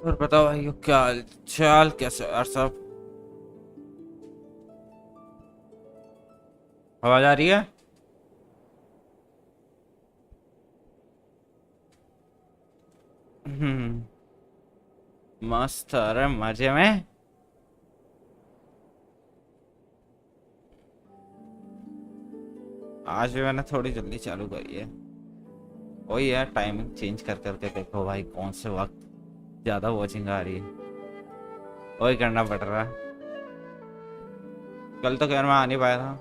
और बताओ भाई क्या हाल चाल, कैसे यार सब? आवाज आ रही है? हम्म। मस्त, अरे मजे में। आज भी मैंने थोड़ी जल्दी चालू करी है। वही है, टाइमिंग चेंज कर करके देखो भाई कौन से वक्त ज्यादा वॉचिंग आ रही है, वही करना पड़ रहा है। कल तो खैर मैं आ नहीं पाया था।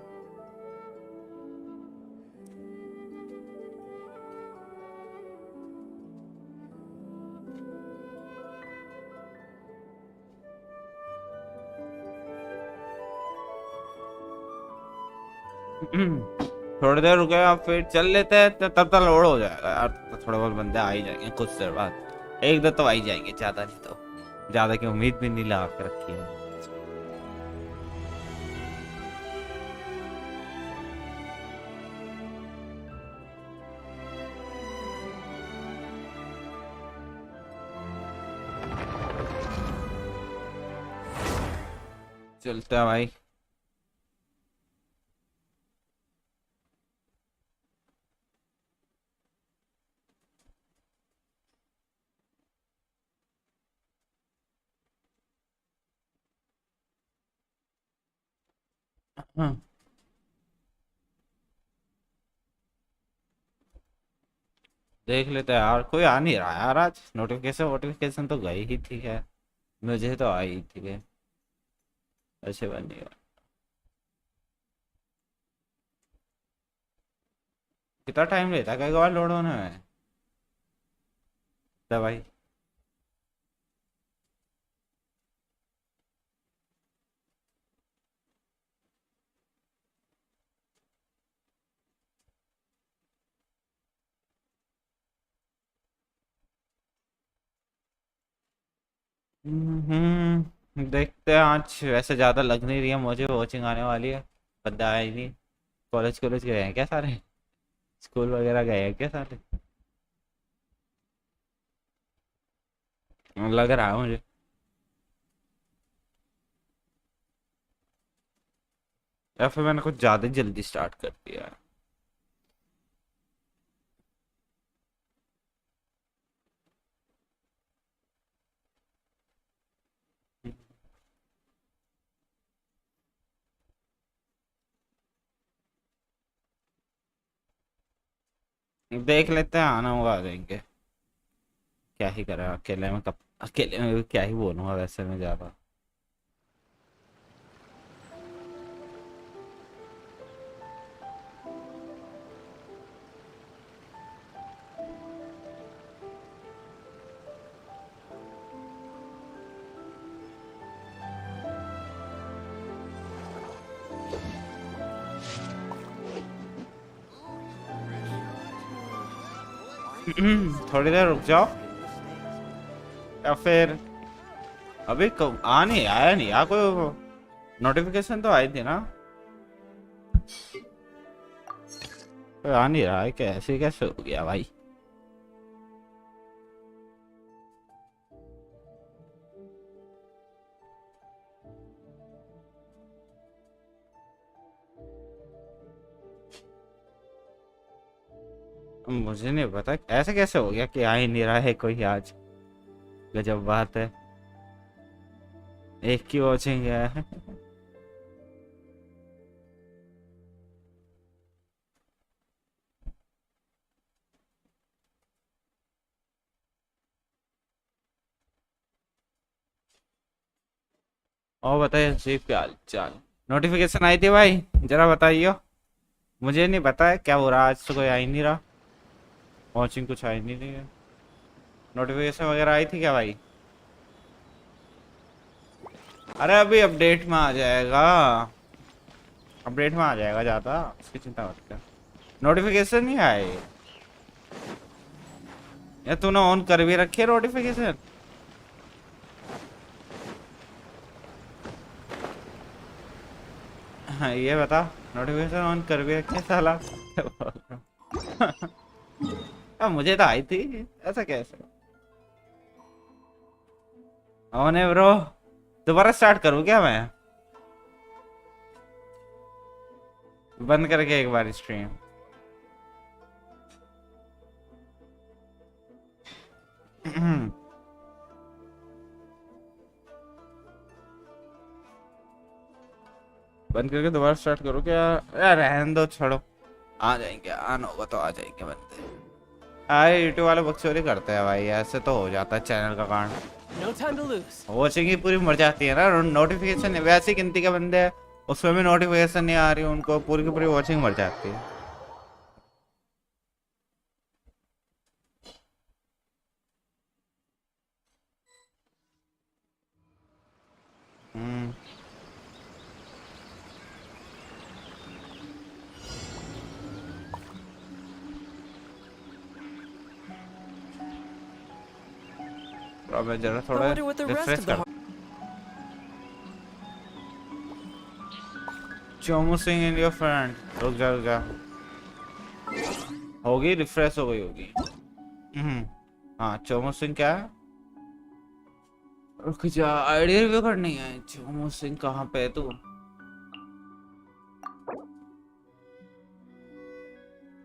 थोड़ी देर रुके आप फिर चल लेते हैं तो तब तक लोड हो जाएगा यार, तो थोड़े बहुत बंदे आ ही जाएंगे कुछ देर बाद। एक दो तो आ ही जाएंगे, ज्यादा नहीं तो। ज्यादा की उम्मीद भी नहीं लगा के रखी है। चलते हैं भाई। हाँ, देख लेते हैं यार, कोई आ नहीं रहा यार आज। नोटिफिकेशन नोटिफिकेशन तो गई ही थी है, मुझे तो आई थी है। अच्छे बनी। कितना टाइम लेता है कई बार लोड होने में? तो भाई। देखते हैं, आज वैसे ज्यादा लग नहीं रही है मुझे वॉचिंग आने वाली है। बंदा आया ही नहीं। कॉलेज कॉलेज गए हैं क्या सारे? स्कूल वगैरह गए हैं क्या सारे? लग रहा है मुझे। या फिर मैंने कुछ ज्यादा ही जल्दी स्टार्ट कर दिया है। देख लेते हैं, आना होगा आ जाएंगे। क्या ही करें अकेले में, कब अकेले में भी क्या ही बोलूंगा वैसे में ज्यादा। थोड़ी देर रुक जाओ। या फिर अभी कब आ नहीं आया, नहीं आ कोई। नोटिफिकेशन तो आई थी ना? कोई आ नहीं रहा है, कैसे कैसे हो गया भाई? मुझे नहीं पता ऐसे कैसे हो गया कि आ ही नहीं रहा है कोई आज। गजब बात है। एक की वॉचिंग है। और बताइए जी, क्या हाल चाल? नोटिफिकेशन आई थी भाई, जरा बताइए। मुझे नहीं पता है क्या हो रहा, आज तो कोई आ ही नहीं रहा। वॉचिंग कुछ आई नहीं रही है। नोटिफिकेशन वगैरह आई थी क्या भाई? अरे अभी अपडेट में आ जाएगा। अपडेट में आ जाएगा, ज्यादा उसकी चिंता मत कर। नोटिफिकेशन नहीं आए? या तूने ऑन कर भी रखी है नोटिफिकेशन? हाँ ये बता, नोटिफिकेशन ऑन कर भी रखी है साला? अब मुझे तो आई थी, ऐसा कैसे? होने ब्रो, दोबारा स्टार्ट करूँ क्या मैं? बंद करके एक बार स्ट्रीम। बंद करके दोबारा स्टार्ट करो क्या? यार रहने दो, छोड़ो। आ जाएंगे, आना होगा तो आ जाएंगे बंदे। अरे यूट्यूब वाले बकचोदी करते हैं भाई, ऐसे तो हो जाता है चैनल का कांड। वॉचिंग ही पूरी मर जाती है ना, नोटिफिकेशन वैसी गिनती के बंदे हैं उसमें भी नोटिफिकेशन नहीं आ रही, उनको पूरी की पूरी वॉचिंग मर जाती है। मैं जरा थोड़ा रिफ्रेश कर। Chomu Singh and your friend, रुक जा। होगी, रिफ्रेश हो गई होगी। हाँ चोमू सिंह क्या है? रुक जा, आईडी रिव्यू करनी है। चोमू सिंह कहाँ पे है तू?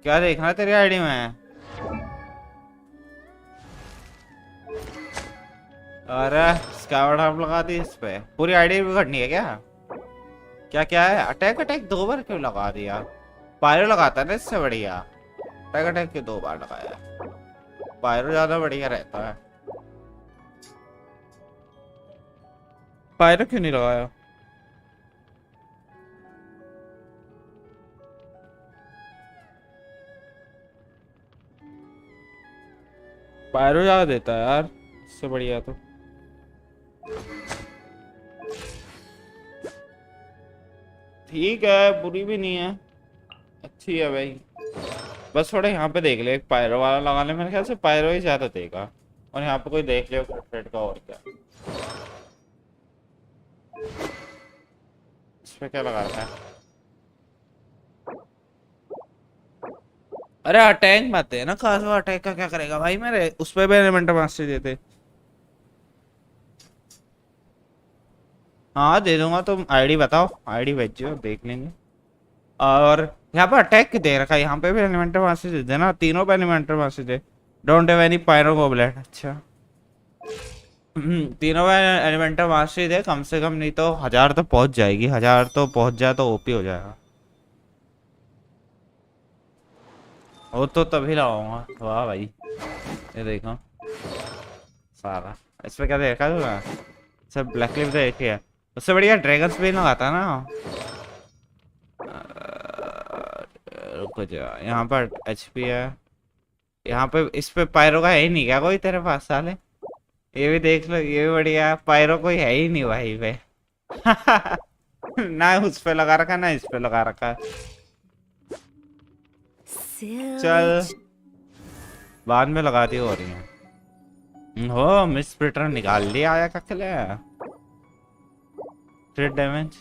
क्या देखना है तेरी आईडी में? अरे स्काउट हम लगा दी इस पे, पूरी आईडी रिव्यू करनी है क्या? क्या क्या है? अटैक 2 बार क्यों लगा दिया? पायरो लगाता है ना इससे बढ़िया। अटैक के 2 बार लगाया, पायरो ज्यादा बढ़िया रहता है। पायरो क्यों नहीं लगाया? पायरो ज्यादा देता है यार इससे बढ़िया तो। ठीक है, बुरी भी नहीं है, अच्छी है भाई। बस थोड़ा यहाँ पे देख ले, एक पायरो वाला लगा ले, मेरे ख्याल से पायरो ही ज्यादा देगा। और यहाँ पे कोई देख ले फ्रेड का, और क्या इस पे क्या लगा रखा है? अरे अटैक मत है ना खास, वो अटैक का क्या करेगा भाई? मेरे उस पे भी एलिमेंट मास्टर देते। हाँ दे दूंगा, तुम आईडी बताओ, आईडी भेजो देख लेंगे। और यहाँ पे अटैक दे रखा है, यहाँ पे भी एलिमेंटर मास्टर दे देना, तीनों पे एलिमेंटर मास्टर दे। Don't have any pyro goblet. अच्छा तीनों पे एलिमेंटर मास्टर दे कम से कम, नहीं तो 1000 तो पहुंच जाएगी। 1000 तो पहुंच जाए तो ओपी हो जाएगा। वो तो तभी लगाऊंगा। वाह भाई, ये देखो सारा इस पे क्या देखा तूने? सब ब्लैक क्लिप देखी है, उससे बढ़िया ड्रैगन स्पेन लगाता ना। रुको जा, यहाँ पर एचपी है, यहाँ पे इस पे पायरो का है ही नहीं क्या कोई तेरे पास साले? ये भी देख लो, ये भी बढ़िया, पायरो कोई है ही नहीं भाई पे। ना उस पे लगा रखा ना इस पे लगा रखा। चल बाद में लगा दी हो रही है। हो मिस प्रिटर निकाल लिया, आया का खेले क्रिट डैमेज।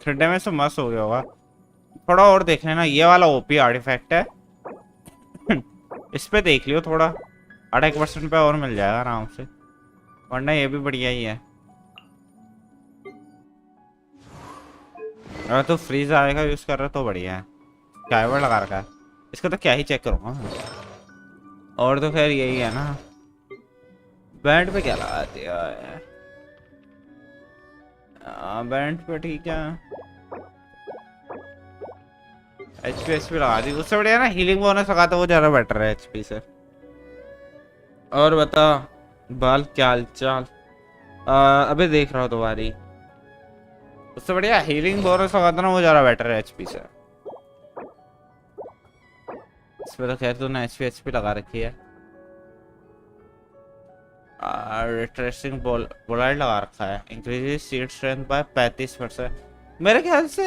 क्रिट डैमेज तो मस्त हो गया होगा। थोड़ा और देख लेना, ये वाला ओपी आर्टिफैक्ट है। इस पे देख लियो थोड़ा, 8% पे और मिल जाएगा आराम से, वरना ये भी बढ़िया ही है। अगर तो फ्रीज आएगा यूज कर रहा तो बढ़िया है। ड्राइवर लगा रखा है इसका, तो क्या ही चेक करूंगा। और तो खैर यही है ना। बैंड पे क्या लगा दिया है? बैंड पे ठीक है। एचपी लगा दी, उससे बढ़िया ना हीलिंग बोनस लगा तो वो ज्यादा बेटर है एचपी से। और बता बाल क्या हाल चाल? अबे देख रहा हूँ तुम्हारी, उससे बढ़िया हीलिंग बोनस लगाता ना वो ज्यादा बेटर है एचपी से। इसमें तो खैर तूने एचपी लगा रखी है। रिट्रेसिंग बोलाइड लगा रखा है, इंक्रीज सीट स्ट्रेंथ बाय 35%। मेरे ख्याल से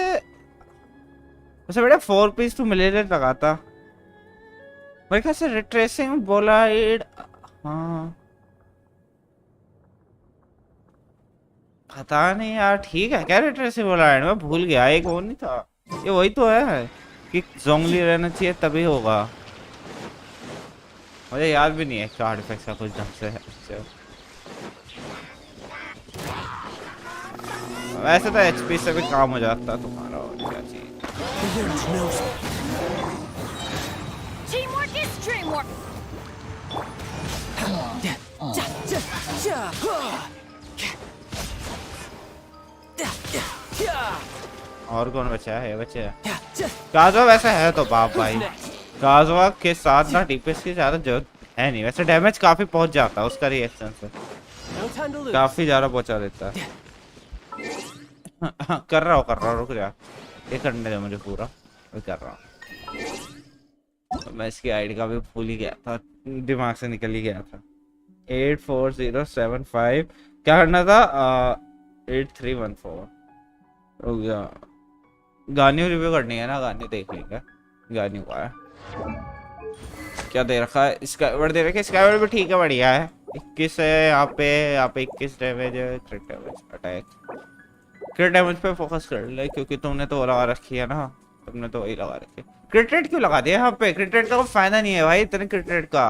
उससे बढ़िया 4 पीस टू मिलेनियर लगाता मेरे ख्याल से। रिट्रेसिंग बोलाइड, हाँ पता नहीं यार, ठीक है क्या रिट्रेसिंग बोलाइड? मैं भूल गया, एक वो नहीं था, ये वही तो है कि जोंगली रहना चाहिए तभी होगा। मुझे याद भी नहीं है क्या आर्टिफैक्ट का कुछ ढंग से है। वैसे तो एचपी से भी काम हो जाता तुम्हारा, और क्या चाहिए। और कौन बचा है? बचे काजवा वैसे है तो बाप भाई, काजवा के साथ ना डीपीएस की ज्यादा जरूरत है नहीं। वैसे डैमेज काफी पहुंच जाता है उसका रिएक्शन से, काफी ज्यादा पहुंचा देता है। कर रहा हूँ रुक जा, ये करने दे मुझे पूरा, मैं कर रहा हूँ। मैं इसकी आईडी का भी भूल ही गया था, दिमाग से निकल ही गया था। 84075 क्या करना था? 8314 रुक जा, गानी रिव्यू करनी है ना, गानी देख लेंगे। गानी हुआ है क्या दे रखा है? स्काईवर्ड दे रखा है, स्काईवर्ड भी ठीक है, बढ़िया है। 21 है यहाँ पे 21 डैमेज है, क्रिट डैमेज, अटैक क्रिट डैमेज पे फोकस कर ले, क्योंकि तुमने तो लगा रखी है ना, तुमने तो वही लगा रखी है। क्रिट रेट क्यों लगा दिया यहाँ पे? क्रिट रेट का कोई फायदा नहीं है भाई, इतने क्रिट रेट का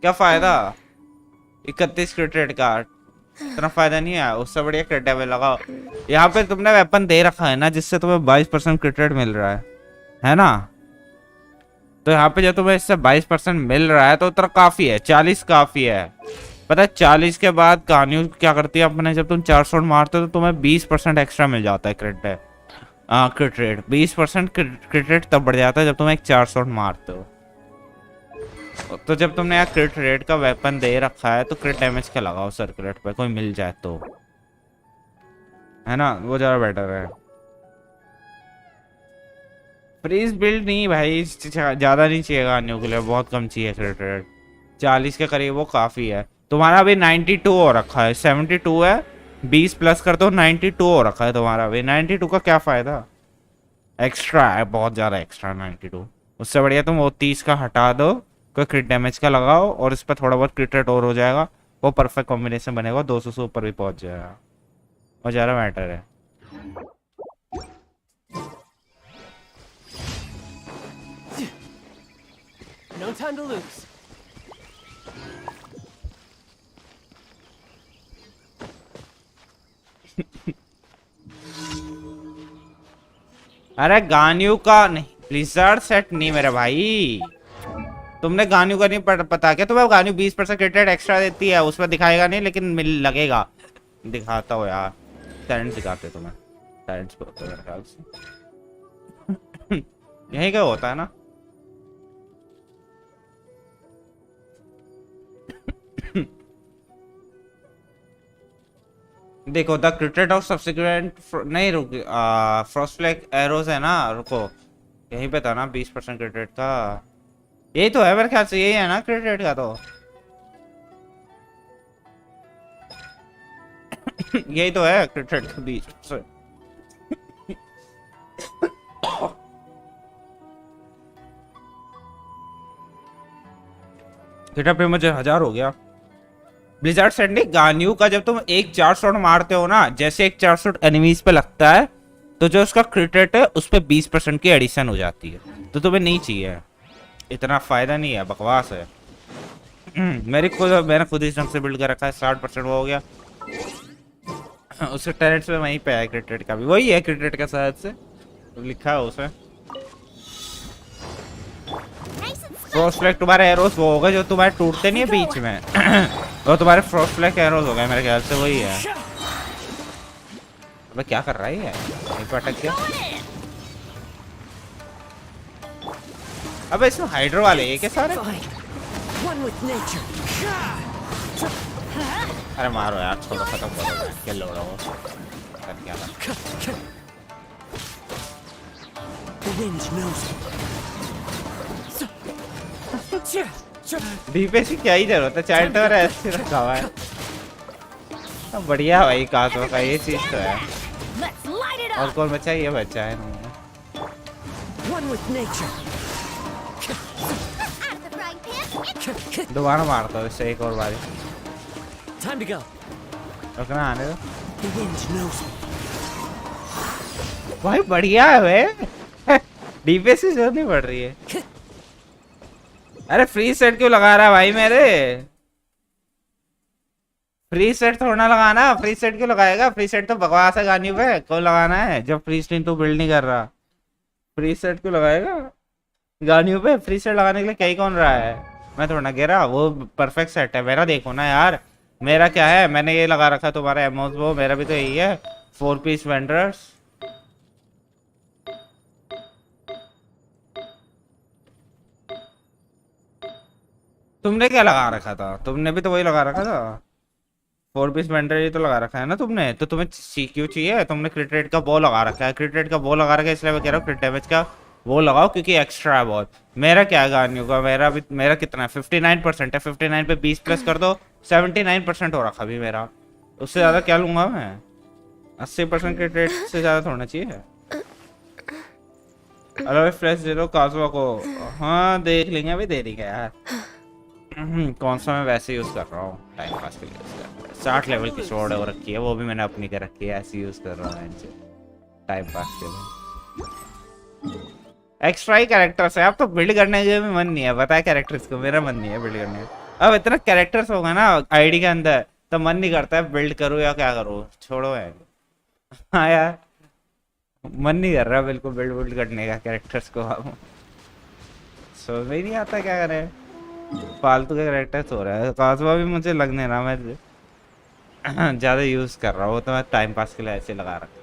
क्या फायदा? 31 क्रिट रेट का इतना फायदा नहीं है, उससे बढ़िया क्रिट डैमेज लगाओ। यहाँ पे तुमने वेपन दे रखा है ना, जिससे तुम्हें 22% क्रिट रेट मिल रहा है ना? तो यहाँ पे जब तुम्हें इससे 22% मिल रहा है तो उतना काफी है, 40 काफी है। पता है 40 के बाद कहानी क्या करती है अपने, जब तुम 4 शॉट मारते हो तो तुम्हें 20% एक्स्ट्रा मिल जाता है क्रिट रेट। 20% क्रिट रेट तब बढ़ जाता है जब तुम एक 4 शॉट मारते हो। तो जब तुमने यार क्रिट रेट का वेपन दे रखा है तो क्रिट डैमेज का लगाओ सर्कुलेट पे, कोई मिल जाए तो, है ना, वो ज्यादा बेटर है। फ्रीज बिल्ड नहीं भाई, ज्यादा नहीं चाहिए गानियों के लिए, बहुत कम चाहिए क्रिट रेट, 40 के करीब वो काफी है। तुम्हारा अभी 92 हो रखा है, 72 है, 20 प्लस कर दो 92 हो रखा है तुम्हारा अभी। 92 का क्या फायदा? एक्स्ट्रा है, बहुत ज्यादा एक्स्ट्रा 92। उससे बढ़िया तुम वो 30 का हटा दो, कोई क्रिट डैमेज का लगाओ और इस पर थोड़ा बहुत क्रिट रेट और हो जाएगा, वो परफेक्ट कॉम्बिनेशन बनेगा, 200 से ऊपर भी पहुंच जाएगा, वो ज्यादा मैटर है। No time to lose. अरे गानियों का नहीं, ब्लिज़ार्ड सेट नहीं मेरे भाई। तुमने गानियों का नहीं पता क्या? तुम्हें गानियों 20% क्रिट रेट एक्स्ट्रा देती है, उसमें दिखाएगा नहीं लेकिन मिल लगेगा। दिखाता हो यार, टैलेंट दिखाते तुम्हें, टैलेंट्स पे होता है मेरे ख्याल से। यही क्या होता है ना। देखो द क्रिट रेट ऑफ सब्सिक्वेंट नहीं रुक, फ्रॉस्ट फ्लैग एरोज है ना, रुको यहीं पे था ना 20% क्रिट रेट का, यही तो है मेरे ख्याल से, यही है ना क्रिट रेट का, तो यही तो है क्रिट रेट का 20%। क्रिट पे मुझे 1000 हो गया। ब्लिज़ार्ड सेट नहीं, गानियों का जब तुम एक 4 शॉट मारते हो ना, जैसे एक 4 शॉट एनिमीज पे लगता है तो जो उसका क्रिट रेट है उस पे 20% की एडिशन हो जाती है, तो तुम्हें नहीं चाहिए, इतना फायदा नहीं है, बकवास है। मैंने खुद इस ढंग से बिल्ड कर रखा है, 60% वो हो गया। उसके टैलेंट्स में वहीं पे है क्रिट रेट का भी, वही है क्रिट रेट का शायद से तो लिखा है उसमें। फ्रॉस्ट फ्लैग तुम्हारे एरोस वो होगा जो तुम्हारे टूटते नहीं है बीच में, वो तुम्हारे फ्रॉस्ट फ्लैग एरोस हो गए मेरे ख्याल से, वही है। अबे क्या कर रहा है ये, यहीं पे अटक गया। अबे इसमें हाइड्रो वाले ये क्या सारे? अरे मारो यार, छोड़ो, खत्म करो, क्या लो रहा हो क्या डीपीएस की क्या ही जरूरत है, चाइल्ड टावर ऐसे रखा हुआ है। बढ़िया भाई, काजो का ये चीज तो है। और कौन बचा है? ये बचा है। दोबारा मारता हूँ इससे एक और बारी, रुकना आने दो भाई। बढ़िया है भाई, डीपीएस की जरूरत नहीं पड़ रही है। अरे फ्री सेट क्यों लगा रहा है भाई मेरे? फ्री सेट थोड़ा ना लगाना, फ्री सेट क्यों लगाएगा? फ्री सेट तो बकवास है गानी पे, क्यों लगाना है जब फ्री स्क्रीन तो बिल्ड नहीं कर रहा? फ्री सेट क्यों लगाएगा गानियों पे? फ्री सेट लगाने के लिए कहीं कौन रहा है? मैं थोड़ा ना कह रहा, वो परफेक्ट सेट है मेरा, देखो ना यार। मेरा क्या है, मैंने ये लगा रखा तुम्हारा एमोस, वो मेरा भी तो यही है, 4 पीस वेंडर्स। तुमने क्या लगा रखा था? तुमने भी तो वही लगा रखा था, 4 पीस वेंडर ही तो लगा रखा है ना तुमने। तो तुम्हें क्यों चाहिए? तुमने क्रिट रेट का वो लगा रखा है, क्रिट रेट का वो लगा रखा है, इसलिए मैं कह रहा हूँ क्रिट डैमेज का वो लगाओ, क्योंकि एक्स्ट्रा है बहुत। मेरा क्या गानियों का, मेरा कितना है, 59% है। 59 पे 20 प्लस कर दो, 79% हो रखा अभी मेरा। उससे ज्यादा क्या लूंगा मैं? 80% क्रिट रेट से ज्यादा थोड़ा चाहिए। अरे फ्लैश दे दो काजुआ को। हाँ देख लेंगे, अभी दे देंगे यार। कौन सा मैं वैसे यूज कर रहा हूँ, टाइम पास के लिए यूज कर रहा हूँ। 60 लेवल की स्वॉर्ड हो रखी है, वो भी मैंने अपनी कर रखी है, ऐसे यूज कर रहा हूँ इनसे टाइम पास के लिए। एक्स्ट्रा ही कैरेक्टर्स है, अब तो बिल्ड करने का भी मन नहीं है, पता है कैरेक्टर्स को, मेरा मन नहीं है बिल्ड करने का। अब इतना कैरेक्टर्स होगा ना आईडी के अंदर, तो मन नहीं करता है बिल्ड करूँ या क्या करूँ, छोड़ो है। हाँ यार, मन नहीं कर रहा बिल्कुल बिल्ड करने का कैरेक्टर्स को। समझ में ही नहीं आता क्या करें, फालतू के कैरेक्टर्स हो रहा है। काजवा भी मुझे लगने रहा मैं ज्यादा यूज कर रहा हूँ, तो मैं टाइम पास के लिए ऐसे लगा रखा।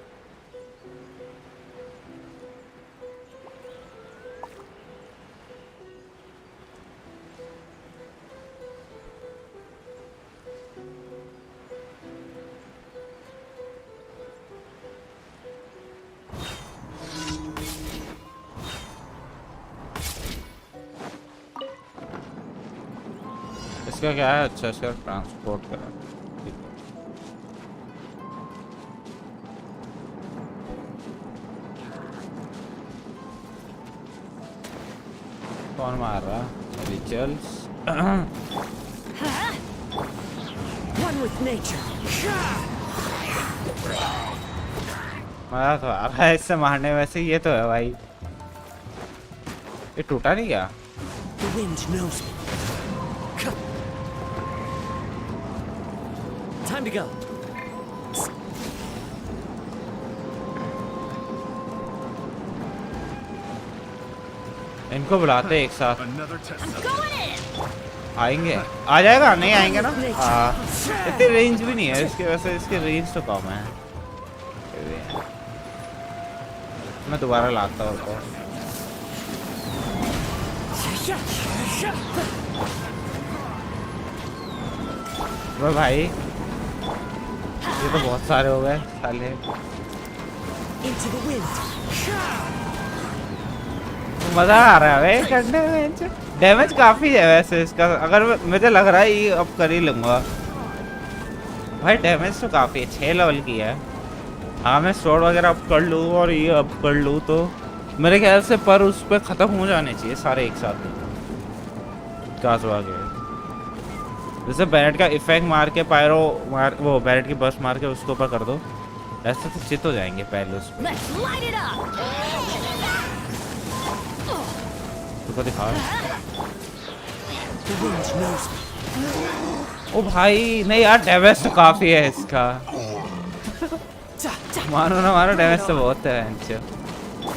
इसका क्या है? अच्छा, इसका ट्रांसपोर्ट करा। कौन मार रहा? रिचुअल्स। One with nature. मजा तो आ रहा है इससे मारने, वैसे ये तो है भाई। ये टूटा नहीं क्या? The wind knows me. Time to go. इनको बुलाते एक साथ, आएंगे? आ जाएगा? नहीं आएंगे ना? इतनी रेंज भी नहीं है इसके, वैसे इसकी रेंज तो कम है। मैं दोबारा लाता हूँ उसको। वो भाई ये तो बहुत सारे हो गए साले। मजा आ रहा है भाई करने में। डैमेज काफी है वैसे इसका, अगर मुझे लग रहा है ये अब कर ही लूंगा भाई। डैमेज तो काफी है, 6 लेवल की है। हाँ मैं स्वॉर्ड वगैरह अप कर लूँ और ये अप कर लूँ तो मेरे ख्याल से पर उस पर खत्म हो जाने चाहिए सारे एक साथ काजवा के। जैसे बैरेट का इफेक्ट मार के पायरो मार, वो बैरेट की बस मार के उसके ऊपर कर दो, ऐसे तो चित हो जाएंगे पहले उसमें। तो दिखा ओ भाई, नहीं यार डैमेज तो काफी है इसका। मानो ना मानो, डैमेज तो बहुत है।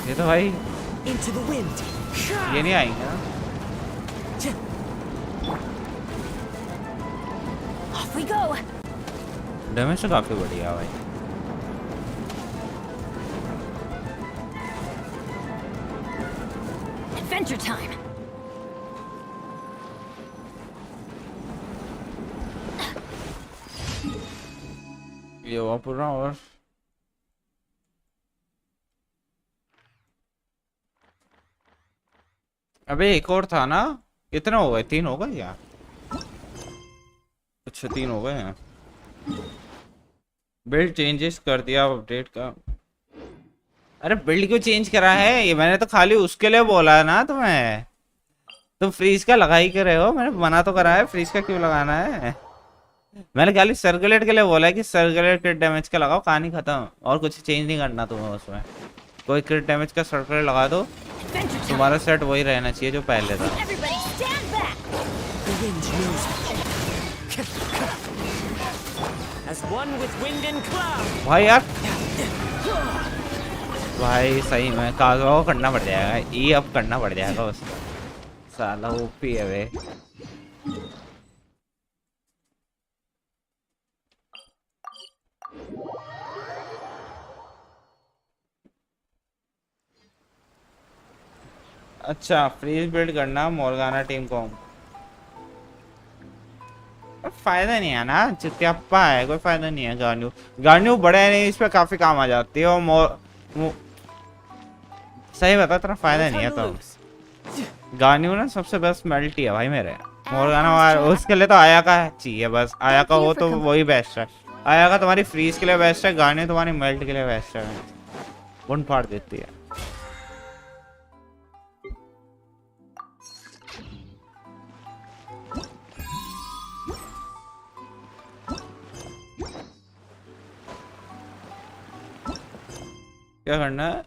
ये तो भाई ये नहीं आएंगे ना। डैमेज तो काफी बढ़िया भाई। Adventure time. ये हुआ पूरा। और अबे एक और था ना, कितने हो गए? 3 हो गए या? अच्छा 3 हो गए हैं। बिल्ड चेंजेस कर दिया अपडेट का। अरे बिल्ड क्यों चेंज करा है? ये मैंने तो खाली उसके लिए बोला है ना तुम्हें। तुम फ्रीज का लगा ही कर रहे हो, मैंने मना तो करा है, फ्रीज का क्यों लगाना है? मैंने खाली सर्कुलेट के लिए बोला है कि सर्कुलेट क्रिट डैमेज का लगाओ, कहानी खत्म। और कुछ चेंज नहीं करना तुम्हें उसमें। कोई क्रिट डैमेज का सर्कुलेट लगा दो, तुम्हारा सेट वही रहना चाहिए जो पहले था। wind knows me. As one with wind and cloud. भाई यार, भाई सही में कागज को करना पड़ जाएगा, ये अब करना पड़ जाएगा उसको। साला ओपी है वे। अच्छा फ्रीज बिल्ड करना मोरगाना टीम को, फायदा नहीं है ना, चित्याप्पा है, कोई फायदा नहीं है। गार्न्यू गार्न्यू बड़े नहीं, इस पे काफी काम आ जाती है। और सही बता, तेरा फायदा नहीं है। तो गार्न्यू ना सबसे बेस्ट मेल्टी है भाई मेरे। मोरगाना उसके लिए तो आया का चाहिए बस, आया का हो तो वही बेस्ट है। आया का तुम्हारी फ्रीज के लिए बेस्ट है, गार्न्यू तुम्हारी मेल्ट के लिए बेस्ट है। बुन फाड़ देती है। क्या करना है,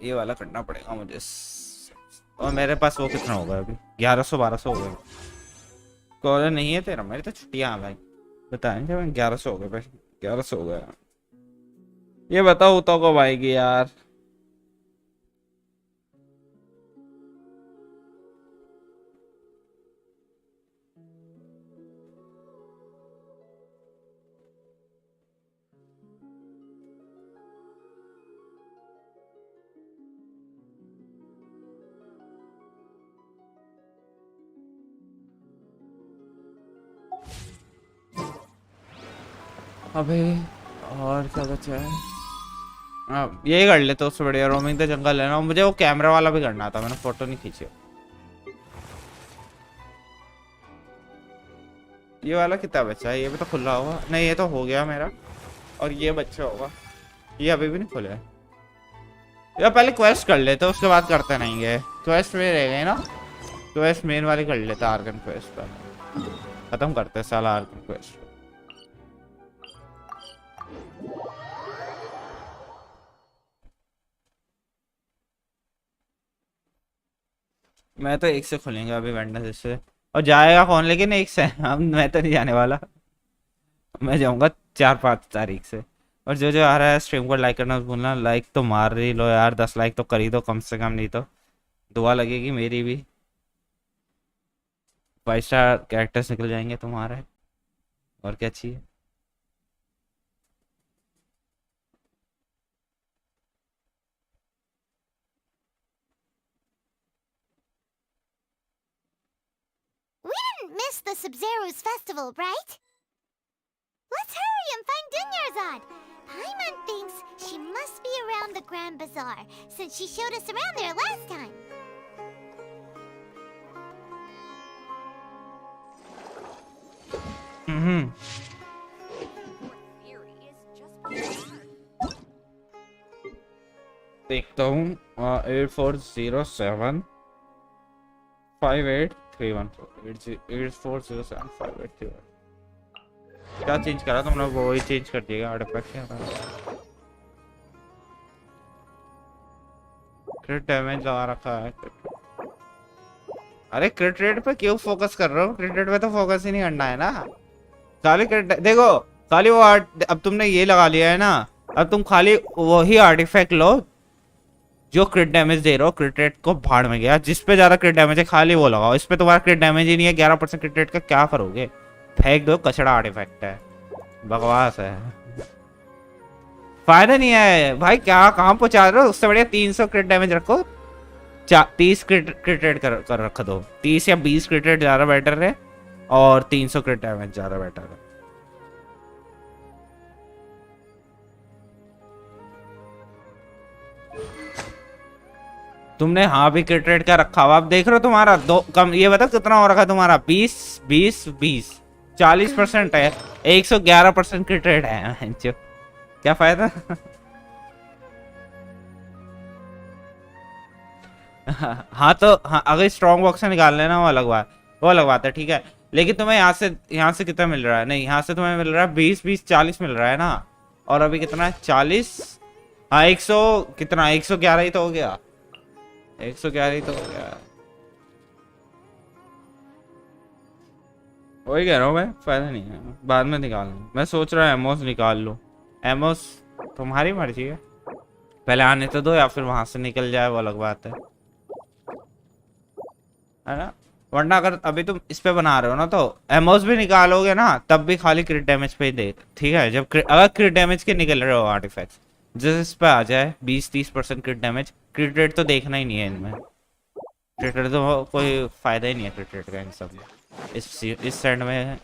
ये वाला करना पड़ेगा मुझे। और मेरे पास वो कितना होगा अभी, 1100-1200 हो गए। कॉलेज नहीं है तेरा, मेरी तो छुट्टियां हैं भाई। बताएं जब 1100 हो गए भाई, 1100 हो गया। ये बताओ तो कब आएगी यार। अबे और क्या बचा है, यही कर लेते उससे बढ़िया। रोमिंग द जंगल है ना, मुझे वो कैमरा वाला भी करना था, मैंने फोटो नहीं खींची। ये वाला कितना बचा है, ये भी तो खुला होगा। नहीं ये तो हो गया मेरा, और ये बच्चा होगा, ये अभी भी नहीं खुला है। या पहले क्वेस्ट कर लेते उसके बाद करते नहीं है। क्वेस्ट में रह गए ना, क्वेस्ट मेन वाली कर लेते, आर्गन क्वेस्ट पर खत्म करते साला आर्गन क्वेस्ट। मैं तो एक से खुलेंगे अभी वेंडर से, और जाएगा कौन लेकिन एक से। हम मैं तो नहीं जाने वाला, मैं जाऊंगा 4-5 तारीख से। और जो जो आ रहा है स्ट्रीम को लाइक करना भूलना। लाइक तो मार रही लो यार, 10 लाइक तो कर ही दो कम से कम, नहीं तो दुआ लगेगी मेरी भी। 5 स्टार कैरेक्टर्स निकल जाएंगे तुम्हारे, और क्या चाहिए। Miss the Sub-Zero's festival, right? Let's hurry and find Dunyarzad. Paimon thinks she must be around the Grand Bazaar, since she showed us around there last time. देखता हूँ 8407 5831 क्या चेंज करा तुमने, वो ही चेंज कर दिएगा। आर्टिफैक्ट क्रिट डैमेज लगा रखा है। अरे क्रिट रेट पे क्यों फोकस कर रहे हो, क्रिट रेट पे तो फोकस ही नहीं करना है ना। खाली क्रिट देखो, खाली वो अब तुमने ये लगा लिया है ना, अब तुम खाली वही आर्टिफैक्ट लो जो क्रिट डैमेज दे रहे हो। क्रिट रेट को भाड़ में गया, जिस पे ज्यादा क्रिट डैमेज है खाली वो लगाओ। इस पे तुम्हारा क्रिट डैमेज ही नहीं है, 11% क्रिट रेट का क्या करोगे, फेंक दो, कचड़ा आर्टिफैक्ट है, बकवास है, फायदा नहीं है भाई। क्या कहाँ पहुंचा रहे हो, उससे बढ़िया 300 क्रिट डैमेज रखो, 30 क्रिट रेट कर रख दो। 30 या 20 क्रिट रेट ज्यादा बेटर है, और 300 क्रिट डैमेज ज्यादा बेटर है। तुमने हाँ भी क्रिट रेट का रखा हुआ, अब देख रहे हो तुम्हारा दो कम, ये बताओ कितना हो रखा तुम्हारा, 20 40% है, 111% क्रिट रेट है। क्या फायदा। हाँ तो हाँ, अगर स्ट्रॉन्ग बॉक्स से निकाल लेना वो अलग बात, वो अलग बात है, ठीक है। लेकिन तुम्हें यहाँ से कितना मिल रहा है, नहीं यहाँ से तुम्हें मिल रहा है 20-40 मिल रहा है ना, और अभी कितना है 40, हाँ 100 कितना 111 ही तो हो गया, 111 ही तो हो गया। वही कह रहा हूँ मैं, फायदा नहीं है, बाद में निकाल लूँ। मैं सोच रहा हूँ एमोस निकाल लूँ। एमोस तुम्हारी मर्जी है, पहले आने तो दो, या फिर वहां से निकल जाए वो अलग बात है ना। वरना अगर अभी तुम इस पे बना रहे हो ना, तो एमोस भी निकालोगे ना तब भी खाली क्रिट डैमेज पे ही दे, ठीक है। जब अगर क्रिट डैमेज के निकल रहे हो आर्टिफैक्ट्स, जिस इस पे आ जाए 20-30% क्रिट डैमेज, क्रिट रेट तो देखना ही नहीं है इनमें। क्रिट रेट तो कोई फायदा ही नहीं है क्रिट रेट का इन सब में। इस सेट में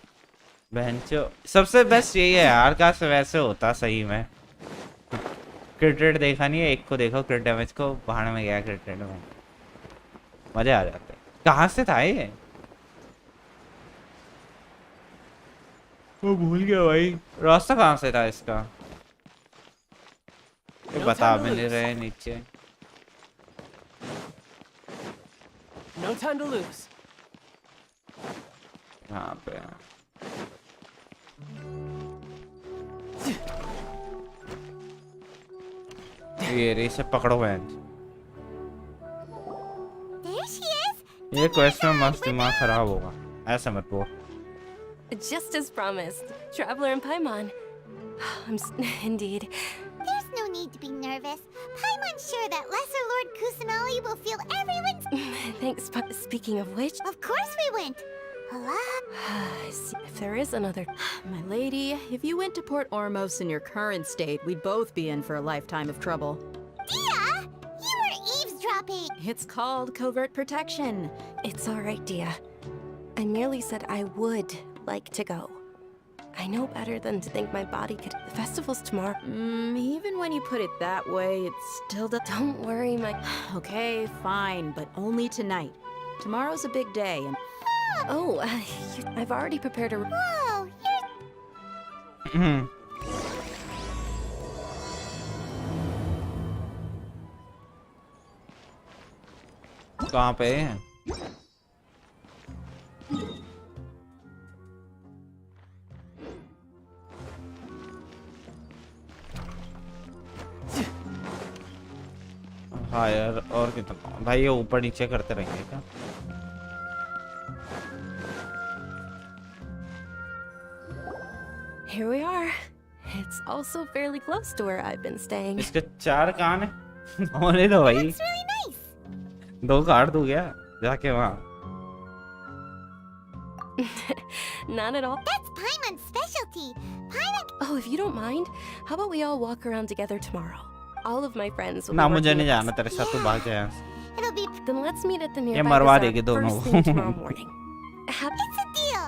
बेंचो सबसे बेस्ट यही है यार, का से वैसे होता सही में। क्रिट रेट देखा नहीं है, एक को देखो क्रिट डैमेज को, बाहर में गया क्रिट रेट में, मजे आ जाते। कहाँ से था ये, वो भूल गया भाई, रास्ता कहाँ से था इसका, ये बता भी नहीं रहे नीचे। No time to lose. यहाँ पे ये रे, इसे पकड़ो बेंच। There she is. ये क्वेश्चन में मस्त दिमाग खराब होगा, ऐसा मत बोल। Just as promised, Traveler and Paimon. Indeed. There's no need to be nervous. Paimon's sure that Lesser Lord Kusanali will feel everyone's... Thanks, but speaking of which... Of course we went. Hello? If there is another... My lady, if you went to Port Ormos in your current state, we'd both be in for a lifetime of trouble. Dia! You were eavesdropping! It's called covert protection. It's all right, Dia. I merely said I would like to go. I know better than to think my body could... The festival's tomorrow. Even when you put it that way, it still does... Don't worry, my... Okay, fine, but only tonight. Tomorrow's a big day, and... Oh, I've already prepared a... Whoa, you're... कहाँ पे है? हाँ यार, और कितना भाई, ये ऊपर नीचे करते रहेंगे क्या? Here we are. It's also fairly close to where I've been staying. इसके 4 कान है। होने दो भाई, That's really nice. 2 काट दूं क्या जाके वहाँ? Not at all. That's Paimon's specialty. Paimon... Oh, if you don't mind, how about we all walk around together tomorrow? All of my friends will ना be मुझे working नहीं with जाना us. तेरे साथ, तू भाग जा यहाँ से। It'll be... Then let's meet at the ये nearby मरवा bazaar देगी दोनों first को। thing tomorrow morning. It's a deal.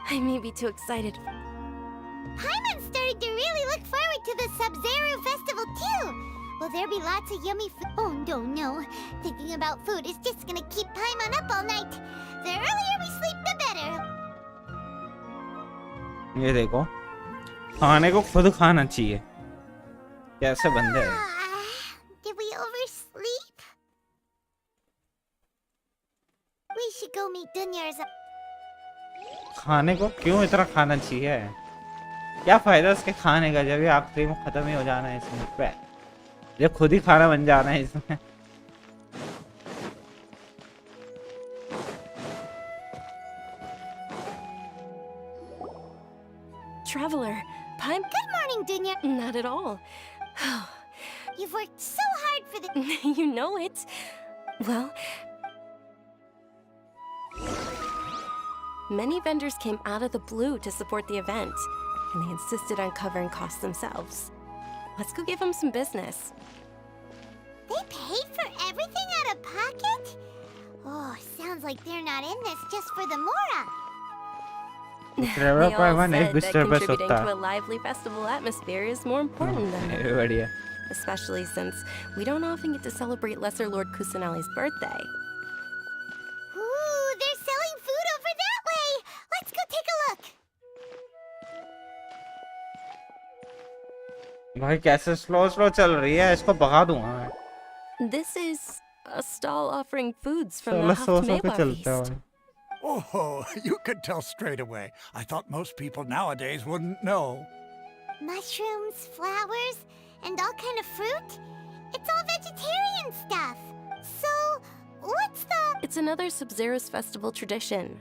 I may be too excited. Paimon's starting to really look forward to the Sub-Zero festival too. Will there be lots of yummy food? Oh, no. Thinking about food is just gonna keep Paimon up all night. The earlier we sleep, the better. ये देखो, खाने को खुद खाना चाहिए, कैसे बंदे हैं। Did we oversleep? We should go meet Dunyar's... खाने को क्यों इतना खाना चाहिए? क्या फायदा इसके खाने का जब ये आखिरी में खत्म ही हो जाना है इसमें पे, ये खुद ही खाना बन जाना है इसमें। Traveler, Paim... Good morning, Dunyar. Not at all. You've worked so hard for the... You know it. Well... Many vendors came out of the blue to support the event, and they insisted on covering costs themselves. Let's go give them some business. They paid for everything out of pocket? Oh, sounds like they're not in this just for the Mora. They Traveler all Paimon said एक that disturbance contributing होता to a lively festival atmosphere is more important than है। बढ़िया। especially since we don't often get to celebrate Lesser Lord Kusanali's birthday. Ooh, they're selling food over that way. Let's go take a look. भाई कैसे slow चल रही है, इसको भगा दूंगा मैं। This is a stall offering foods from चलो the सो के Haft चलते हैं feast. भाई। Oh, you could tell straight away. I thought most people nowadays wouldn't know. Mushrooms, flowers, and all kind of fruit? It's all vegetarian stuff. So, what's the... It's another Sub-Zero's festival tradition.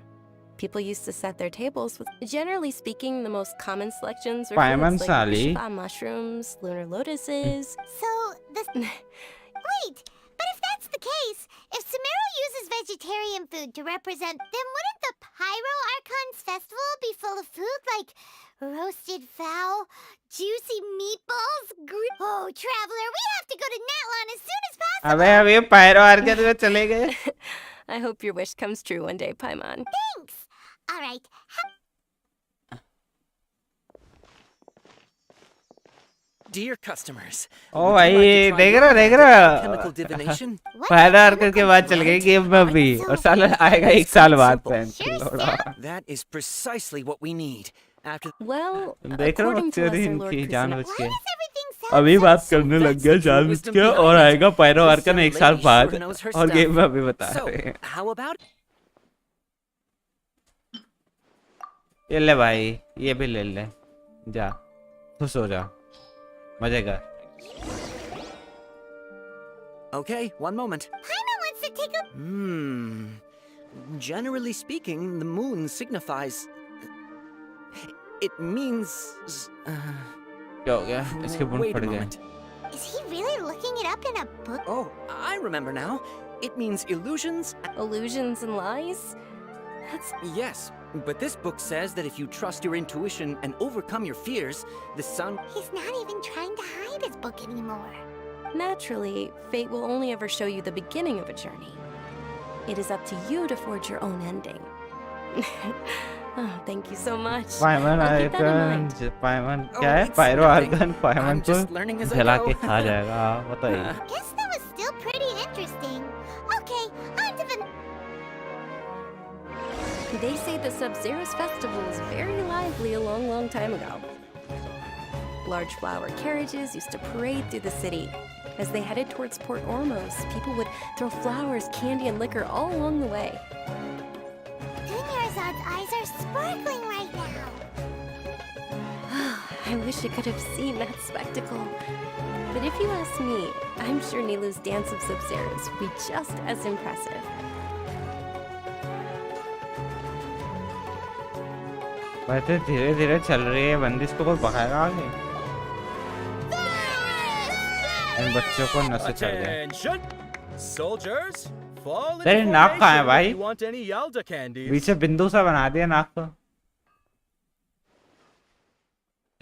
People used to set their tables with, generally speaking, the most common selections were Paimon foods like Sali. Shiba mushrooms, lunar lotuses. So, this. Wait, but if that's the case, if Sumeru uses vegetarian food to represent, then wouldn't the Pyro Archon's festival be full of food like roasted fowl, juicy meatballs, Oh, Traveler, we have to go to Natlan as soon as possible! अबे अभी pyro organ में चले गए. I hope your wish comes true one day, Paimon. Thanks! Alright. Dear customers, O would भाई you like to try देख your रहा देख hand रहा. at chemical divination? पायरो अर्गन के बाद चल गए गेम में भी और साला आएगा 1 साल बाद pen. That is precisely what we need. After Well, देख रहा according to बच्चे Lesser Lord इनकी जानबूझ Kusanagi, के. Why does everything sound अभी so बात करने लग गया जानबूझ के और आएगा पायरो अर्गन 1 साल बाद और गेम में भी बता So, रहे हैं. how about ये ले भाई ये भी ले ले जा खुश हो जा मजे कर. Okay, one moment. Paimon wants to take a... Generally speaking, the moon signifies... It means... क्या हो गया इसके बुन Wait फट a गए. moment. Is he really looking it up in a book? Oh, I remember now. It means illusions. illusions and lies? That's Yes, but this book says that if you trust your intuition and overcome your fears, the sun... He's not even trying to hide his book anymore. naturally, fate will only ever show you the beginning of a journey. It is up to you to forge your own ending. Oh, thank you so much. Paimon I'll keep that in आर्गन mind. Paimon Oh, क्या है it's pyro nothing. Argon पायमन I'm को just learning as I जला go. के खा जाएगा बताइए. Guess that was still pretty interesting. Okay, on to the... They say the Sub-Zero's festival was very lively a long, long time ago. Large flower carriages used to parade through the city. As they headed towards Port Ormos, people would throw flowers, candy, and liquor all along the way. Dunyarzad's eyes are sparkling right now. I wish I could have seen that spectacle. But if you ask me, I'm sure Nilu's dance of Sub-Zeros would be just as impressive. बातें धीरे धीरे चल रही है बंदिश को कोई पकाएगा आगे. इन बच्चों को नशे चढ़ गए. Attention, soldiers! Fall into तेरी नाक कहाँ है formation भाई? if you want any Yalda candies. बीच से बिंदु सा बना दिया नाक को.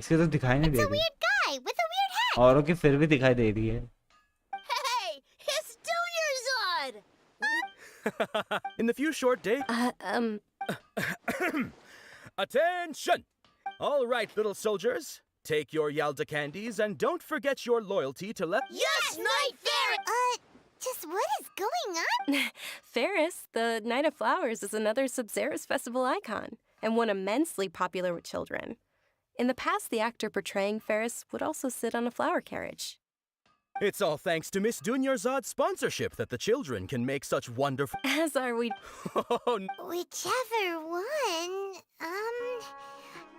इसके तो दिखाई नहीं दे It's a रही. weird guy with a weird hat. औरों की फिर भी दिखाई दे रही है. Hey, it's Dunyarzad! In the few short days. Attention! All right, little soldiers. Take your Yalda candies and don't forget your loyalty to Yes, Knight Ferret! Just what is going on? Ferris, the Night of Flowers, is another Sub-Zero's festival icon, and one immensely popular with children. In the past, the actor portraying Ferris would also sit on a flower carriage. It's all thanks to Miss Dunyarzad's sponsorship that the children can make such wonderful... As are we. Oh, Whichever one.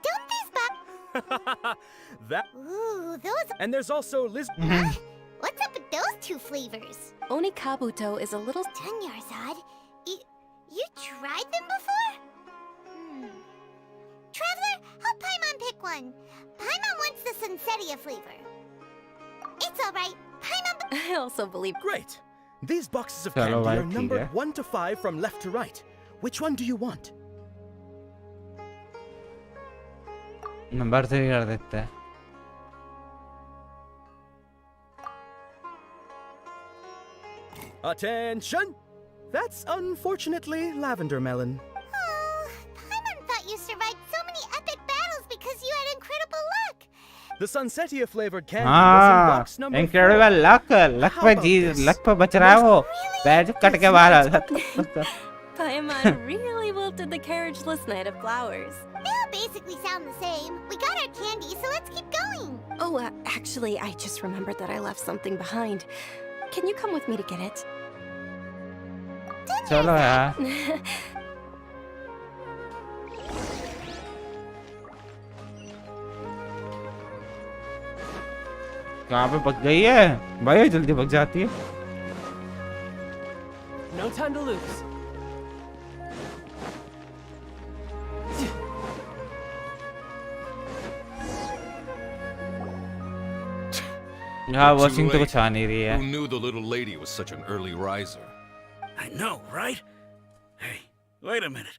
Don't these that... Ooh, those... And there's also Liz... What's up with those two flavors? Onikabuto is a little. Dunyarzad, you tried them before? Traveler, help Paimon pick one. Paimon wants the Sunsetia flavor. It's alright. Paimon... I also believe. Great! These boxes of Chalo candy bhai, are theek numbered hai. 1 to 5 from left to right. Which one do you want? Number 3 कर देते हैं. Attention! That's unfortunately lavender melon. Oh, Paimon thought you survived so many epic battles because you had incredible luck. The Sunsetia flavored candy was in हाँ box number 4. incredible luck पे जी luck पे बच रहा है वो. बैज कट के बाहर आ जाता. Paimon really wilted the carriageless Night of Flowers. They all basically sound the same. We got our candy, so let's keep going. Oh, actually, I just remembered that I left something behind. Can you come with me to get it? चलो यार. कहाँ पे पक गई है भाई जल्दी पक जाती है. No time to lose. हाँ Too वॉशिंग तो late. कुछ आ नहीं रही है. Who knew the little lady was such an early riser? I know, right? Hey, wait a minute.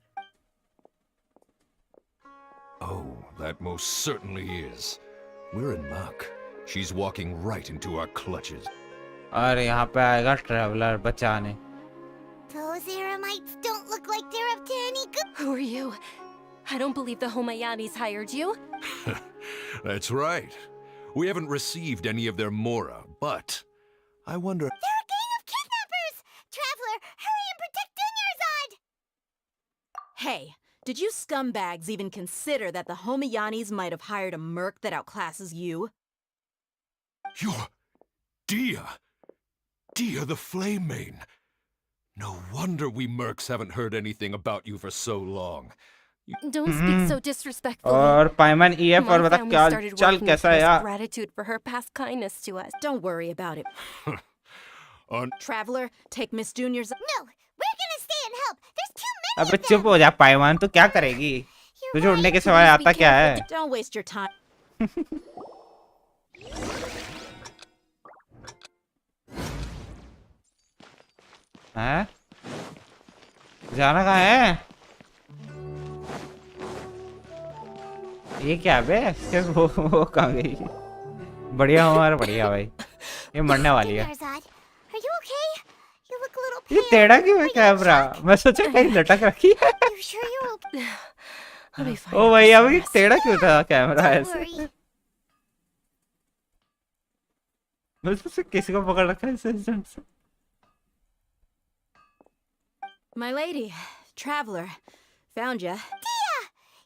Oh, that most certainly is. We're in luck. She's walking right into our clutches. और यहाँ पे आएगा traveller बचाने. Those Eremites don't look like they're up to any good. Who are you? I don't believe the Homayanis hired you. That's right. We haven't received any of their mora, but I wonder. They're a gang of kidnappers! Traveler, hurry and protect Dunyarzad! Hey, did you scumbags even consider that the Homayanis might have hired a merc that outclasses you? You're Dia! Dia the Flame Mane! No wonder we mercs haven't heard anything about you for so long. Don't speak so disrespectfully. और पाइमन EF और My बता family क्या started चल working कैसा with है us यार. gratitude for her past kindness to us. Don't worry about it. Traveler, take Miss Junior's. No, we're gonna stay and help. There's too many अबे of चुप them. हो जा पाइमन. तू क्या करेगी? तुझे उड़ने के सिवाय Please आता be क्या है? careful. Don't waste your time. हैं? जाना कहाँ है? ये क्या बे? वो कहाँ गई? बढ़िया हमारा बढ़िया भाई. ये मरने वाली है. Dunyarzad, are you okay? You look a little ये pale. टेढ़ा क्यों है Are you कैमरा? injured? मैं सोचा कहीं लटक रखी है. You sure you're okay? I'll be fine. ओ भाई अभी टेढ़ा क्यों था कैमरा Don't ऐसे? worry. मैं सोचा किसी को पकड़ रखा है इस इंसान से. My lady, Traveler, found ya. Dia!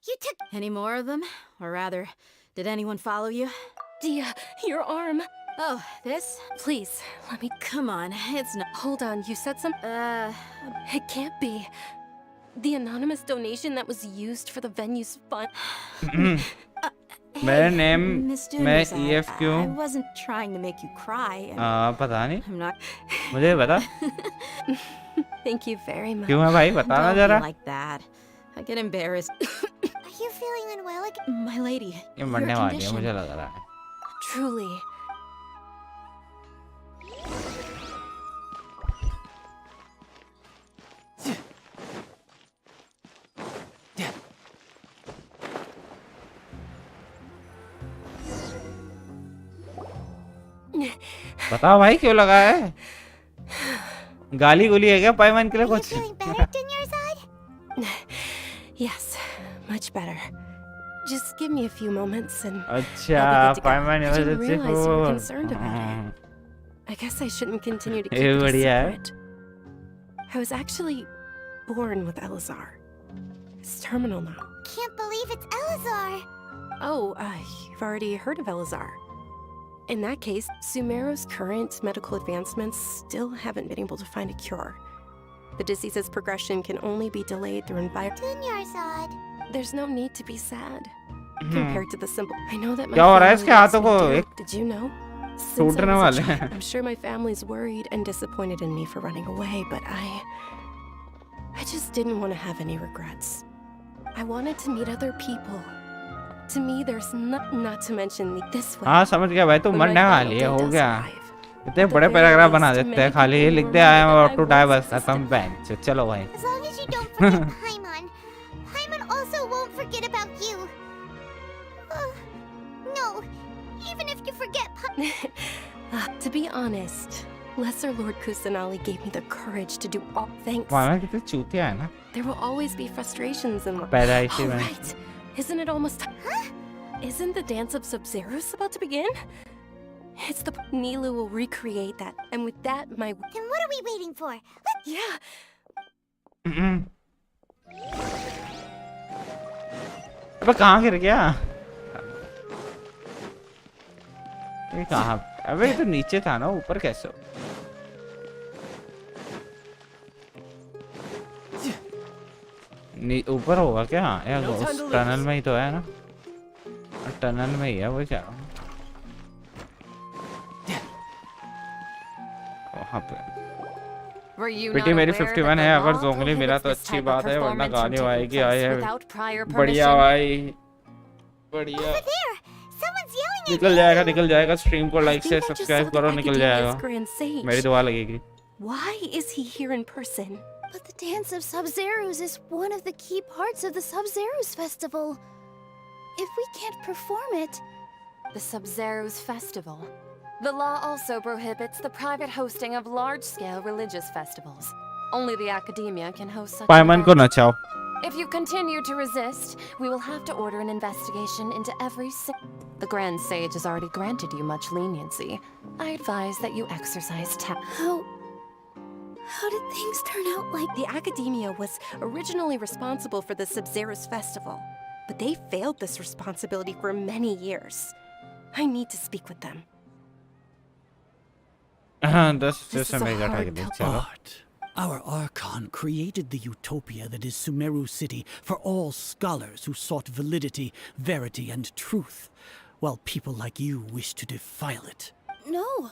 You took. Any more of them? Or rather, did anyone follow you? Dia, your arm. Oh, this? Please, let me. Come on, it's not. Hold on, you said some. It can't be. The anonymous donation that was used for the venue's fund. मेरा name Miss मैं Junior's, EF क्यों? I wasn't trying to make you cry. पता नहीं. I'm not. मुझे बता. Thank you very much. क्यों है भाई? बताना Don't be जरा. like that. I get embarrassed. Are you feeling unwell again? My lady, ये your मरने वाली है condition. मुझे लग रहा है. Truly. बताओ भाई क्यों लगा है? गाली गुली है क्या पाइमन के लिए Are you कुछ? feeling better, Dunyarzad? Yes, much better. Just give me a few moments and अच्छा I'll be good to go. पाइमन I didn't emergency realize you were को. concerned about it. I guess I shouldn't continue to keep ये it a बढ़िया है. secret. I was actually born with Elazar. It's terminal now. Can't believe it's Elazar. Oh, you've already heard of Elazar. In that case, Sumeru's current medical advancements still haven't been able to find a cure. The disease's progression can only be delayed through Dunyarzad. There's no need to be sad. Compared to the simple. I know that my क्या हो रहा है family इसके wants हाथों me को? to. एक Did you know? Since I टूटने was a वाले child, हैं. I'm sure my family's worried and disappointed in me for running away, but I just didn't want to have any regrets. I wanted to meet other people. To me, there's not to mention this way. हाँ समझ गया भाई. तू When my मरने final वाली है. day हो does गया. arrive, इतने at the बड़े very पैराग्राफ least, बना देते many हैं खाली ये people लिख will दे I am remember about that to I die once बस खत्म existed. बेंच. चलो भाई. As long as you don't forget Paimon. Paimon also won't forget about you. No, even if you forget To be honest, Lesser Lord Kusanali gave me the courage to do all thanks. पाइमन कितने चूतिया है ना. There will always be frustrations in life. पैदाइशी Oh, में. right. Isn't it almost... Isn't the dance of Sub-Zeros about to begin? It's the... Nilu will recreate that. And with that, my... Then what are we waiting for? Yeah. अबे कहाँ गिर गया? ये कहाँ? अबे ये तो नीचे था ना. ऊपर कैसे? ऊपर होगा क्या? यार उस टनल में ही तो है ना. टनल में ही है वो. क्या वहाँ पे बेटी मेरी 51 है. अगर जोंगली मिला तो अच्छी बात है वरना गाली आएगी. आए है बढ़िया भाई. बढ़िया. Over there! Someone's yelling निकल जाएगा स्ट्रीम को लाइक I से think I just subscribe saw the करो, निकल जाएगा। Academia's grand sage. मेरी दुआ लगेगी। Why is he here in person? But the Dance of Sub-Zeros is one of the key parts of the Sub-Zeros festival. If we can't perform it... The Sub-Zeros festival. The law also prohibits the private hosting of large-scale religious festivals. Only the academia can host such पायमन को events. नचाओ। If you continue to resist, we will have to order an investigation into every The Grand Sage has already granted you much leniency. I advise that you exercise How did things turn out like... The Academia was originally responsible for the Sub-Zeros festival, but they failed this responsibility for many years. I need to speak with them. This is a hard Art. Our Archon created the utopia that is Sumeru City for all scholars who sought validity, verity, and truth, while people like you wish to defile it. No.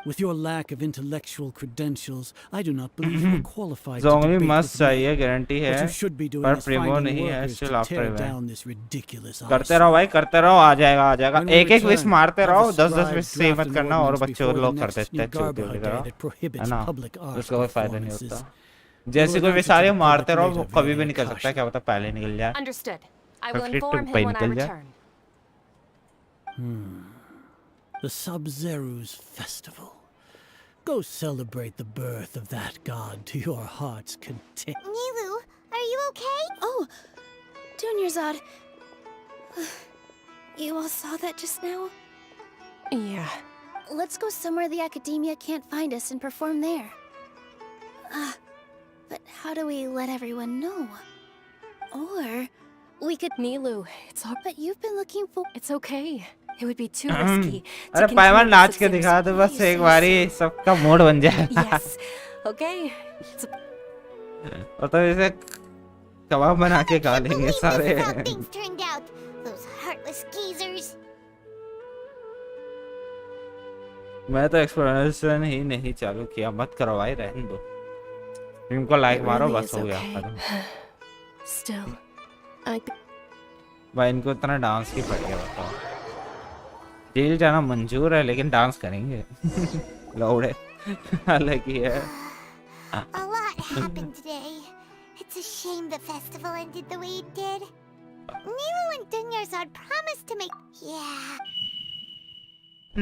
With your lack of intellectual credentials, I do not believe you are qualified to Zhongli debate must with me. चाहिए guarantee है What you should be doing पर is प्रेमो finding नहीं है workers still to after tear event down this ridiculous करते रहो भाई करते रहो आ जाएगा When we एक एक विश return, मारते have रहो the 10-10 scribe विश से draft मत an करना और ordinance बच्चे before the लोग कर next देते हैं Garba चूतियों की Day तरह that prohibits है ना public art उसका कोई फायदा नहीं performances. होता जैसे कोई विश आ रही है मारते रहो वो Later कभी भी via निकल सकता है क्या पता पहले निकल जाए Understood. I will फिर inform टुप्पा ही him when I निकल जाए return. The Sub-Zeros Festival. Go celebrate the birth of that god to your heart's content. Nilu, are you okay? Oh, Dunyarzad. You all saw that just now? Yeah. Let's go somewhere the Academia can't find us and perform there. But how do we let everyone know? Or we could... Nilu, it's all... But you've been looking for... It's okay. It would be too risky to अरे continue पायमन the नाच के Sub-Zeros दिखा दो बस policy. एक बारी सबका mood बन जाए Yes. Okay. It's और तो इसे कबाब बना के खा Believe लेंगे this सारे is how things turned out. Those heartless geezers. मैं तो एक्सप्लेनेशन ही नहीं चालू किया मत करो भाई रहने दो इनको लाइक It मारो really बस is हो गया okay. खत्म Still, भाई इनको इतना डांस की पड़ गया बताओ जेल जाना मंजूर है लेकिन डांस करेंगे लौड़े अलग ही है A lot happened today. It's a shame the festival ended the way it did. Nilu and Dunyarzad promised to make... Yeah.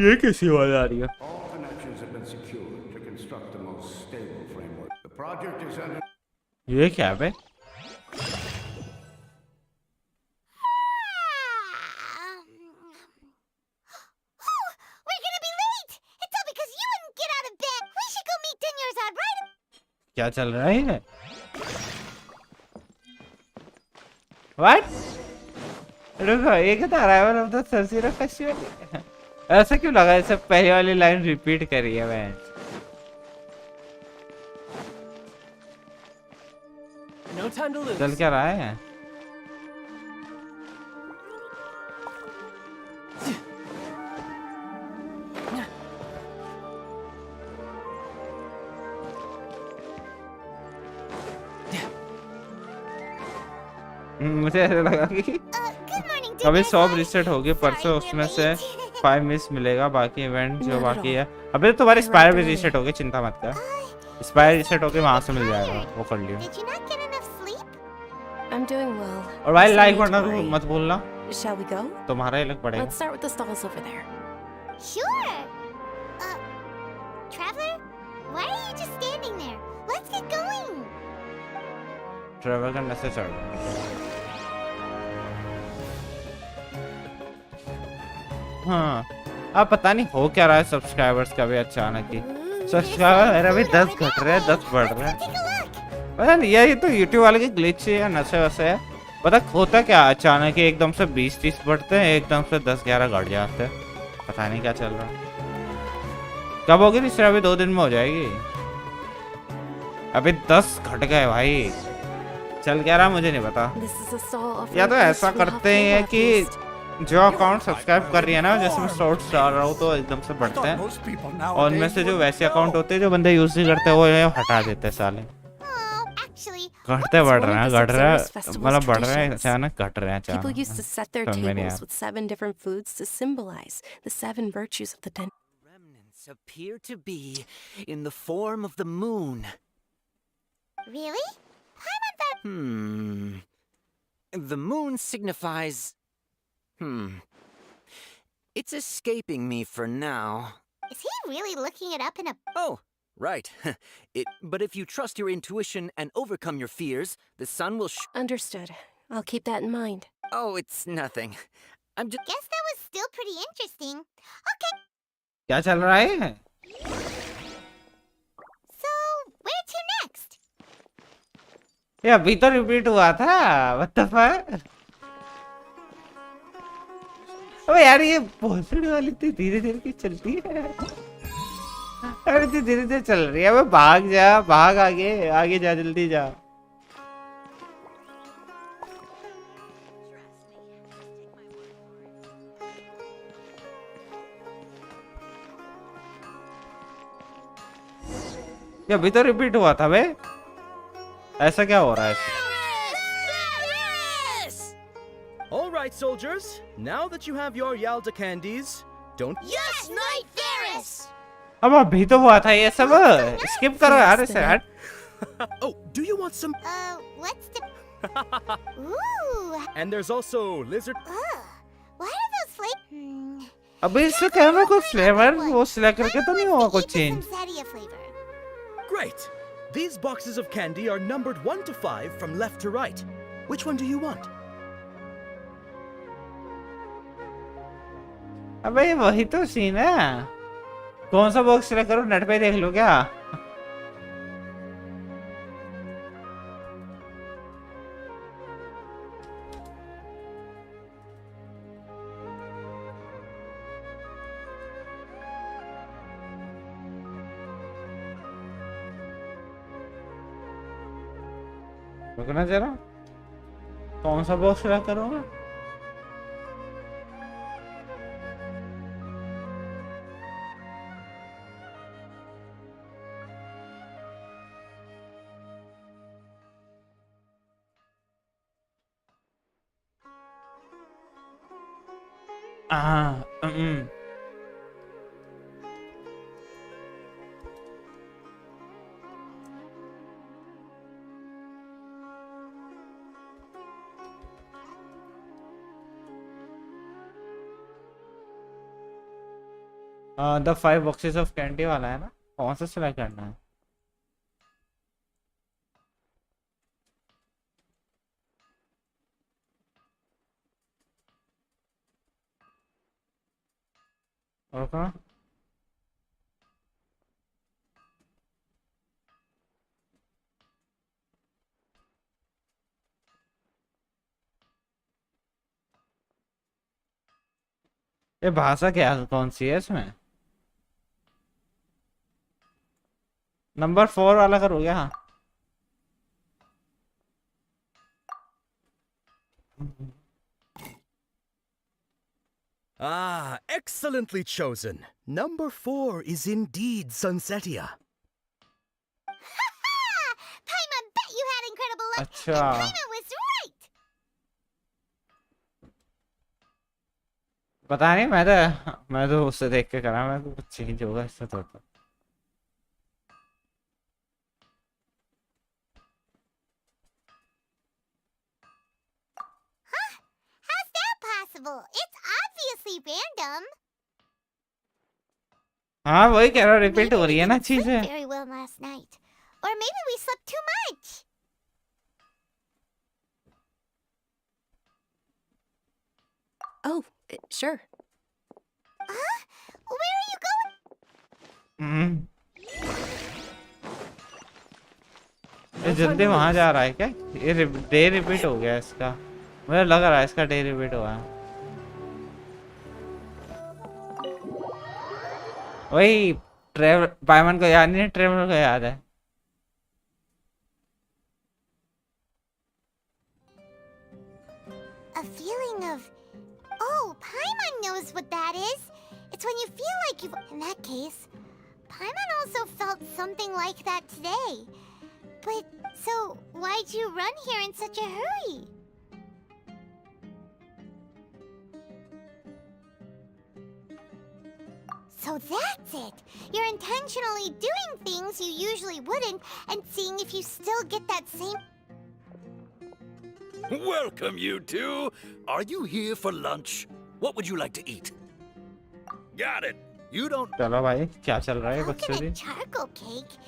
ये कैसी आवाज आ रही है All connections have been secured to construct the most stable framework. The project is under... ये क्या है बे We're gonna be late! It's all because you wouldn't get out of bed! We should go meet Dunyarzad right... क्या चल रहा है What रुको ये क्या था अराइवल ऑफ द सरसीरा फेस्टिवल ऐसा क्यों लगा इसे पहले वाली लाइन रिपीट करी है मैं No time to lose. चल क्या रहा है मुझे ऐसा लगा कि Good morning, अभी 100 Dunyarzad. रिसेट होगी परसों Sorry, उसमें we're से late. 5 मिस मिलेगा बाकी इवेंट जो Not at बाकी all. है अभी तो तुम्हारी I स्पायर read भी earlier. रीसेट होगी चिंता मत कर स्पायर रीसेट होके वहां से मिल जाएगा वो कर लियो Did you not get enough sleep? I'm doing well. और भाई So लाइक need to करना तो worry. मत भूलना Shall we go? तुम्हारा ही लग पड़ेगा Let's start with the stalls over there. Sure. Traveler? Why are you just standing there? Let's get going. Travel करने से चढ़ हाँ अब पता नहीं हो क्या रहा है सब्सक्राइबर्स का भी अचानक ही सब्सक्राइबर मेरा भी 10 घट रहा है 10 बढ़ रहा है Take a look. पता नहीं ये तो यूट्यूब वाले के ग्लिच है या नशे वसे है पता होता क्या अचानक ही एकदम से 20-30 बढ़ते हैं एकदम से 10-11 घट जाते हैं पता नहीं क्या चल रहा है कब होगी तीसरा अभी 2 दिन में हो जाएगी अभी 10 घट गए भाई चल क्या रहा मुझे नहीं पता This is a stall offering या तो boosts ऐसा from the करते hot हैं food कि feast. जो अकाउंट सब्सक्राइब कर रही है ना जैसे मैं शॉर्ट्स डाल रहा हूँ तो एकदम से I बढ़ते thought हैं most people और उनमें nowadays से जो wouldn't वैसे know. अकाउंट होते हैं जो बंदे यूज नहीं करते वो ये हटा देते हैं साले Oh, actually, घटते बढ़ रहे हैं, घट रहे हैं, Sabzeruz festival's मतलब बढ़ रहे हैं traditions. अचानक, घट रहे हैं People अचानक. used to set their समझ में नहीं आ tables with 7 different foods to symbolize the 7 virtues of the 10. Remnants appear to be in the form of the moon. Really? The moon signifies... It's escaping me for now. Is he really looking it up in a... Oh, right. But if you trust your intuition and overcome your fears, the sun will Understood. I'll keep that in mind. Oh, it's nothing. I'm just... Guess that was still pretty interesting. Okay, क्या चल रहा है? so where to next? ये अभी तो repeat हुआ था. What the fuck? अबे यार ये पहुंचने वाली इतनी धीरे धीरे की चलती है. अरे इतनी धीरे धीरे चल रही है. अबे भाग जा, भाग आगे, आगे जा, जल्दी जा. ये अभी तो रिपीट हुआ था बे. ऐसा क्या हो रहा है? All right, soldiers. Now that you have your Yalda candies, don't... Yes, Knight Ferris! अब अभी तो हुआ था ये सब. स्किप करो यार इसे. हट. Oh, do you want some... What's the... Ooh! And there's also lizard... What are those flavors? अभी इससे क्या है कोई फ्लेवर वो सिलेक्ट करके तो नहीं हुआ कुछ change. Great! These boxes of candy are numbered 1 to 5 from left to right. Which one do you want? अबे वही तो सीन है. कौन सा बॉक्स सिलेक्ट करो, नेट पे देख लो क्या? रुकना जरा. कौन सा बॉक्स सिलेक्ट करूँगा? द 5 बॉक्सेस ऑफ कैंडी वाला है ना. कौन सा सिलेक्ट करना है? रुको. ये भाषा क्या कौन सी है इसमें? नंबर 4 वाला करो क्या? Ah, excellently chosen. Number 4 is indeed Sunsetia. Paimon bet you had incredible luck. अच्छा. And Paimon was right. पता नहीं. मैं तो उससे देख के करा. मैं कुछ चेंज होगा इससे थोड़ा. How's that possible? It's obviously random. हाँ वही कह रहा. रिपीट हो रही है ना Maybe we didn't चीजें. sleep very well last night. Or maybe we slept too much. Oh, sure. Where are you going? ये जल्दी वहां जा रहा है क्या? ये डे रिपीट हो गया इसका. मुझे लग रहा है इसका डे रिपीट हुआ है. वही ट्रेवल पाइमन को याद नहीं. ट्रेवल को याद है. A feeling of... Oh, Paimon knows what that is. It's when you feel like you've... In that case, Paimon also felt something like that today. But So, why'd you run here in such a hurry? So that's it! You're intentionally doing things you usually wouldn't and seeing if you still get that same... Welcome, you two. Are you here for lunch? What would you like to eat? Got it. You don't... चलो भाई क्या चल रहा है बच्चों Coconut the charcoal cake?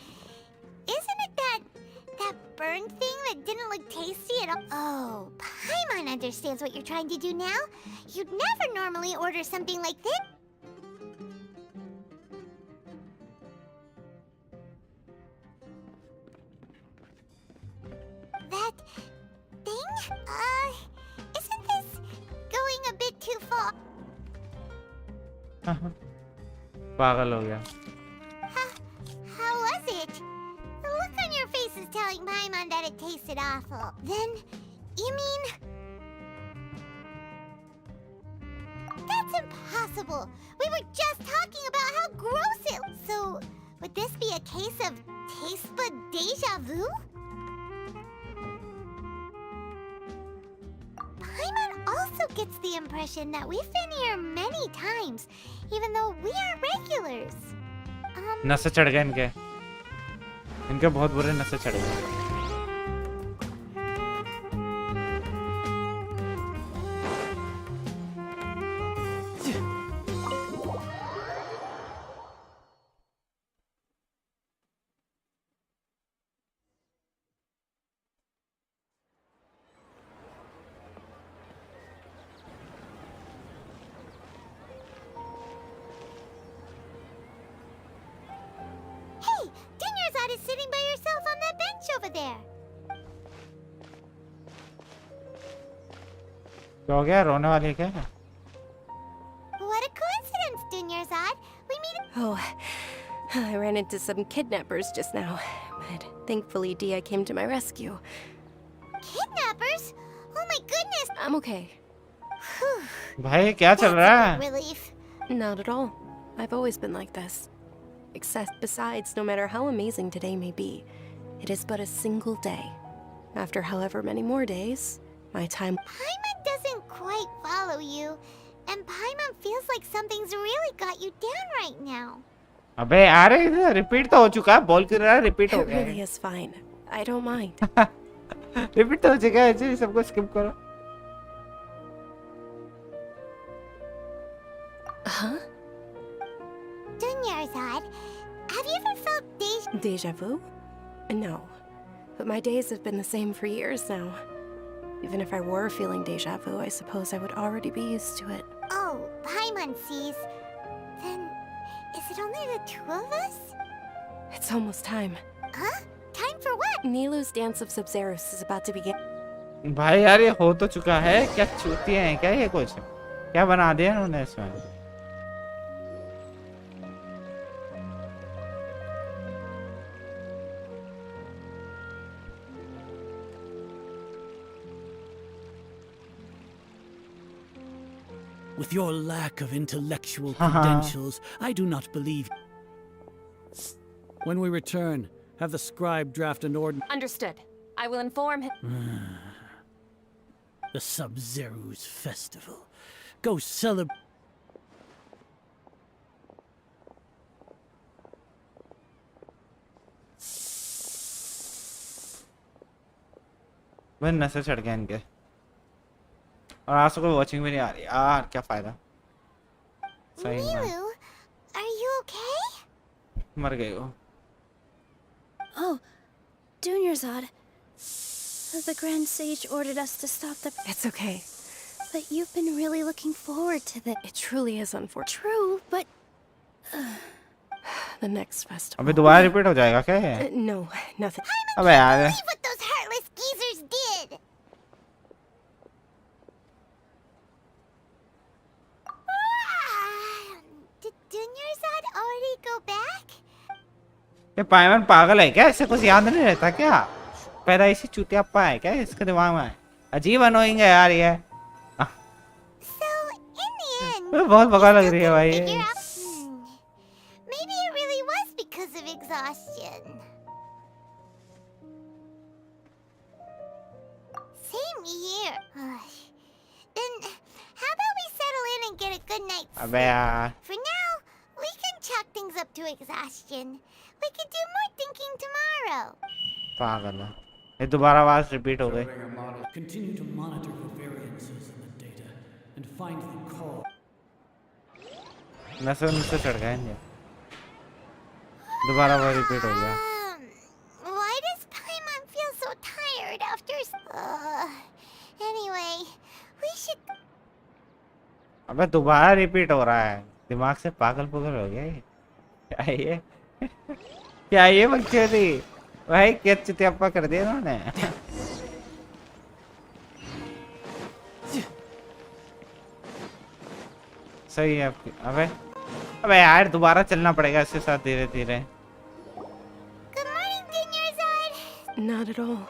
Isn't it that burned thing that didn't look tasty at all? Oh, Paimon understands what you're trying to do now. You'd never normally order something like this. That thing? Isn't this going a bit too far? पागल हो गया How was it? The look on your face is telling Paimon that it tasted awful. Then, you mean... That's impossible! We were just talking about how gross it... So, would this be a case of taste bud deja vu? Paimon also gets the impression that we've been here many times, even though we are regulars. नशे चढ़ गए इनके बहुत बुरे नशे चढ़ गए Is sitting by yourself on that bench over there. क्या हो गया रोने वाली है क्या What a coincidence, Dunyarzad. We meet. Oh, I ran into some kidnappers just now, but thankfully Dia came to my rescue. Kidnappers? Oh my goodness. I'm okay. भाई क्या चल रहा है Relief. Not at all. I've always been like this. Besides, no matter how amazing today may be, it is but a single day. After however many more days, my time... Paimon doesn't quite follow you, and Paimon feels like something's really got you down right now. अबे यार repeat तो हो चुका है बोल क्यों रहा है रिपीट हो It गया really is fine. I don't mind. Repeat तो हो चुका है जी सबको स्किप करो Huh? Dunyarzad, have you ever felt Deja vu? No. But my days have been the same for years now. Even if I were feeling deja vu, I suppose I would already be used to it. Oh, Paimon sees. Then, is it only the two of us? It's almost time. Huh? Time for what? Nilu's Dance of Sub-Zeros is about to begin. भाई यार ये हो तो चुका है क्या चूतियां हैं क्या ये कुछ क्या बना दिया उन्होंने इसमें With your lack of intellectual credentials, I do not believe. When we return, have the scribe draft an ordinance. Understood. I will inform him. The Sub-Zero's festival. Go celebrate. वह नशे चढ़ गए इनके और आज तो कोई वॉचिंग भी नहीं आ रही यार क्या फायदा सही में Nilu, are you okay? मर गई वो Oh, Dunyarzad. The Grand Sage ordered us to stop the... It's okay. But you've been really looking forward to the... It truly is unfortunate. True, but... The next festival. अबे दोबारा repeat हो जाएगा क्या ये No, nothing. अबे यार Believe what those heartless geezers did. Did Dunyarzad already go back? ये पाइमन पागल है क्या इसे कुछ याद नहीं रहता क्या पैदा इसी चूतियाप्पा है क्या इसके दिमाग में अजीब अनोइंग है यार ये So, in the end, बहुत बका लग रही है भाई ये figure out... Maybe it really was because of exhaustion. good night's अबे sleep. यार For now, we can chalk things up to exhaustion. We can do more thinking tomorrow. पागल है ये दोबारा आवाज रिपीट हो गई Continue to monitor the variances in the data and find the cause. नशे चढ़ गए हैं दोबारा वो रिपीट हो गया Why does Paimon feel so tired after? Anyway, we should. अबे दोबारा रिपीट हो रहा है दिमाग से पागल पुगल हो गया ये क्या ये क्या ये बच्चे थी भाई क्या चित्यापा कर दिया इन्होंने सही है आपकी अबे अबे यार दोबारा चलना पड़ेगा इसके साथ धीरे धीरे Good morning, Dinyarzad. Not at all.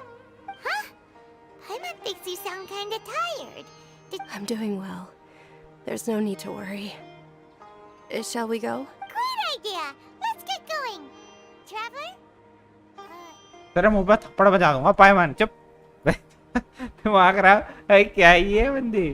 Huh? Paimon thinks you sound kinda tired. I'm doing well. There's no need to worry. Shall we go? Great idea. Let's get going. Traveler? तेरे मुंह पे थप्पड़ बजा दूंगा पायमान चुप दिमाग रहा है क्या ये बंदी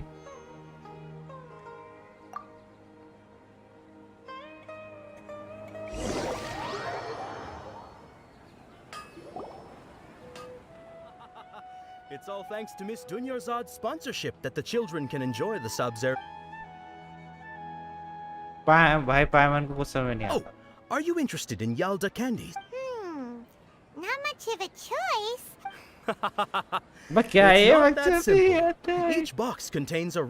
It's all thanks to Miss Dunyarzad's sponsorship that the children can enjoy the Sub-Zero. भाई पायमान को कुछ समझ नहीं Oh, आता are you interested in Yalda candies? Not much of a choice. बस क्या It's ये not that बच्चे simple. Each box contains a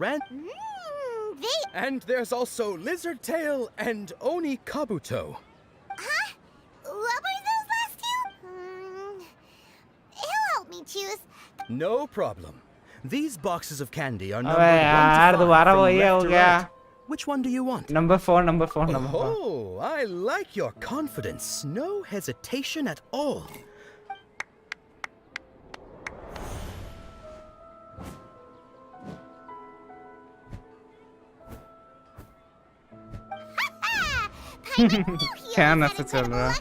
And there's also Lizard Tail and Oni Kabuto. What were those last two? He'll help me choose. No problem. These boxes of candy are अबे numbered 1 यार to 5 दोबारा from वही left हो to गया right. Which one do you want? Number 4 number 4 number 4 Oh, I like your confidence. No hesitation at all. क्या नशा चल रहा है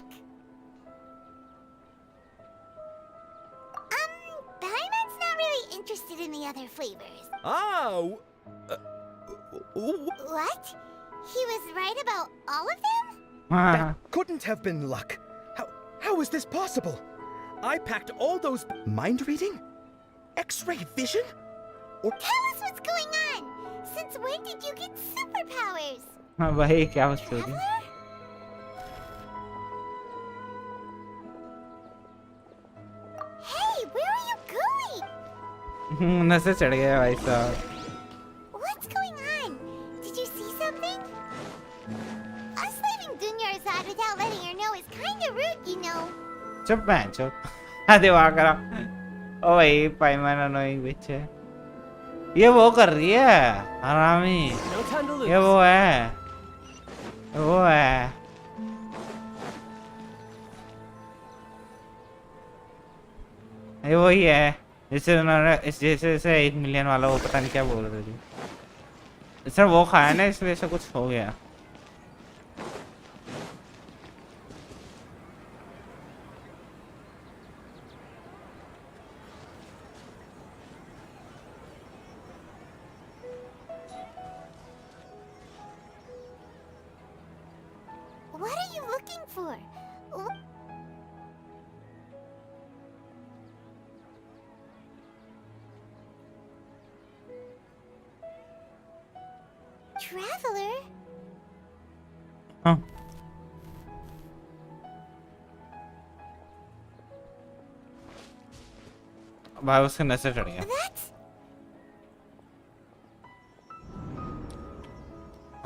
Paimon's not really interested in the other flavors. What? He was right about all of them? That couldn't have been luck. How is this possible? I packed all those mind reading? X-ray vision? Or Tell us what's going on. Since when did you get superpowers? हाँ भाई क्या story Hey, where are you going? नशे चढ़ गए भाई साहब What's going on? Did you see something? Us leaving Dunyarzad without letting her know is kind of rude, you know. चुप मैं चुप दिमाग करा ओ भाई पायमान अनोइंग बिच है ये वो कर रही है हरामी No time to lose. ये वो है ये वही है जैसे उन्होंने जैसे 1 मिलियन वाला वो पता नहीं क्या बोल रही थी सर वो खाया ना इसलिए से कुछ हो गया What are you looking for? Traveler? हाँ भाई उसके नशे चढ़ गया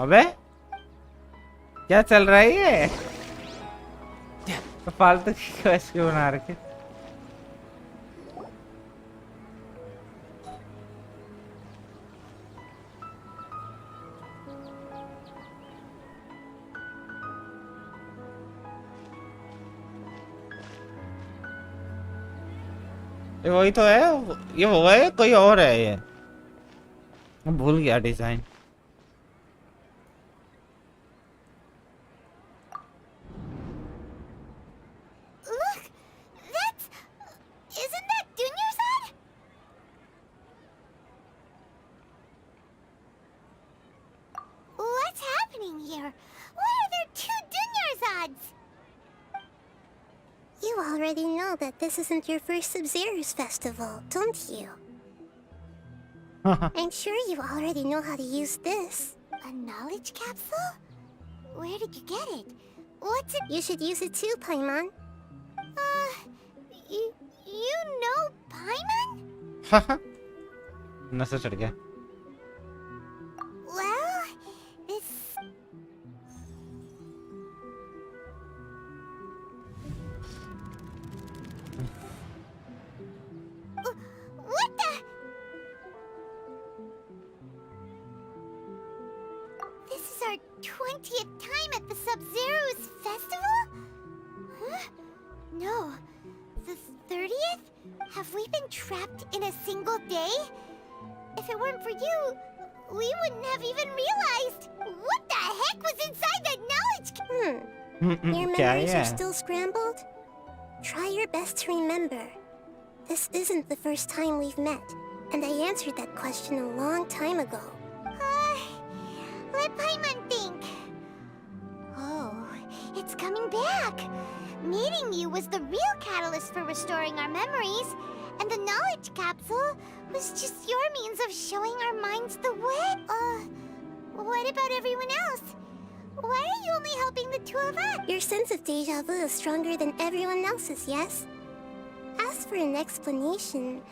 अबे क्या चल रहा है ये तो फालतू की क्वेस्ट क्यों बना रखे ये वही तो है ये वो है कोई और है ये मैं भूल गया design Look! That's... Isn't that Dunyarzad? here? Why are there 2 Dunyarzad's? You already know that this isn't your first Sub-Zero's festival, don't you? I'm sure you already know how to use this. A knowledge capsule? Where did you get it? What's it? You should use it too, Paimon. You know Paimon? नशा चढ़ गया. Well, this... What the... This is our 20th time at the Sub-Zero's festival? Huh? No. The 30th? Have we been trapped in a single day? If it weren't for you, we wouldn't have even realized. What the heck was inside that knowledge? Your memories are still scrambled? Try your best to remember. This isn't the first time we've met, and I answered that question a long time ago. Let Paimon think. Oh, it's coming back. Meeting you was the real catalyst for restoring our memories, and the knowledge capsule was just your means of showing our minds the way. What about everyone else? Why are you only helping the 2 of us? Your sense of deja vu is stronger than everyone else's, yes? As for an explanation,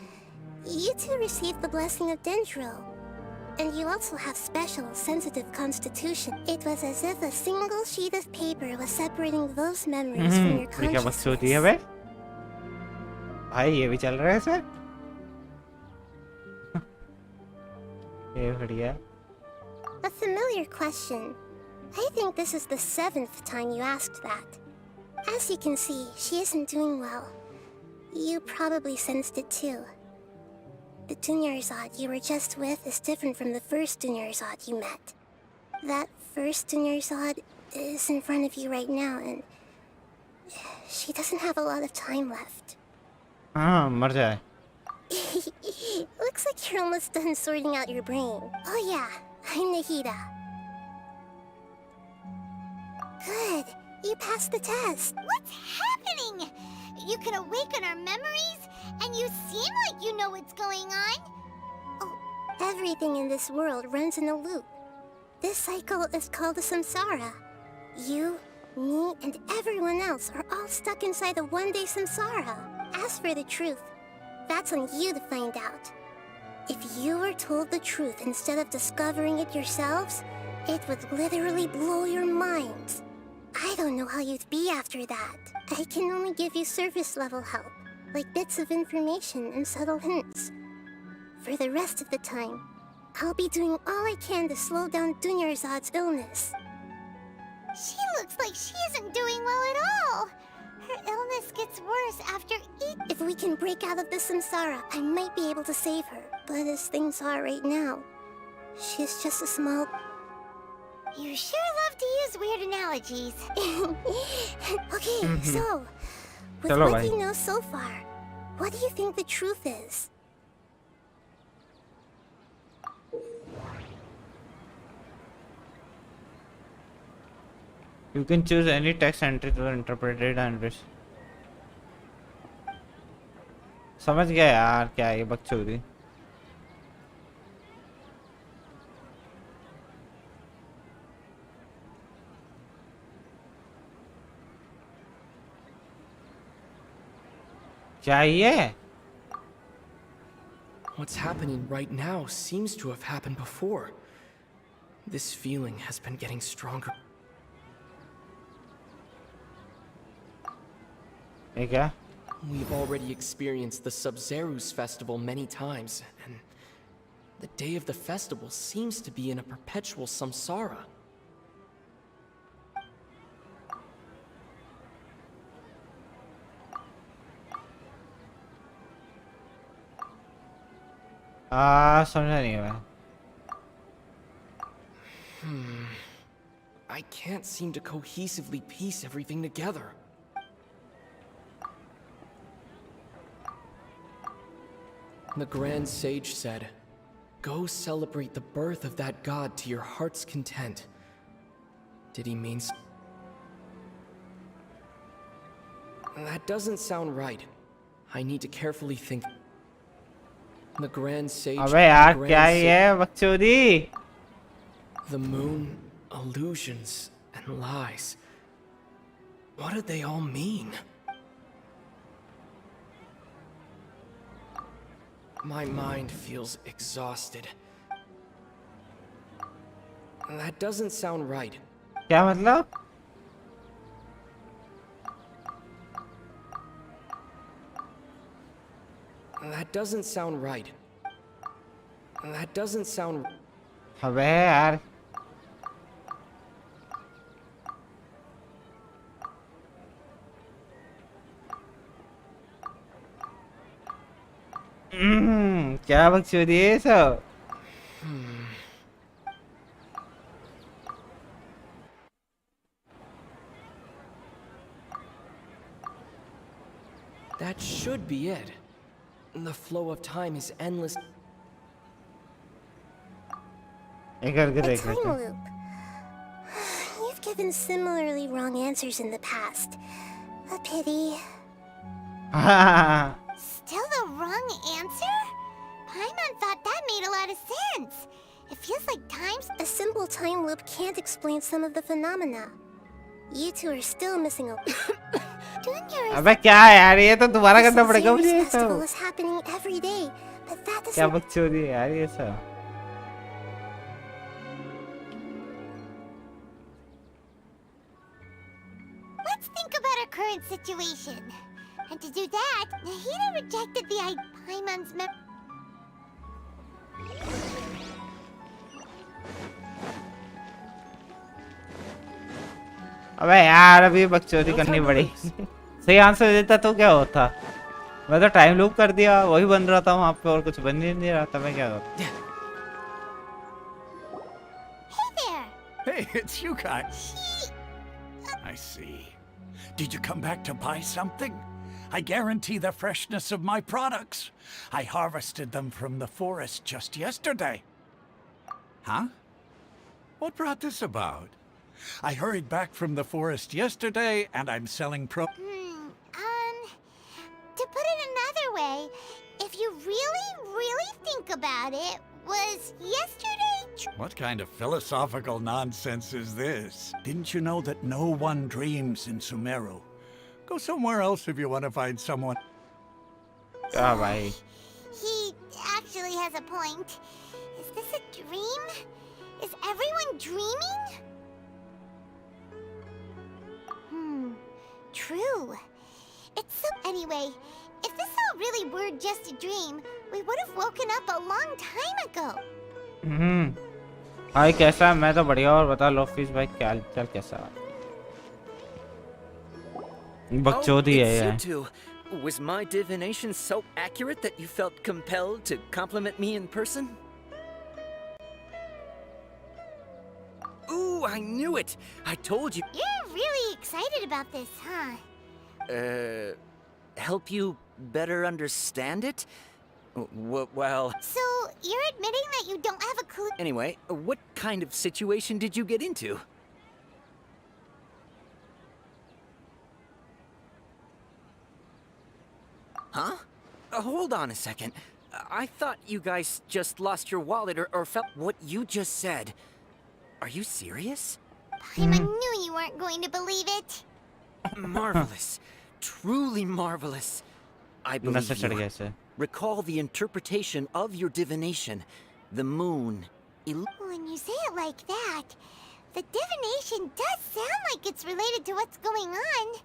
you two received the blessing of Dendro. And you also have special, sensitive constitution. It was as if a single sheet of paper was separating those memories from your क्या बस होती है consciousness. बे? भाई ये भी चल रहा है सर? ये बढ़िया. A familiar question. I think this is the 7th time you asked that. As you can see, she isn't doing well. You probably sensed it too. The Dunyarzad you were just with is different from the first Dunyarzad you met. That first Dunyarzad is in front of you right now, and she doesn't have a lot of time left. हाँ मर जाए. Looks like you're almost done sorting out your brain. Oh yeah, I'm Nahida. Good, you passed the test. What's happening? You can awaken our memories, and you seem like you know what's going on. Oh, everything in this world runs in a loop. This cycle is called the samsara. You, me, and everyone else are all stuck inside a one-day samsara. As for the truth, that's on you to find out. If you were told the truth instead of discovering it yourselves, it would literally blow your minds. I don't know how you'd be after that. I can only give you surface-level help, like bits of information and subtle hints. For the rest of the time, I'll be doing all I can to slow down Dunyarzad's illness. She looks like she isn't doing well at all. Her illness gets worse after each... If we can break out of this samsara, I might be able to save her. But as things are right now, she's just a small... You sure love to use weird analogies. Okay, so, with Chalo, what bhai. you know so far, what do you think the truth is? You can choose any text entry to interpret it and read. समझ गया यार क्या है ये बकचोदी. क्या ये? What's happening right now seems to have happened before. This feeling has been getting stronger. ये क्या? We've already experienced the Sub-Zero's festival many times, and the day of the festival seems to be in a perpetual samsara. समझा नहीं मैं. I can't seem to cohesively piece everything together. The Grand Sage said, "Go celebrate the birth of that god to your heart's content. Did he mean? That doesn't sound right. I need to carefully think. The Grand Sage. अबे यार क्या ये बकचोदी? The moon, illusions, and lies. What do they all mean? My mind feels exhausted. That doesn't sound right. क्या मतलब? That doesn't sound right. That doesn't sound. अबे यार क्या बकचोदी है सब? That should be it. The flow of time is endless. एक करके A देख time लेते हैं। loop. You've given similarly wrong answers in the past. A pity. Still the wrong answer? Paimon thought that made a lot of sense. It feels like time's... A simple time loop can't explain some of the phenomena. You two are still missing a... अबे क्या है यार, ये तो दोबारा करना पड़ेगा This मुझे ये festival सब। is happening every day, but that क्या doesn't... बकचोदी है यार ये सब? Let's think about our current situation. And to do that, Nahida rejected the Paimon's अबे यार अभी बकचोदी करनी पड़ी। सही आंसर देता तो क्या होता? मैं तो टाइम लूप कर दिया, वही बन रहा था वहाँ पे और कुछ बन ही नहीं रहा था। मैं क्या करूँ? Hey, it's you guys. I see. Did you come back to buy something? I guarantee the freshness of my products. I harvested them from the forest just yesterday. Huh? What brought this about? I hurried back from the forest yesterday, and I'm selling To put it another way, if you really think about it, was yesterday... What kind of philosophical nonsense is this? Didn't you know that no one dreams in Sumeru? Go somewhere else if you want to find someone. Ah, bhai. He actually has a point. Is this a dream? Is everyone dreaming? True. It's so... Anyway, if this all really were just a dream, we would have woken up a long time ago. भाई कैसा है? मैं तो बढ़िया। और बता लोफिस भाई क्या हालचाल कैसा है? बकचोदी है ये। You two. Was my divination so accurate that you felt compelled to compliment me in person? Ooh, I knew it! I told you. You're really excited about this, huh? Help you better understand it? Well... So, you're admitting that you don't have a clue... Anyway, what kind of situation did you get into? Huh? Hold on a second. I thought you guys just lost your wallet or felt what you just said. Are you serious? Paimon knew you weren't going to believe it. Marvelous. Truly marvelous. I believe you. Recall the interpretation of your divination. The moon. When you say it like that, the divination does sound like it's related to what's going on.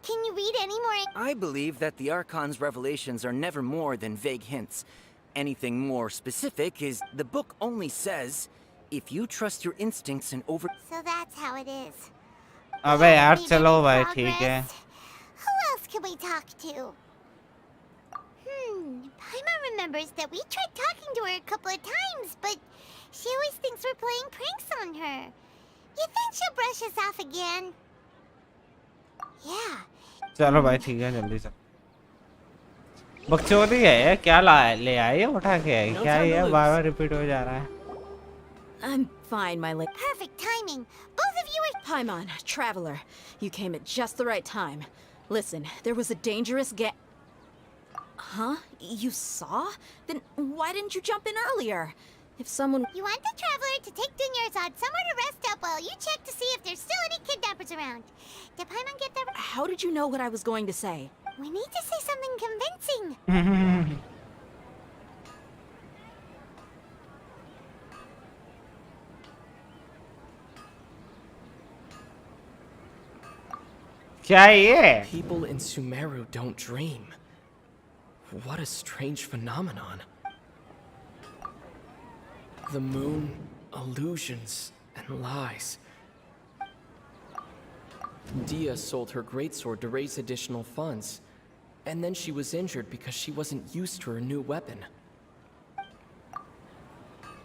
Can you read any more? I believe that the Archon's revelations are never more than vague hints. Anything more specific is the book only says, if you trust your instincts and over... So that's how it is. अबे यार चलो भाई ठीक है। Who else can we talk to? Paimon remembers that we tried talking to her a couple of times, but she always thinks we're playing pranks on her. You think she'll brush us off again? Yeah. चलो भाई ठीक है जल्दी से। बकचोदी है ये, क्या ले आए उठा के? क्या ये बार-बार रिपीट हो जा रहा है? I'm fine, my lady. Perfect timing. Both of you you were... Paimon, Traveler, you came at just the right time. Listen, there was a dangerous Huh? You saw? Then why didn't you jump in earlier? If someone... You want the Traveler to take Dunyarzad somewhere to rest up while you check to see if there's still any kidnappers around. Did Paimon get that? How did you know what I was going to say? We need to say something convincing. क्या है ये? People in Sumeru don't dream. What a strange phenomenon. The moon, illusions, and lies. Dia sold her greatsword to raise additional funds, and then she was injured because she wasn't used to her new weapon.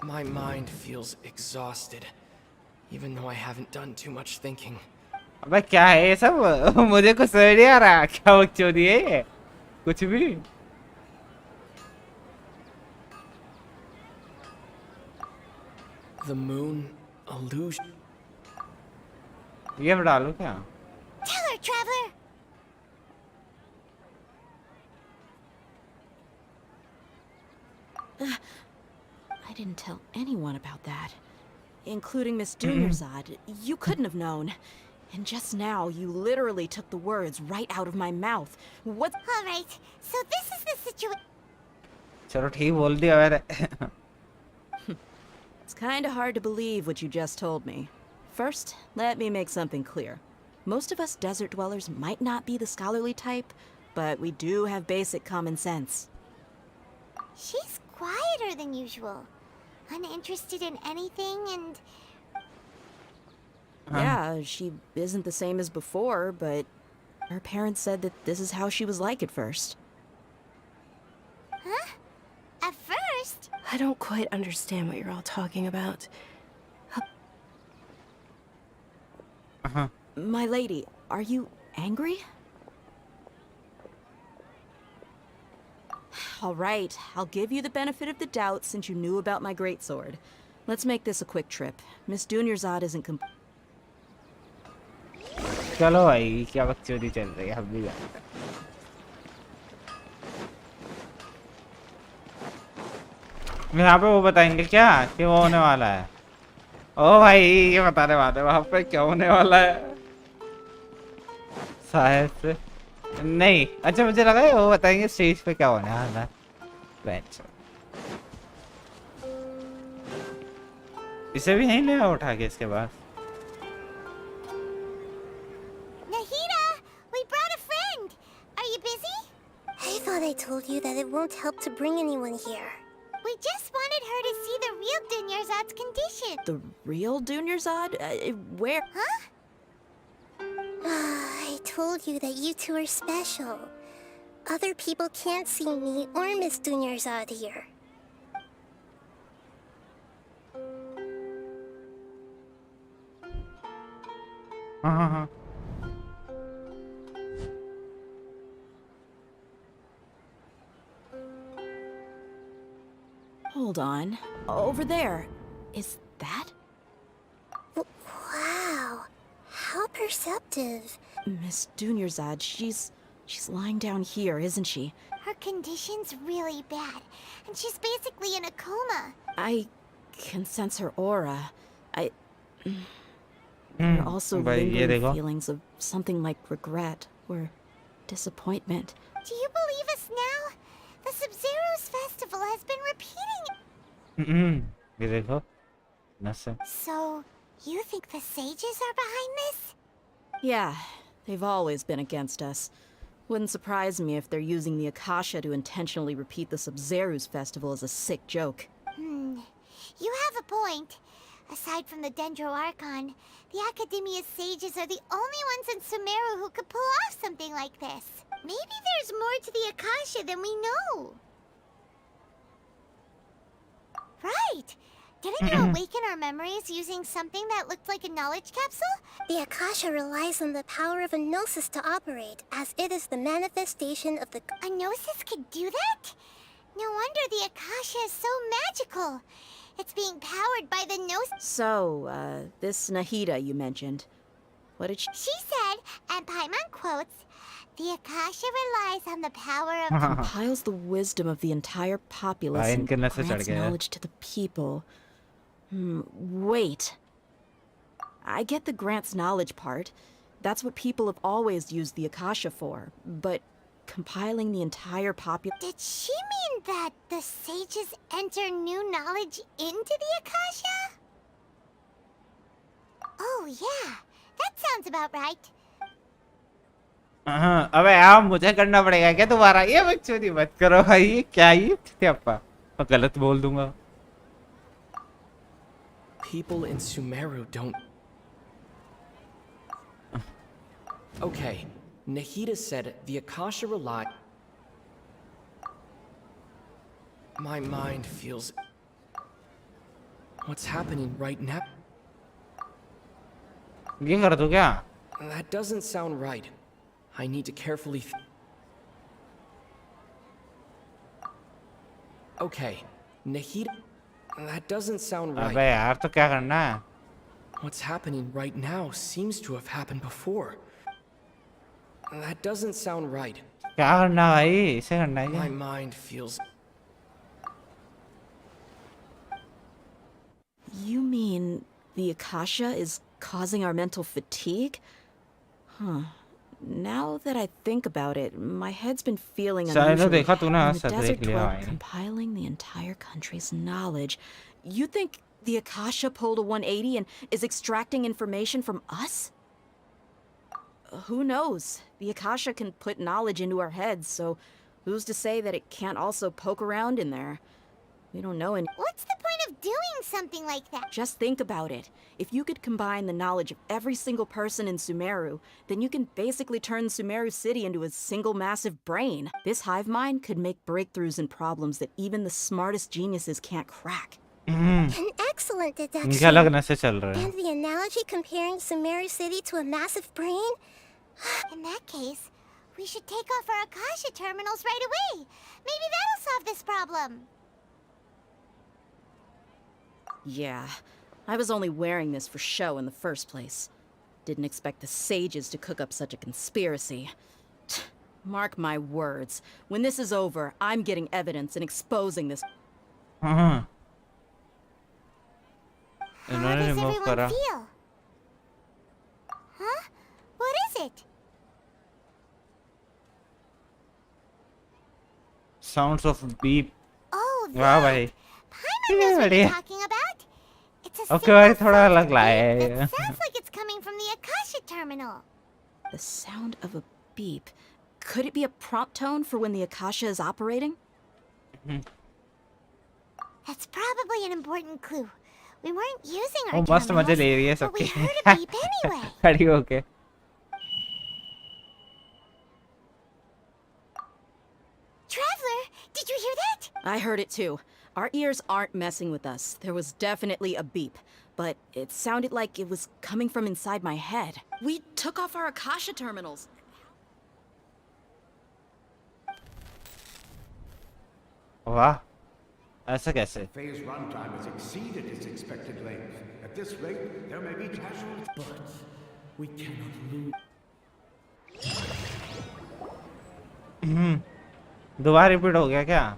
My mind feels exhausted, even though I haven't done too much thinking. अबे क्या है ये सब? मुझे कुछ समझ नहीं आ रहा। क्या बकचोदी है ये? कुछ भी? The moon, illusion. ये डालूं क्या? Tell her, Traveler. I didn't tell anyone about that. Including Miss Dunyarzad. You couldn't have known. And just now, you literally took the words right out of my mouth. What? All right, so this is the situation. चलो ठीक बोल दिया मैंने। It's kinda hard to believe what you just told me. First, let me make something clear. Most of us desert dwellers might not be the scholarly type, but we do have basic common sense. She's quieter than usual. Uninterested in anything and... Yeah, she isn't the same as before, but her parents said that this is how she was like at first. Huh? At first? I don't quite understand what you're all talking about. My lady, are you angry? All right, I'll give you the benefit of the doubt since you knew about my greatsword. Let's make this a quick trip. Miss Dunyarzad isn't चलो भाई क्या बकचोदी चल रही है हम भी यहाँ पे वो बताएंगे क्या कि वो होने वाला है ओ भाई ये बताने वाले वहाँ पे क्या होने वाला है शायद से नहीं अच्छा मुझे लगा वो बताएंगे स्टेज पे क्या होने वाला है बेंच इसे भी नहीं ले उठा के इसके बाद I thought I told you that it won't help to bring anyone here. We just wanted her to see the real Dunyarzad's condition. The real Dunyarzad? Where? Huh? I told you that you two are special. Other people can't see me or Miss Dunyarzad here. Hold on. Over there. Is that? Wow. How perceptive. Miss Dunyarzad, she's lying down here, isn't she? Her condition's really bad, and she's basically in a coma. I can sense her aura. There are also lingering feelings of something like regret or disappointment. Do you believe us now? The Sub-Zero's festival has been repeating. So, you think the sages are behind this? Yeah, they've always been against us. Wouldn't surprise me if they're using the Akasha to intentionally repeat the Sub-Zero's festival as a sick joke. You have a point. Aside from the Dendro Archon, the Academia's sages are the only ones in Sumeru who could pull off something like this. Maybe there's more to the Akasha than we know. Right! Didn't you awaken our memories using something that looked like a knowledge capsule? The Akasha relies on the power of a Gnosis to operate, as it is the manifestation of the... A Gnosis could do that? No wonder the Akasha is so magical. It's being powered by the nose. So, this Nahida you mentioned. What did she... She said, and Paimon quotes, the Akasha relies on the power of... compiles the wisdom of the entire populace and grants knowledge to the people. Wait. I get the grants knowledge part. That's what people have always used the Akasha for. But compiling the entire populace... Did she mean that the sages enter new knowledge into the Akasha? Oh, yeah. That sounds about right. अबे यार मुझे करना पड़ेगा क्या दोबारा ये बकचोदी मत करो भाई ये क्या ये थ्यापा मैं गलत बोल दूंगा People in Sumeru don't... Okay, Nahida said the Akasha rely... My mind feels... What's happening right now? ये कर दो क्या? That doesn't sound right. I need to carefully... Okay, Nahida... That doesn't sound right. अबे यार तो क्या करना है? What's happening right now seems to have happened before. That doesn't sound right. क्या करना भाई? इसे करना है क्या? My mind feels... You mean the Akasha is causing our mental fatigue? Huh. Now that I think about it, my head's been feeling unusual. The desert dweller compiling the entire country's knowledge. You think the Akasha pulled a 180 and is extracting information from us? Who knows? The Akasha can put knowledge into our heads, so who's to say that it can't also poke around in there? We don't know any... What's the point of doing something like that? Just think about it. If you could combine the knowledge of every single person in Sumeru, then you can basically turn Sumeru City into a single massive brain. This hive mind could make breakthroughs in problems that even the smartest geniuses can't crack. An excellent deduction. And the analogy comparing Sumeru City to a massive brain? In that case, we should take off our Akasha terminals right away. Maybe that'll solve this problem. Yeah, I was only wearing this for show in the first place. Didn't expect the sages to cook up such a conspiracy. Mark my words, when this is over, I'm getting evidence and exposing this. How does everyone feel? Huh? What is it? Sounds of beep. Oh, wow, भाई. Paimon knows what you're talking about. It's a Okay, भाई थोड़ा अलग लाए. It sounds like it's coming from the Akasha terminal. The sound of a beep. Could it be a prompt tone for when the Akasha is operating? That's probably an important clue. We weren't using our मस्त मजे ले रही है but we सबके. heard a beep anyway. खड़ी होके. Traveler, did you hear that? I heard it too. Our ears aren't messing with us. There was definitely a beep, but it sounded like it was coming from inside my head. We took off our Akasha terminals. वाह, ऐसा कैसे? Phase runtime has exceeded its expected length. At this rate, there may be casualties. But we cannot lose. दोबारा repeat हो गया क्या?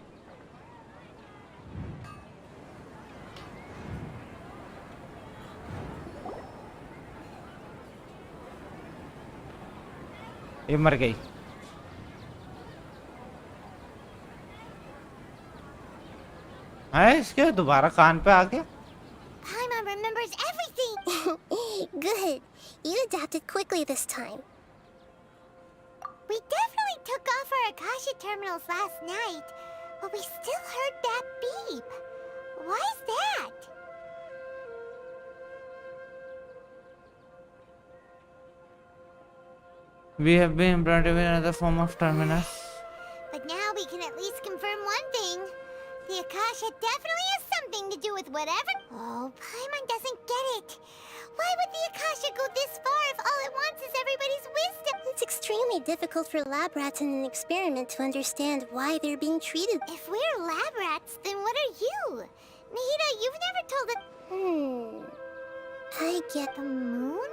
ये मर गई. इसके दोबारा कान पे आ गया. Paimon remembers everything. Good. You adapted quickly this time. We definitely took off our Akasha terminals last night, but we still heard that beep. Why is that? We have been implanted with another form of terminus. But now we can at least confirm one thing. The Akasha definitely has something to do with whatever... Oh, Paimon doesn't get it. Why would the Akasha go this far if all it wants is everybody's wisdom? It's extremely difficult for lab rats in an experiment to understand why they're being treated. If we're lab rats, then what are you? Nahida, you've never told it. I get The moon?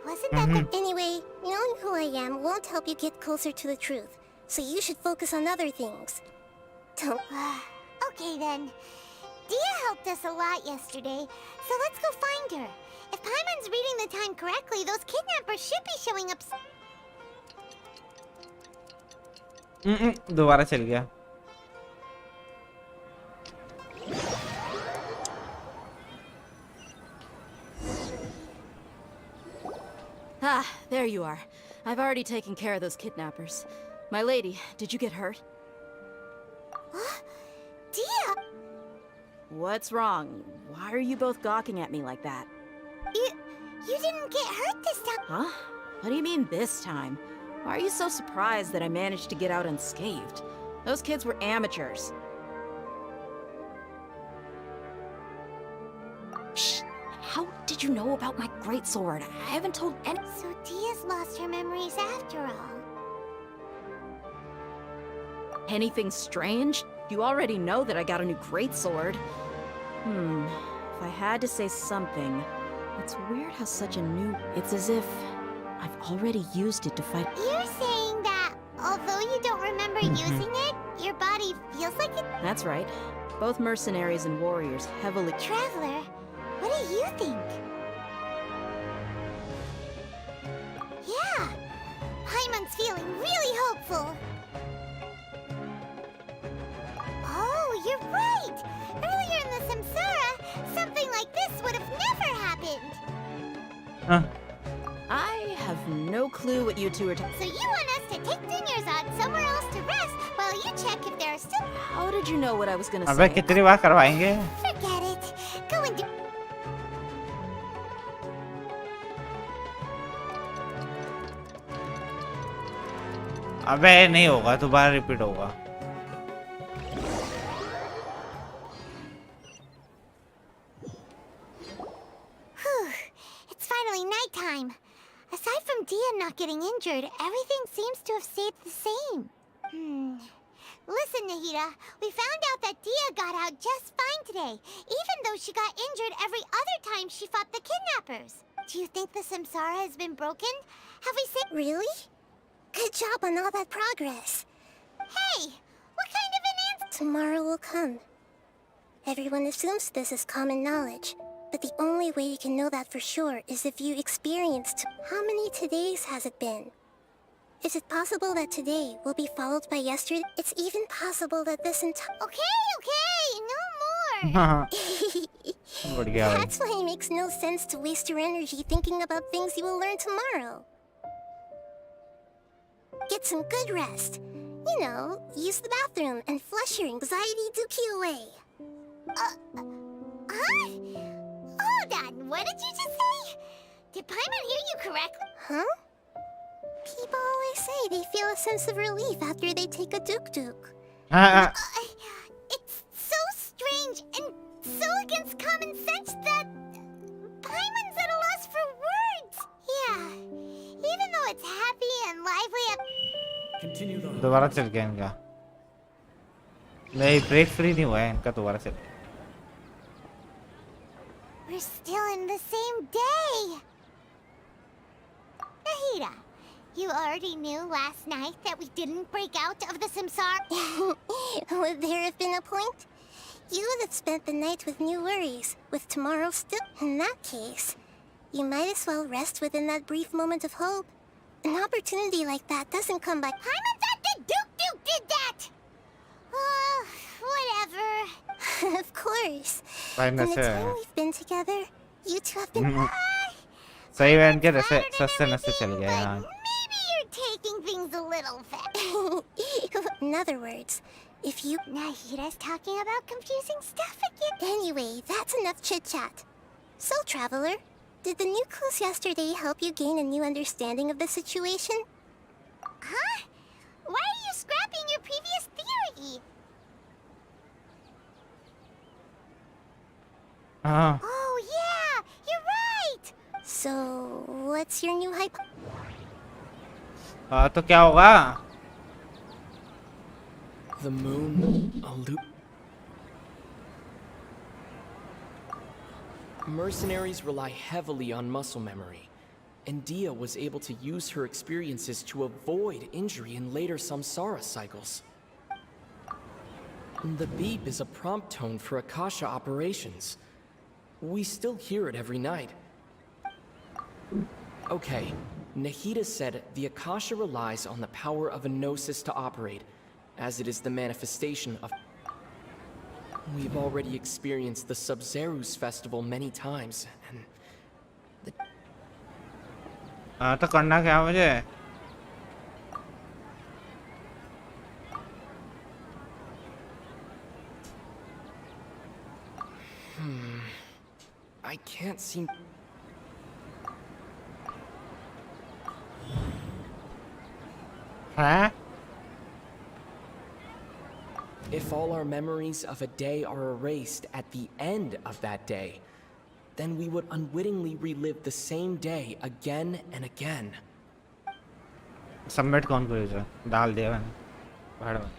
Wasn't that the... Anyway, knowing who I am won't help you get closer to the truth. So you should focus on other things. Don't... Okay then. Dia helped us a lot yesterday, so let's go find her. If Paimon's reading the time correctly, those kidnappers should be showing up. दोबारा चल गया. Ah, there you are. I've already taken care of those kidnappers. My lady, did you get hurt? Dia! What's wrong? Why are you both gawking at me like that? You didn't get hurt this time. Huh? What do you mean this time? Why are you so surprised that I managed to get out unscathed? Those kids were amateurs. Shh! How did you know about my greatsword? I haven't told any— So Dia's lost her memories after all. Anything strange? You already know that I got a new greatsword. If I had to say something, it's weird how such a new— It's as if I've already used it to fight— You're saying that, although you don't remember using it, your body feels like it? That's right. Both mercenaries and warriors heavily— Traveler, what do you think? Yeah, Paimon's feeling really hopeful. Oh, you're right! Earlier in the Samsara, something like this would have never happened. I have no clue what you two are talking— So you want us to take Dunyarzad somewhere else to rest while you check if there are still— How did you know what I was gonna अबे say? कितनी बार करवाएंगे? Forget it. Go and do— अबे नहीं होगा, दोबारा repeat होगा. It's finally nighttime. Aside from Dia not getting injured, everything seems to have stayed the same. Listen, Nahida, we found out that Dia got out just fine today, even though she got injured every other time she fought the kidnappers. Do you think the Samsara has been broken? Have we seen— Really? Good job on all that progress. Hey, what kind of an answer? Tomorrow will come. Everyone assumes this is common knowledge, but the only way you can know that for sure is if you experienced— How many todays has it been? Is it possible that today will be followed by yesterday? It's even possible that this entire— Okay, no more! That's why it makes no sense to waste your energy thinking about things you will learn tomorrow. Get some good rest. You know, use the bathroom and flush your anxiety dookie away. Huh? Hold on, what did you just say? Did Paimon hear you correctly? Huh? People always say they feel a sense of relief after they take a duk-duk. It's so strange and so against common sense that Paimon's at a loss for words. Yeah, even though it's happy and lively दोबारा चल गया इनका. नहीं, break free नहीं हुआ है इनका, दोबारा चल. We're still in the same day. Nahida, you already knew last night that we didn't break out of the Samsara? Would there have been a point? You would have spent the night with new worries, with tomorrow still— In that case, you might as well rest within that brief moment of hope. An opportunity like that doesn't come by— Paimon thought the Duke did that! Whatever. Of course. Fine, In the that's time we've been together, you two have been— सही बहन के सस्ते नस्ते चल गए यहाँ. Maybe you're taking things a little fast. In other words, if you— Nahida's talking about confusing stuff again. Anyway, that's enough chit-chat. So, Traveler, did the new clues yesterday help you gain a new understanding of the situation? Huh? Why are you scrapping your previous theory? Oh yeah, you're right! So, what's your new hype? तो क्या होगा? The moon, Mercenaries rely heavily on muscle memory, and Dia was able to use her experiences to avoid injury in later samsara cycles. The beep is a prompt tone for Akasha operations. We still hear it every night. Okay, Nahida said the Akasha relies on the power of a gnosis to operate, as it is the manifestation of... We've already experienced the Sub-Zeru's festival many times, and... तो करना क्या मुझे? I can't seem... Huh? If all our memories of a day are erased at the end of that day, then we would unwittingly relive the same day again and again. Submit कौन करेगा? डाल दिया मैंने. भाड़ में.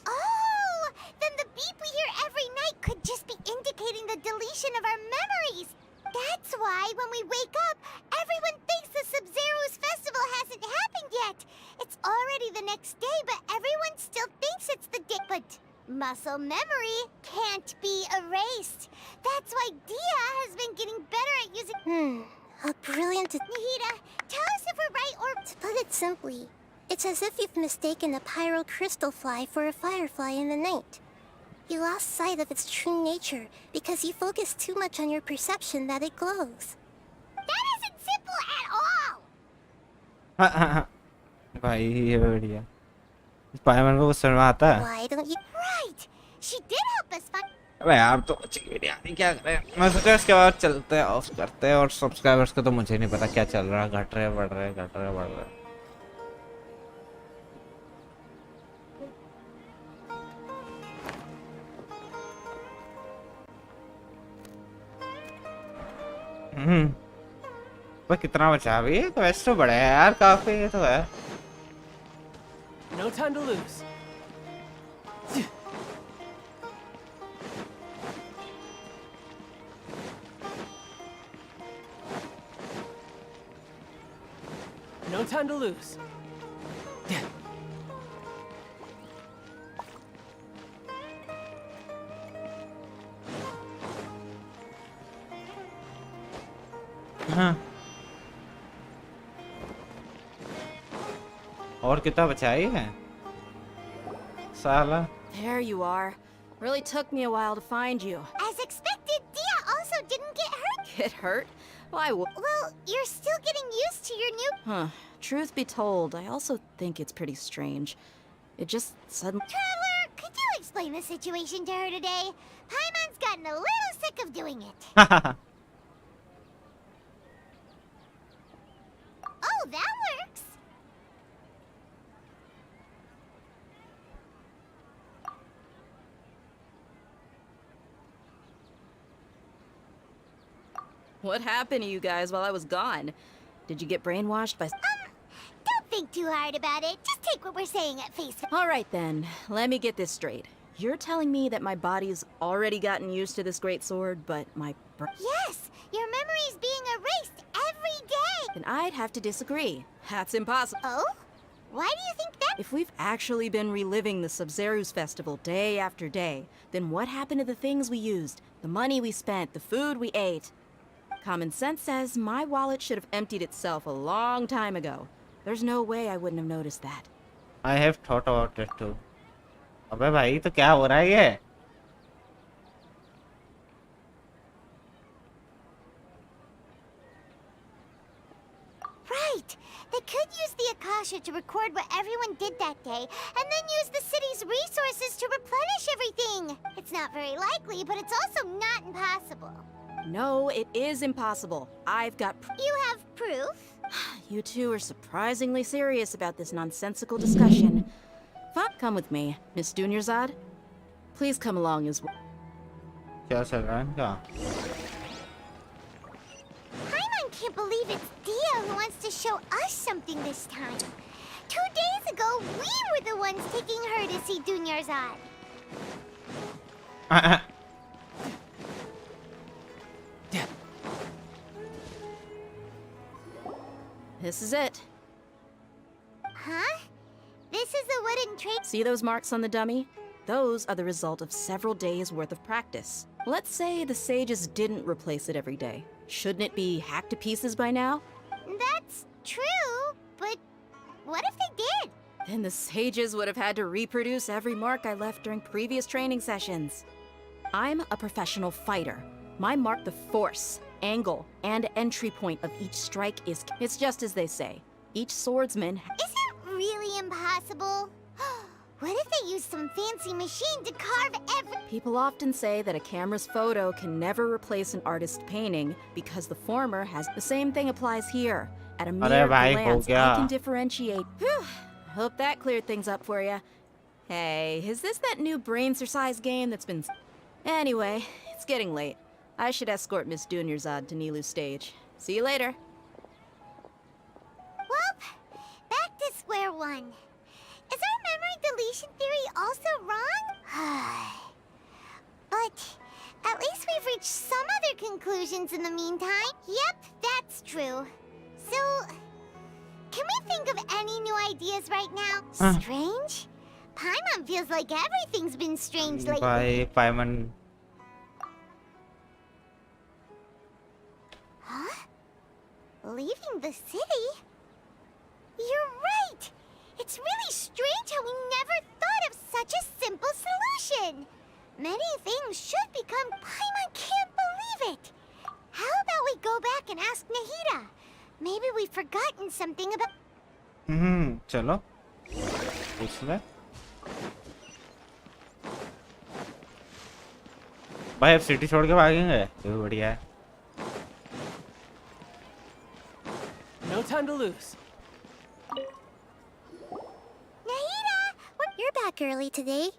Oh, then the beep we hear every night could just be indicating the deletion of our memories. That's why when we wake up, everyone thinks the Sub-Zero's festival hasn't happened yet. It's already the next day, but everyone still thinks it's the day. But muscle memory can't be erased. That's why Dia has been getting better at using... A brilliant... Nahida, tell us if we're right or... To put it simply, it's as if you've mistaken a pyro crystal fly for a firefly in the night. You lost sight of its true nature because you focused too much on your perception that it glows. That isn't simple at all! भाई ये बढ़िया. Spiderman को समझ में आता है? Why don't you... Right! She did help us find... अबे यार तो अच्छी वीडियो नहीं क्या करें? मैं सोचा इसके बाद चलते हैं ऑफ करते हैं और सब्सक्राइबर्स का तो मुझे नहीं पता क्या चल रहा है. घट रहे बढ़ रहे घट रहे बढ़ रहे. पर कितना बचा अभी? क्वेस्ट तो बड़ा है यार काफी. ये तो है. No time to lose. No time to lose. हाँ. और कितना बचा है? साला. There you are. Really took me a while to find you. As expected, Dia also didn't get hurt. Get hurt? Why? Well, you're still getting used to your new... Huh. Truth be told, I also think it's pretty strange. It just suddenly... Traveler, could you explain the situation to her today? Paimon's gotten a little sick of doing it. Oh, that works. What happened to you guys while I was gone? Did you get brainwashed by... Don't think too hard about it. Just take what we're saying at face value. All right then, let me get this straight. You're telling me that my body's already gotten used to this great sword, but my... Yes, your memory's being erased every day. Then I'd have to disagree. That's impossible. Oh? Why do you think that? If we've actually been reliving the Sub-Zeru's festival day after day, then what happened to the things we used, the money we spent, the food we ate? Common sense says my wallet should have emptied itself a long time ago. There's no way I wouldn't have noticed that. I have thought about it too. अबे भाई तो क्या हो रहा है ये? Right. They could use the Akasha to record what everyone did that day, and then use the city's resources to replenish everything. It's not very likely, but it's also not impossible. No, it is impossible. I've got You have proof? You two are surprisingly serious about this nonsensical discussion. Fine, come with me, Miss Dunyarzad. Please come along as well. क्या चल रहा है इनका? Paimon can't believe it's Dia who wants to show us something this time. 2 days ago, we were the ones taking her to see Dunyarzad. This is it. Huh? This is the wooden tray. See those marks on the dummy? Those are the result of several days' worth of practice. Let's say the sages didn't replace it every day. Shouldn't it be hacked to pieces by now? That's true, but what if they did? Then the sages would have had to reproduce every mark I left during previous training sessions. I'm a professional fighter. My mark, the force, angle, and entry point of each strike is... It's just as they say. Each swordsman... Is it really impossible? What if they use some fancy machine to carve every... People often say that a camera's photo can never replace an artist's painting because the former has... The same thing applies here. At a mere glance, I can differentiate. Whew. Hope that cleared things up for you. Hey, is this that new brain exercise game that's been... Anyway, it's getting late. I should escort Miss Dunyarzad to Nilu's stage. See you later. Well, back to square one. Is our memory deletion theory also wrong? But at least we've reached some other conclusions in the meantime. Yep, that's true. So, can we think of any new ideas right now? Strange? Paimon feels like everything's been strange lately. Bye, Paimon. Huh? Leaving the city? You're right! It's really strange how we never thought of such a simple solution! Many things should become... Paimon can't believe it! How about we go back and ask Nahida? Maybe we've forgotten something about... चलो पूछ ले भाई अब city छोड़ के भागेंगे ये भी बढ़िया है No time to lose. Nahida! You're back early today.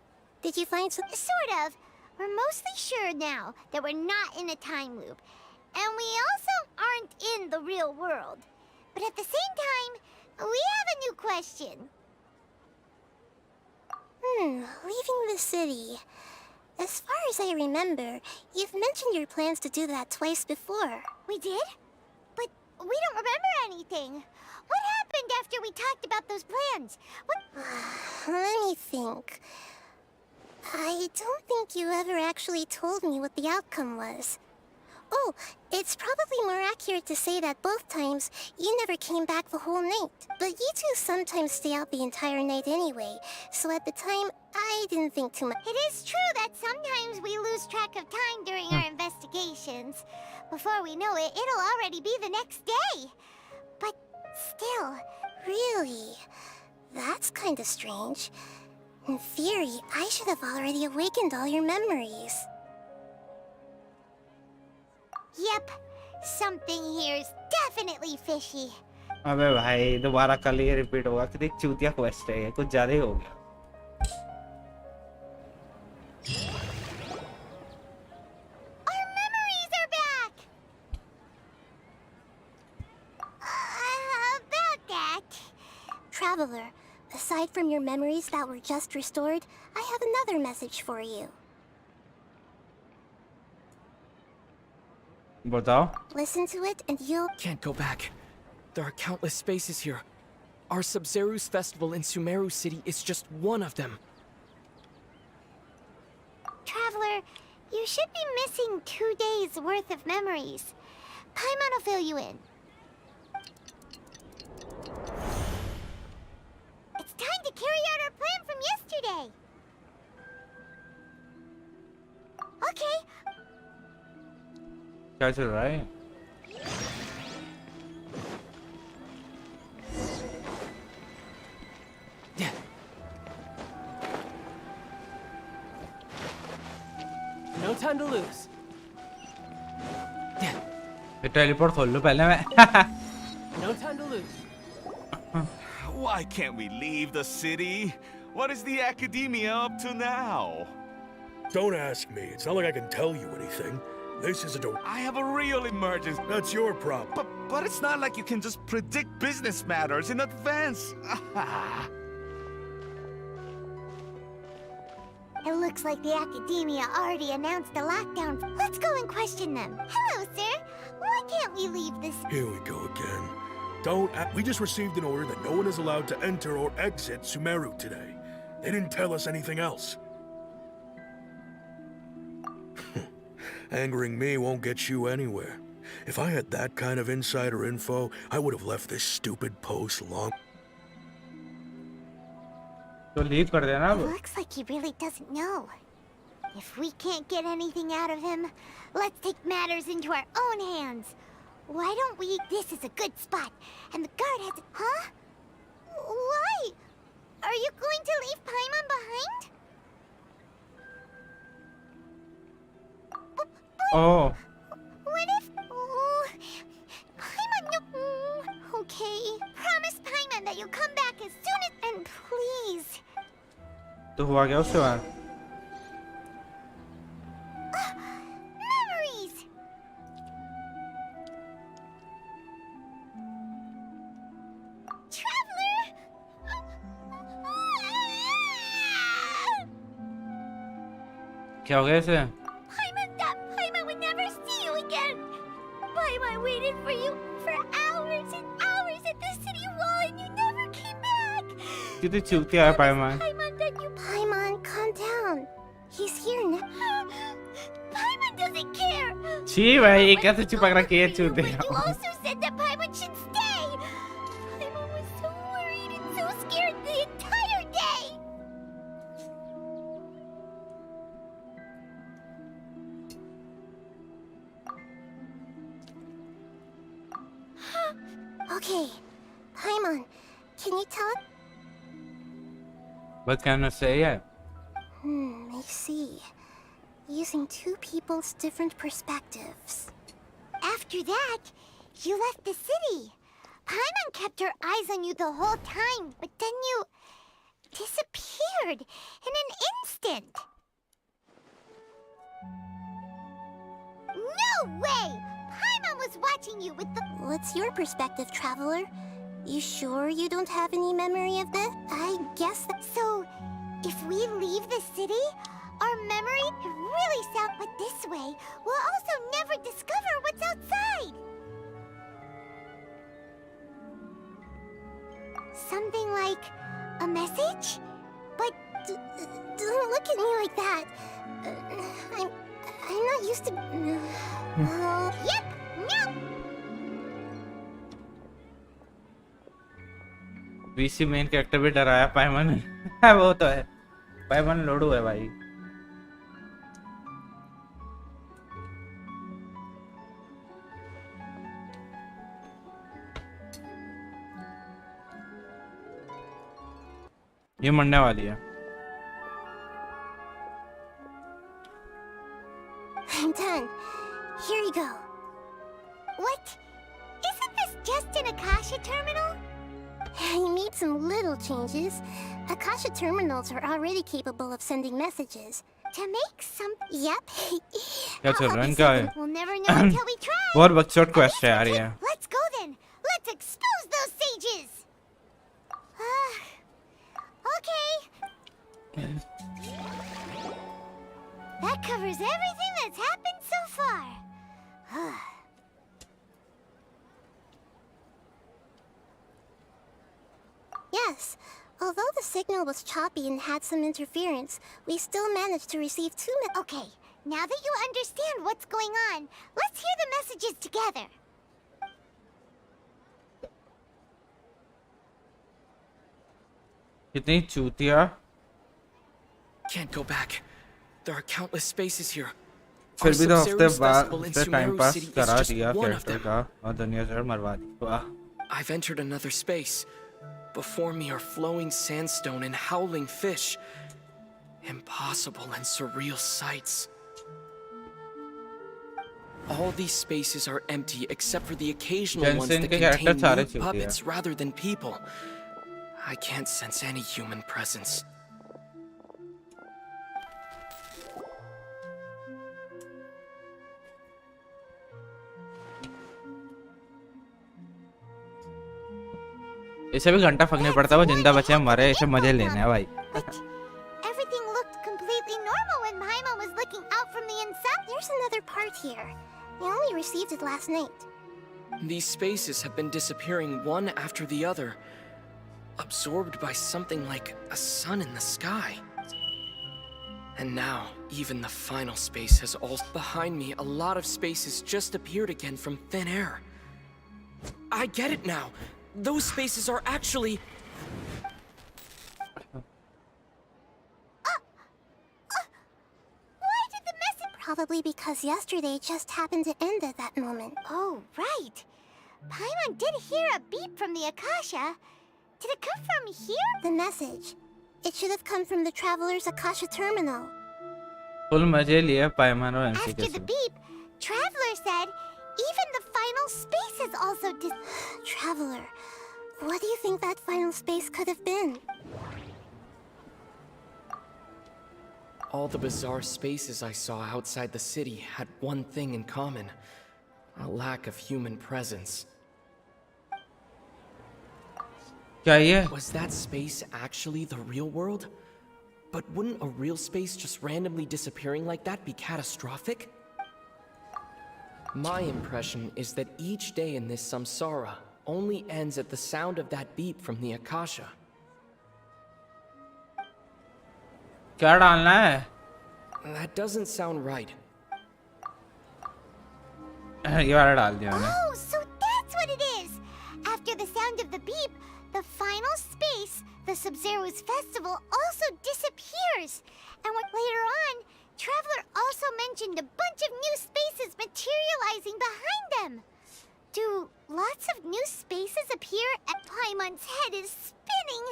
Did you find some... Sort of. We're mostly sure now that we're not in a time loop. And we also aren't in the real world. But at the same time, we have a new question. Leaving the city. As far as I remember, you've mentioned your plans to do that twice before. We did? But we don't remember anything. What happened after we talked about those plans? What? Let me think. I don't think you ever actually told me what the outcome was. Oh, it's probably more accurate to say that both times you never came back the whole night. But you two sometimes stay out the entire night anyway, so at the time, I didn't think too much. It is true that sometimes we lose track of time during our investigations. Before we know it, it'll already be the next day. But still... Really? That's kinda strange. In theory, I should have already awakened all your memories. Yep, something here's definitely fishy. अबे भाई दोबारा कल ये repeat होगा कि देख चूतिया quest है ये कुछ ज्यादा ही हो गया Our memories are back! About that... Traveler, aside from your memories that were just restored, I have another message for you. बताओ Listen to it and you'll... Can't go back. There are countless spaces here. Our Sub-Zero's festival in Sumeru City is just one of them. Traveler, you should be missing 2 days worth of memories. Paimon will fill you in. It's time to carry out our plan from yesterday. Okay. क्या चल रहा है No time to lose. ये teleport खोल लो पहले मैं No time to lose. Why can't we leave the city? What is the academia up to now? Don't ask me. It's not like I can tell you anything. This is I have a real emergency. That's your problem. But it's not like you can just predict business matters in advance. It looks like the academia already announced a lockdown. Let's go and question them. Hello, sir. Why can't we leave this? Here we go again. We just received an order that no one is allowed to enter or exit Sumeru today. They didn't tell us anything else. Angering me won't get you anywhere. If I had that kind of insider info, I would have left this stupid post long. तो leave कर देना अब. Looks like he really doesn't know. If we can't get anything out of him, let's take matters into our own hands. Why don't we? This is a good spot, and the guard has. Huh? Why? Are you going to leave Paimon behind? Oh. What if? Oh, Paimon, no. Okay. Promise Paimon that you'll come back as soon as. And please. तो हुआ क्या उसके बाद? Memories. Traveler. क्या हो गया इसे? Paimon would never see you again. Paimon waited for you for hours and hours at the city wall, and you never came back. कितनी चूतिया है पाइमान. Paimon, calm down. He's here now. Paimon doesn't care. छी भाई कैसे चिपक रखी है चूतिया. You also said that Paimon should stay. Paimon was so worried and so scared the entire day. Okay, Paimon, can you tell? What can I say? I see. Using two people's different perspectives. After that, you left the city. Paimon kept her eyes on you the whole time, but then you disappeared in an instant. No way! Paimon was watching you with the... What's your perspective, Traveler? You sure you don't have any memory of this? I guess that... So, if we leave the city, our memory really sound... But this way, we'll also never discover what's outside. Something like a message? But... Don't look at me like that. I'm not used to... Yep! No! VC main character भी डराया पाइमन है. वो तो है. पाइमन लोडू है भाई. ये मरने वाली है. I'm done. Here you go. What? Isn't this just an Akasha terminal? You made some little changes. Akasha terminals are already capable of sending messages. To make some... Yep. क्या चल रहा है इनका? We'll never know until we try. बहुत बकचोद question है यार ये. Let's go then. Let's expose those sages. Okay. That covers everything that's happened so far. Yes. Although the signal was choppy and had some interference, we still managed to receive two Okay, now that you understand what's going on, let's hear the messages together. कितनी चूतिया. Can't go back. There are countless spaces here. फिर भी तो हफ्ते Subzerus बाद Festival in से time Sumeru pass City is करा just दिया one of कैरेक्टर them. का और दुनिया से मरवा दी. वाह. I've entered another space. Before me are flowing sandstone and howling fish. Impossible and surreal sights. All these spaces are empty except for the occasional ones Genshin that के character contain सारे mute चूतिया. puppets rather than people. I can't sense any human presence. इसे भी घंटा फंकने पड़ता है. वो जिंदा बचे मरे इसे मजे लेने हैं भाई. Everything looked completely completely normal when Paimon was looking out from the inside. There's another part here. I only received it last night. These spaces have been disappearing one after the other, absorbed by something like a sun in the sky. And now, even the final space has all... Behind me, a lot of spaces just appeared again from thin air. I get it now. Those spaces are actually... Why did the message... Probably because yesterday just happened to end at that moment. Oh, right. Paimon did hear a beep from the Akasha. Did it come from here? The message. It should have come from the Traveler's Akasha terminal. Full मजे लिए पायमान और MC After the beep, Traveler said even the final space is also Traveler, what do you think that final space could have been? All the bizarre spaces I saw outside the city had one thing in common: a lack of human presence. क्या ये? Was that space actually the real world? But wouldn't a real space just randomly disappearing like that be catastrophic? My impression is that each day in this samsara only ends at the sound of that beep from the Akasha. क्या डालना है? That doesn't sound right. ये वाला डाल दिया मैंने. Oh, so that's what it is! After the sound of the beep, the final space, the Sub-Zero's festival, also disappears. And later on, Traveler also mentioned a bunch of new spaces materializing behind them. Do lots of new spaces appear? And Paimon's head is spinning.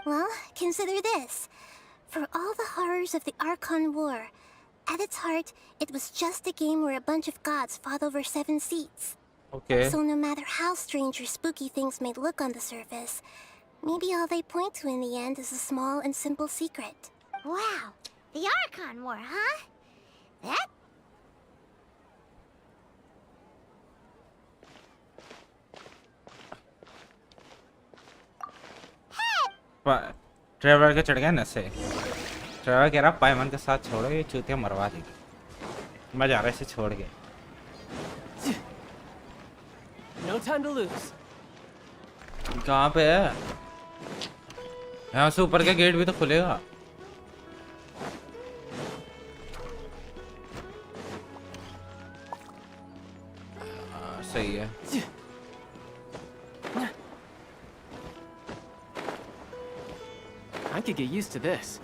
Well, consider this. For all the horrors of the Archon War, at its heart, it was just a game where a bunch of gods fought over 7 seats. Okay. So no matter how strange or spooky things may look on the surface, maybe all they point to in the end is a small and simple secret. Wow, the Archon War, huh? That... traveller के चढ़ गया नशे. Traveller कह रहा पायमन के साथ छोड़ो, ये चूतिया मरवा देगी. मैं जा रहा इसे छोड़ के. No time to lose. कहाँ पे है? यहाँ से ऊपर का गेट भी तो खुलेगा. सही है. I could get used to this.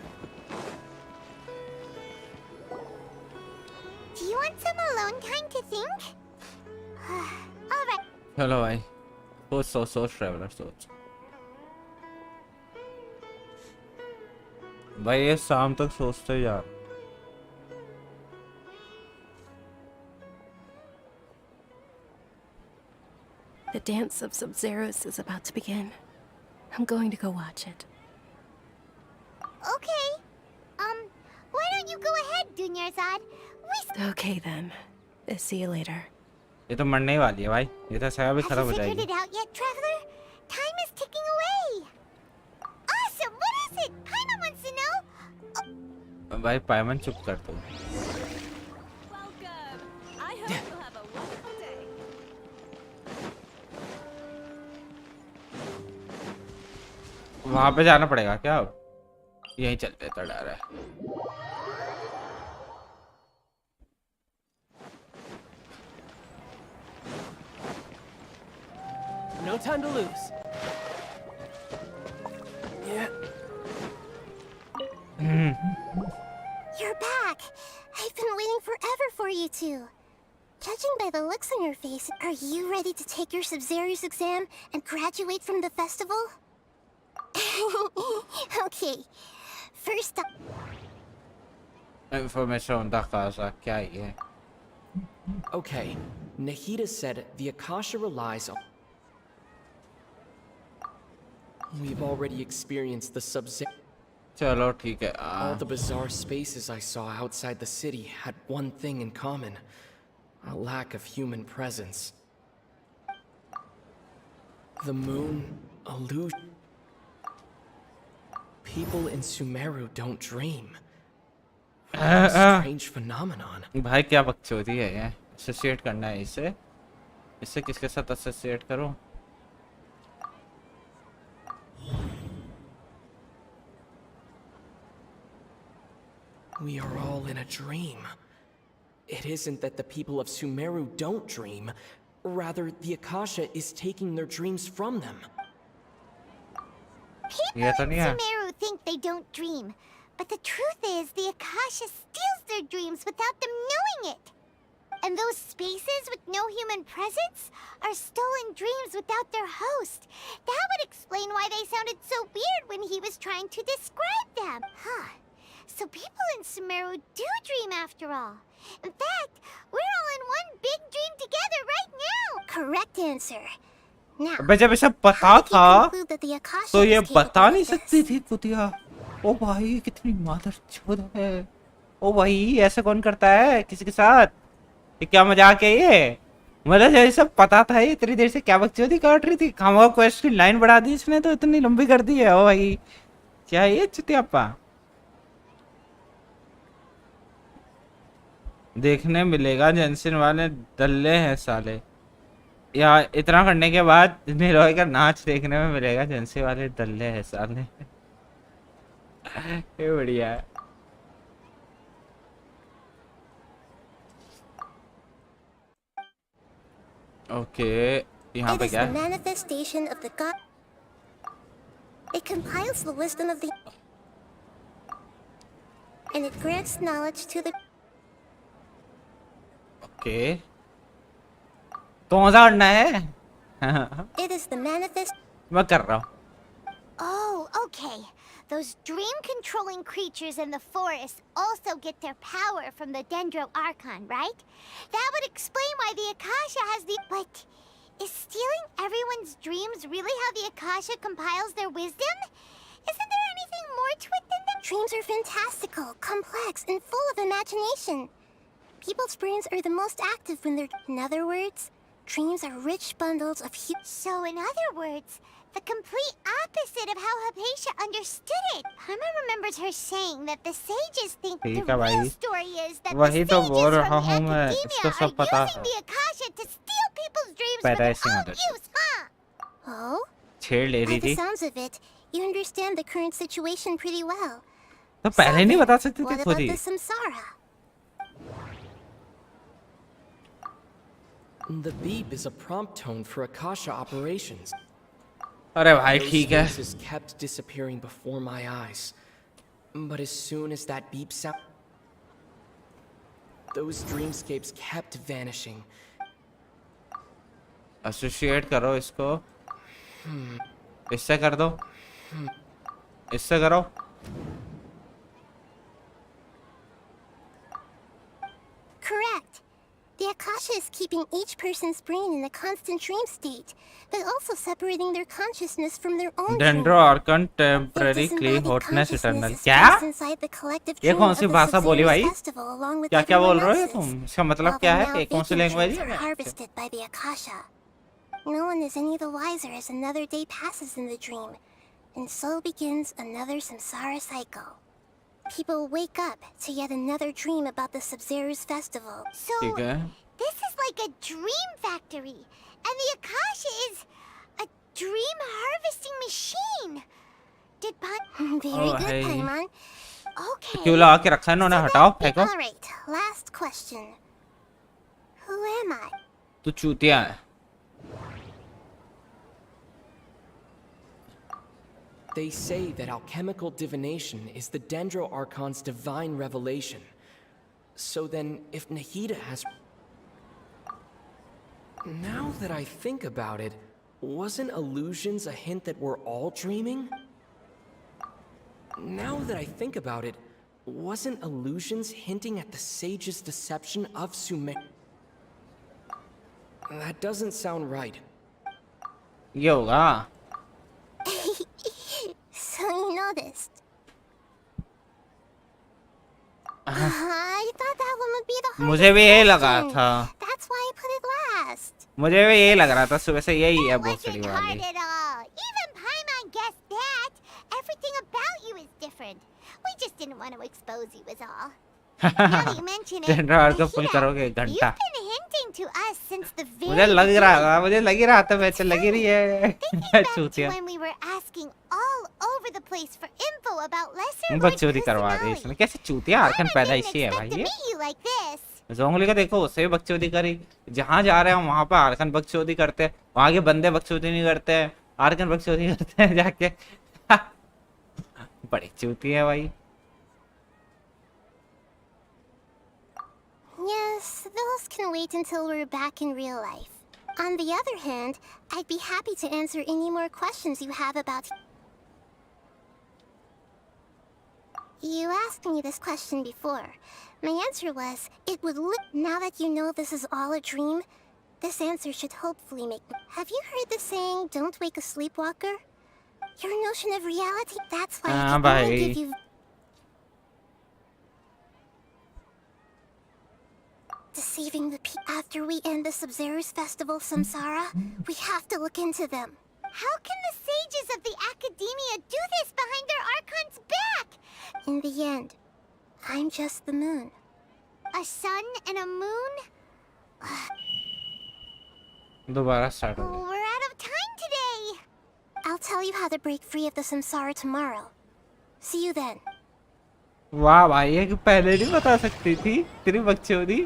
Do you want some alone time to think? Alright. चलो भाई. सोच ट्रेवलर सोच. भाई ये शाम तक सोचते यार. The dance of Sub-Zeros is about to begin. I'm going to go watch it. Okay. Why don't you go ahead, Dunyarzad? Okay then. See you later. ये तो मरने ही वाली है भाई. ये तो सारा भी Have खराब you हो figured जाएगी. it out yet, Traveler? Time is ticking away. Awesome! What is it? Paimon wants to know. भाई पायमन चुप कर तू. I hope you'll have a wonderful day. वहाँ पे जाना पड़ेगा क्या अब? यहीं चलते तो डर है. No time to lose. Yeah. You're back! I've been waiting forever for you two. Judging by the looks on your face, are you ready to take your Sub-Zero's exam and graduate from the festival? Okay. First up... Information da casa क्या है? Okay, Nahida said the Akasha relies on... We've already experienced the Sub-Zero... चलो ठीक है. All the bizarre spaces I saw outside the city had one thing in common: a lack of human presence. The moon, illusion... People in Sumeru don't dream. Strange phenomenon. भाई क्या बकचोदी है ये, associate करना है इसे, इससे किसके साथ एसोसिएट करूं? We are all in a dream. It isn't that the people of Sumeru don't dream. Rather, the Akasha is taking their dreams from them. People in Sumeru think they don't dream, but the truth is the Akasha steals their dreams without them knowing it. And those spaces with no human presence are stolen dreams without their host. That would explain why they sounded so weird when he was trying to describe them. Huh. So people in Sumeru do dream after all. In fact, we're all in one big dream together right now. Correct answer. Now, अबे जब इसे पता था तो ये बता नहीं सकती थी कुतिया। ओ भाई कितनी मादरचोद है। ओ भाई ऐसा कौन करता है किसी के साथ? ये क्या मजाक है ये? मतलब जब इसे पता था, ये इतनी देर से क्या बकचोदी काट रही थी। खामोश क्वेस्ट की लाइन बढ़ा दी इसने तो इतनी लंबी कर दी है। ओ भाई क्या ये चुतियापा। देखने मिलेगा जेंसिन वाले दल्ले हैं साले, या इतना करने के बाद निरोय का नाच देखने में मिलेगा। जेंसिन वाले दल्ले हैं साले। ये बढ़िया है। ओके यहाँ पे क्या है? Manifestation of the god. It compiles the wisdom of the and it grants knowledge to the okay तो मजा करना है। It is the manifest. मैं कर रहा हूँ। Oh, okay. Those dream-controlling creatures in the forest also get their power from the Dendro Archon, right? That would explain why the Akasha has the... But is stealing everyone's dreams really how the Akasha compiles their wisdom? Isn't there anything more to it than that? Dreams are fantastical, complex, and full of imagination. People's brains are the most active when they're... In other words, dreams are rich bundles of... So in other words, the complete opposite of how Hypatia understood it. Paimon remembers her saying that the sages think the real story is that the sages from the academia are using the Akasha to steal people's dreams for their own use, huh? Oh? छेड़ ले रही By the थी। sounds of it, you understand the current situation pretty well. तो पहले नहीं बता सकती थी What खुद about he. the samsara? The beep is a prompt tone for Akasha operations. अरे भाई ठीक है। Those voices kept disappearing before my eyes. But as soon as that beep sound, those dreamscapes kept vanishing. Associate करो इसको, इससे कर दो, इससे करो। Correct. The Akasha is keeping each person's brain in a constant dream state, but also separating their consciousness from their own dream. Dendro Archon temporary clay hotness eternal। क्या? ये कौन सी भाषा बोली भाई? क्या क्या बोल रहे हो तुम? इसका मतलब क्या है? ये कौन सी लैंग्वेज है? Harvested by the Akasha. No one is any the wiser as another day passes in the dream, and so begins another samsara cycle. People wake up to yet another dream about the Sub-Zero's festival. So, this is like a dream factory, and the Akasha is a dream harvesting machine. Did Very good, Paimon. Okay. क्यों लगा के रखा है इन्होंने? हटाओ, फेंको। All right, last question. Who am I? तू चूतिया है। They say that alchemical divination is the Dendro Archon's divine revelation. So then, if Nahida has... Now that I think about it, wasn't illusions a hint that we're all dreaming? Now that I think about it, wasn't illusions hinting at the sage's deception of Sumer? That doesn't sound right. ये होगा। So you noticed. I thought that one would be the hardest. मुझे भी यही लगा था। That's why I put it last. मुझे भी यही लग रहा था सुबह से, यही है भोसड़ी वाली। hard at all. Even Paimon guessed that. Everything about you is different. We just didn't want to expose you, is all. Now you mention it, general arc का फुल Nahida, करोगे you've घंटा been hinting to us since the very मुझे लग रहा beginning. था मुझे लग ही रहा था वैसे लग ही रही है Thinking back to चूतिया when we were asking all over the place for info about lesser lord बकचोदी करवा दी इसने कैसे चूतिया आर्कन पैदाइशी है भाई to ये meet you like this. जोंगली का देखो उससे भी बकचोदी करी जहाँ जा रहे हैं वहाँ पर आर्कन बकचोदी करते हैं वहाँ के बंदे बकचोदी नहीं करते हैं आर्कन बकचोदी करते हैं जाके बड़ी चूती है भाई Yes, those can wait until we're back in real life. On the other hand, I'd be happy to answer any more questions you have about... You asked me this question before. My answer was, it would look... Now that you know this is all a dream, this answer should hopefully make... Have you heard the saying, don't wake a sleepwalker? Your notion of reality, that's why I can only give you... Deceiving the people after we end the Sub-Zero's festival, Samsara, we have to look into them. How can the sages of the academia do this behind their archon's back? In the end, I'm just the moon. A sun and a moon? दोबारा start हो गया We're out of time today. I'll tell you how to break free of the Samsara tomorrow. See you then. वाह भाई ये पहले नहीं बता सकती थी तेरी बकचोदी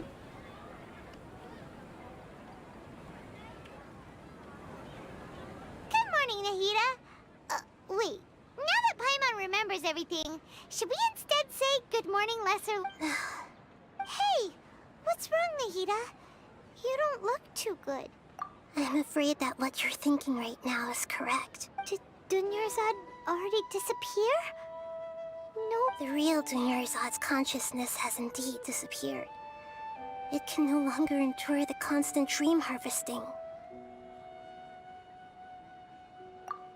Good morning, Nahida. Wait. Now that Paimon remembers everything, should we instead say good morning, lesser... Hey! What's wrong, Nahida? You don't look too good. I'm afraid that what you're thinking right now is correct. Did Dunyarzad already disappear? No, the real Dunyarzad's consciousness has indeed disappeared. It can no longer endure the constant dream harvesting.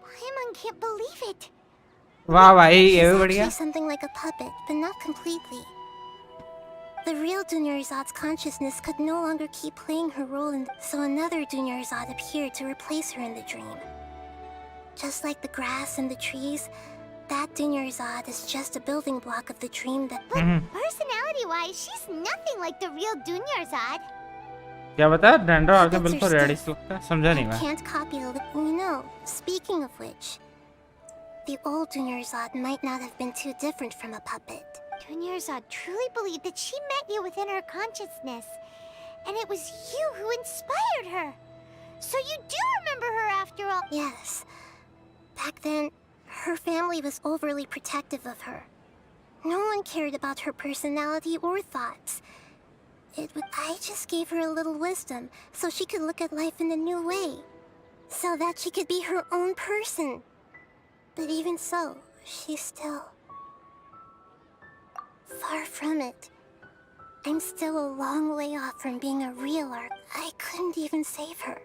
Paimon can't believe it. वाह भाई She's ये भी actually बढ़िया something like a puppet, but not completely. The real Dunyarzad's consciousness could no longer keep playing her role, so another Dunyarzad appeared to replace her in the dream. Just like the grass and the trees, that Dunyarzad is just a building block of the dream that... But personality-wise, she's nothing like the real Dunyarzad. क्या बता डंडो आके बिल्कुल reddish लगता है समझा नहीं I मैं can't copy a li- You know, speaking of which, the old Dunyarzad might not have been too different from a puppet. Dunyarzad truly believed that she met you within her consciousness. And it was you who inspired her. So you do remember her after all. Yes. Back then, her family was overly protective of her. No one cared about her personality or thoughts. I just gave her a little wisdom so she could look at life in a new way. So that she could be her own person. But even so, she's still... far from it. I'm still a long way off from being a real arc. I couldn't even save her.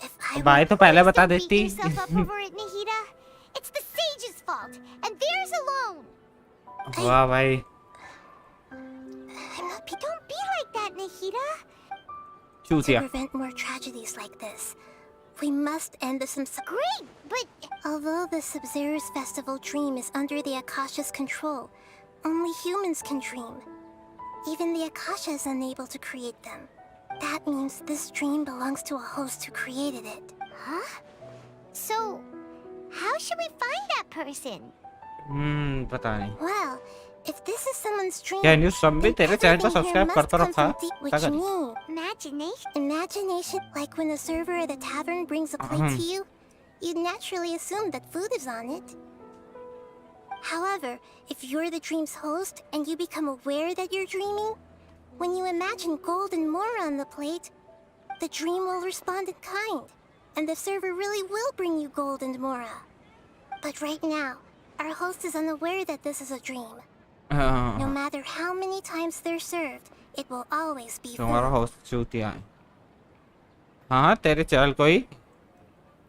If I भाई तो पहले बता beat देती yourself up over it, Nahida. It's the sage's fault, and theirs alone. वाह भाई Don't be like that, Nahida. To चूतिया prevent more tragedies like this, we must end the Samsara. Great, but although the Sub-Zero's festival dream is under the Akasha's control, only humans can dream. Even the Akasha is unable to create them. That means this dream belongs to a host who created it. Huh? So, how should we find that person? पता नहीं Well, if this is someone's dream, क्या news सब भी तेरे channel को everything here subscribe must करता come रखा from deep क्या what you करें need. Imagination? Imagination, like when the server at the tavern brings a plate to you, you'd naturally assume that food is on it. However, if you're the dream's host and you become aware that you're dreaming, when you imagine gold and more on the plate, the dream will respond in kind, and the server really will bring you gold and mora. But right now, our host is unaware that this is a dream. No matter how many times they're served, it will always be तुम्हारा food. Host चूतिया है हाँ तेरे channel को ही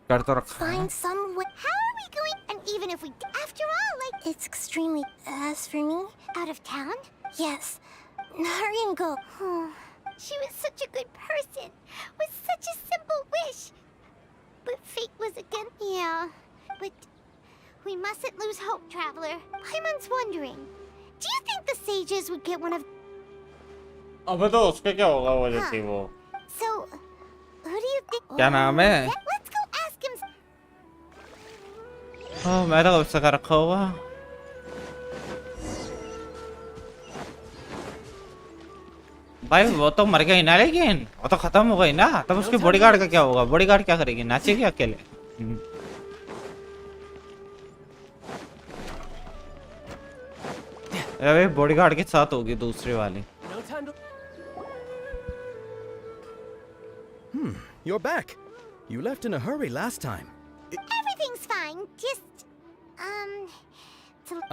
कर तो रखा है Find some way. How are we going? And even if we, after all, like, It's extremely... As for me, out of town? yes. Naringo. She was such a good person, with such a simple wish. But fate was against... Yeah, but we mustn't lose hope, Traveler. Paimon's wondering, Do you think the sages would get one of... अबे तो उसके क्या होगा वो जो थी वो So, who do you think... क्या नाम है Let's go ask him... मैं तो कब से कर रखा होगा भाई वो तो मर गई ना लेकिन वो तो खत्म हो गई ना तब उसके बॉडीगार्ड का क्या होगा बॉडीगार्ड क्या करेगी नाचेगी अकेले अरे बॉडीगार्ड के साथ होगी दूसरी वाली You're back. You left in a hurry last time. Everything's fine, just...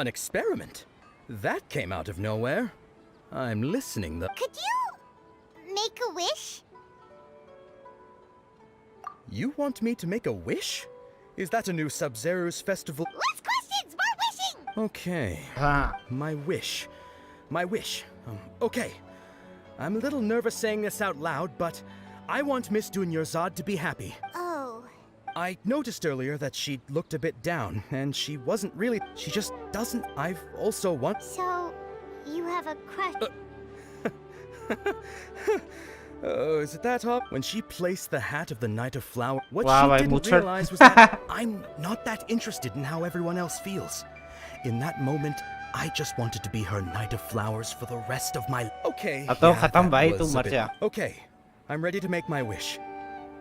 An experiment? That came out of nowhere. I'm listening though. Could you... make a wish? You want me to make a wish? Is that a new Sub-Zero's festival? Less questions, more wishing! Okay. My wish. My wish. Okay. I'm a little nervous saying this out loud, but I want Miss Dunyarzad to be happy. Oh. I noticed earlier that she looked a bit down, and she wasn't really... She just doesn't... I've also want... So, you have a crush... Oh, is it that hot? When she placed the hat of the Knight of Flower, what Wow, she I didn't butchered. realize was that I'm not that interested in how everyone else feels. In that moment, I just wanted to be her Knight of Flowers for the rest of my... Okay, अब तो yeah, खत्म that भाई was तू a मर bit- जा Okay, I'm ready to make my wish.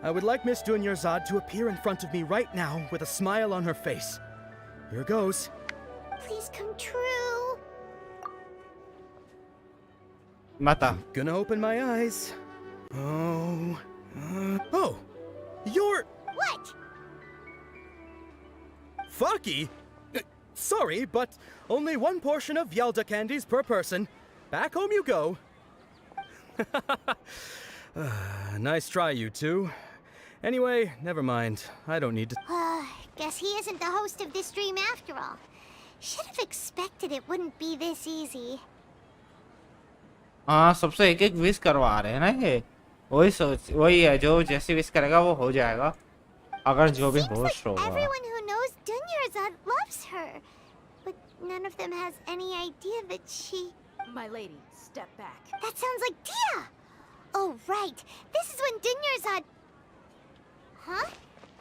I would like Miss Dunyarzad to appear in front of me right now with a smile on her face. Here goes. Please come true. माता Gonna open my eyes. Oh. Oh! You're... What? Faki? Sorry, but only one portion of Yelda candies per person. Back home you go. Nice try, you two. Anyway, never mind. I don't need to... Guess he isn't the host of this dream after all. Should have expected it wouldn't be this easy. हाँ सबसे एक एक wish करवा रहे हैं ना ये वही सोच वही है जो जैसे विश करेगा वो हो जाएगा अगर जो भी होस्ट होगा Everyone who knows Dunyarzad loves her, but none of them has any idea that she... My lady, step back. That sounds like Dia! Oh, right. This is when Dunyarzad... Huh?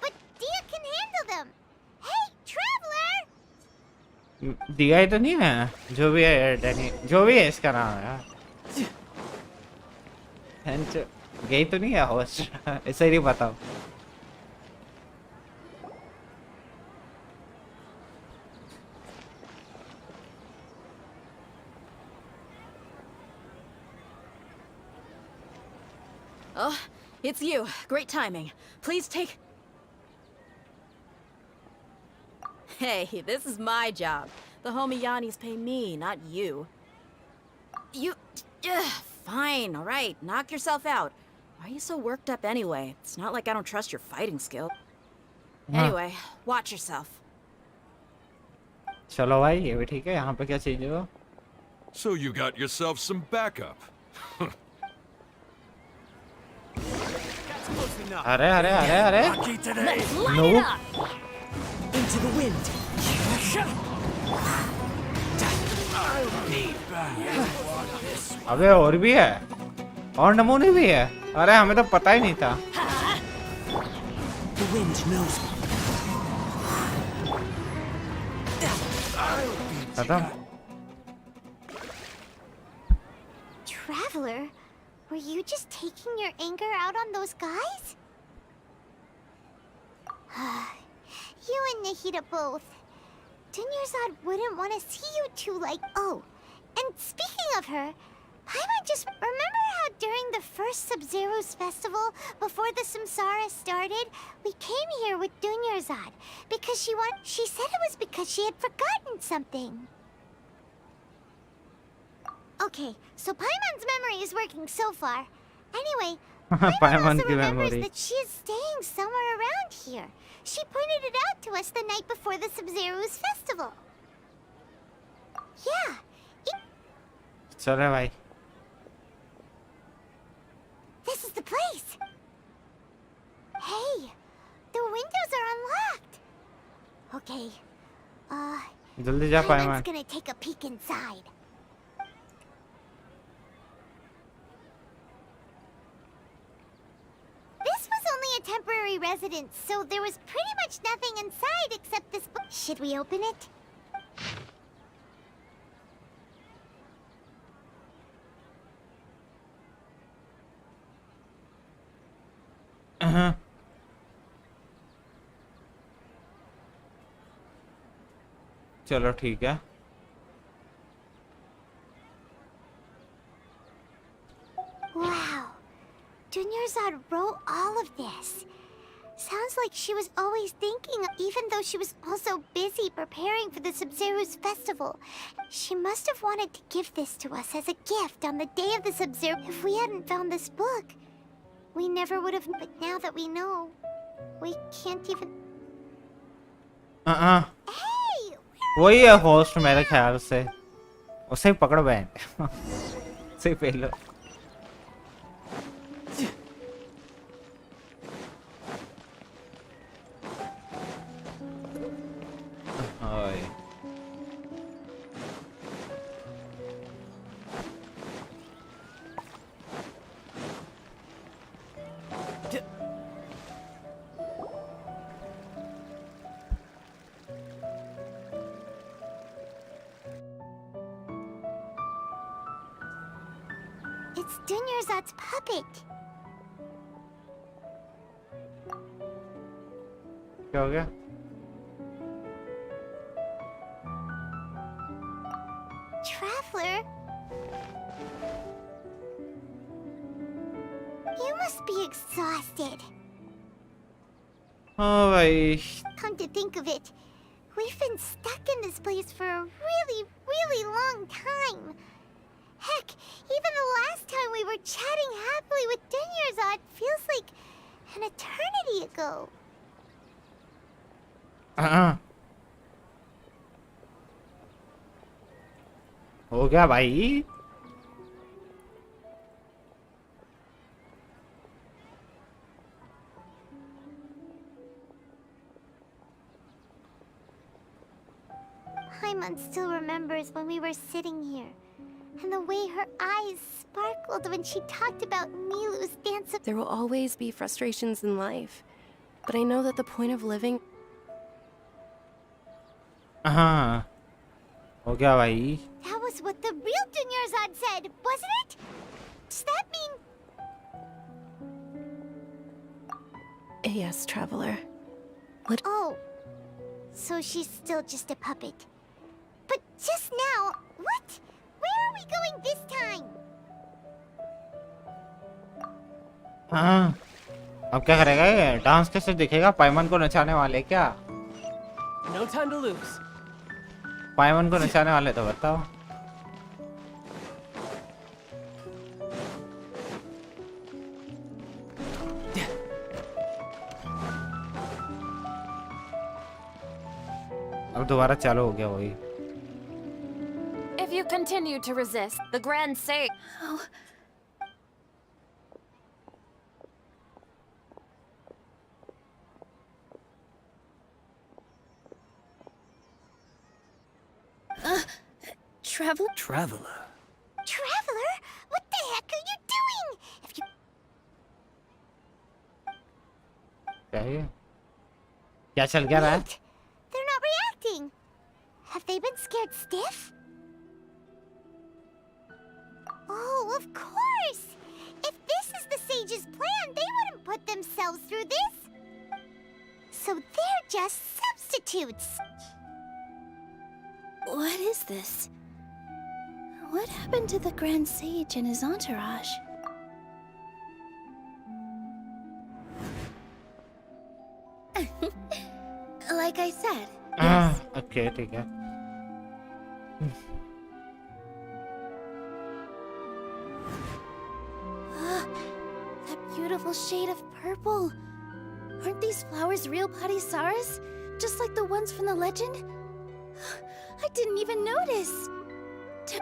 But Dia can handle them! Hey, Traveler! दिया ही तो नहीं है जो भी है Danny जो भी है इसका नाम है गई तो नहीं है होस्ट ऐसे ही नहीं बताओ Oh, it's you. Great timing. Please take... Hey, this is my job. The homie Yannis pay me, not you. You... fine, all right. Knock yourself out. Why are you so worked up anyway? It's not like I don't trust your fighting skill. Anyway, watch yourself. चलो भाई ये भी ठीक है यहाँ पे क्या चाहिए हो So you got yourself some backup. अरे अरे अरे अरे नो Into the wind. अबे और भी है और नमूने भी है अरे हमें तो पता ही नहीं था The wind knows me. खत्म Traveler, were you just taking your anger out on those guys? You and Nahida both. Dunyarzad wouldn't want to see you two like... Oh, and speaking of her, Paimon just... Remember how during the first Sub-Zero's festival, before the Samsara started, we came here with Dunyarzad because she said it was because she had forgotten something. Okay, so Paimon's memory is working so far. Anyway, Paimon also remembers that she is staying somewhere around here. She pointed it out to us the night before the Sub-Zero's festival. Yeah. चलो भाई This is the place. Hey, the windows are unlocked. Okay. जल्दी जा Paimon's पायमान gonna take a peek inside. temporary residence, so there was pretty much nothing inside except this book. Should we open it? चलो ठीक है. Wow. Dunyarzad wrote all of this. Sounds like she was always thinking, even though she was also busy preparing for the Sub-Zero's festival. She must have wanted to give this to us as a gift on the day of the Sub-Zero. If we hadn't found this book, we never would have. But now that we know, we can't even. Hey! वही है host मेरे ख्याल से. उसे ही पकड़ो band. उसे ही पहले. It's Dunyarzad's puppet. क्या हो गया? Traveler? You must be exhausted. Oh, भाई. Come to think of it, we've been stuck in this place for a really long time. Heck, even the last time we were chatting happily with Dunyarzad feels like an eternity ago. हो गया भाई. Paimon still remembers when we were sitting here, and the way her eyes sparkled when she talked about Milu's dance. There will always be frustrations in life, but I know that the point of living. हो गया भाई. That was what the real Dunyarzad said, wasn't it? Does that mean? Yes, traveler. Oh, so she's still just a puppet. But just now, what? Where are we going this time? हाँ. अब क्या करेगा ये? Dance कैसे दिखेगा? पाइमन को नचाने वाले क्या? No time to lose. पाइमन को नचाने वाले तो बताओ. अब दोबारा चालू हो गया वही. If you continue to resist, the Grand Sage. Oh. Traveler? Traveler? What the heck are you doing? If you... क्या है? क्या चल क्या रहा है? They're not reacting. Have they been scared stiff? Oh, of course! If this is the sage's plan, they wouldn't put themselves through this. So they're just substitutes. What is this? What happened to the Grand Sage and his entourage? Like I said. Okay, ठीक है. That beautiful shade of purple. Aren't these flowers real Padisaras? Just like the ones from the legend? I didn't even notice.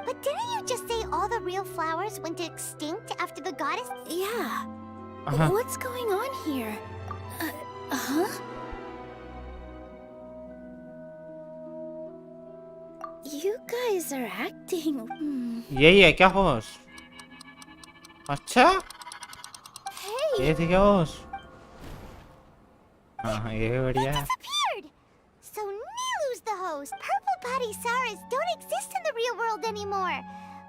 But didn't you just say all the real flowers went extinct after the goddess? Yeah. What's going on here? You guys are acting. यही है क्या host? अच्छा? Hey. ये थी क्या host? हाँ ये बढ़िया है। Disappeared. So Nilu's the host. Purple body Saras don't exist in the real world anymore.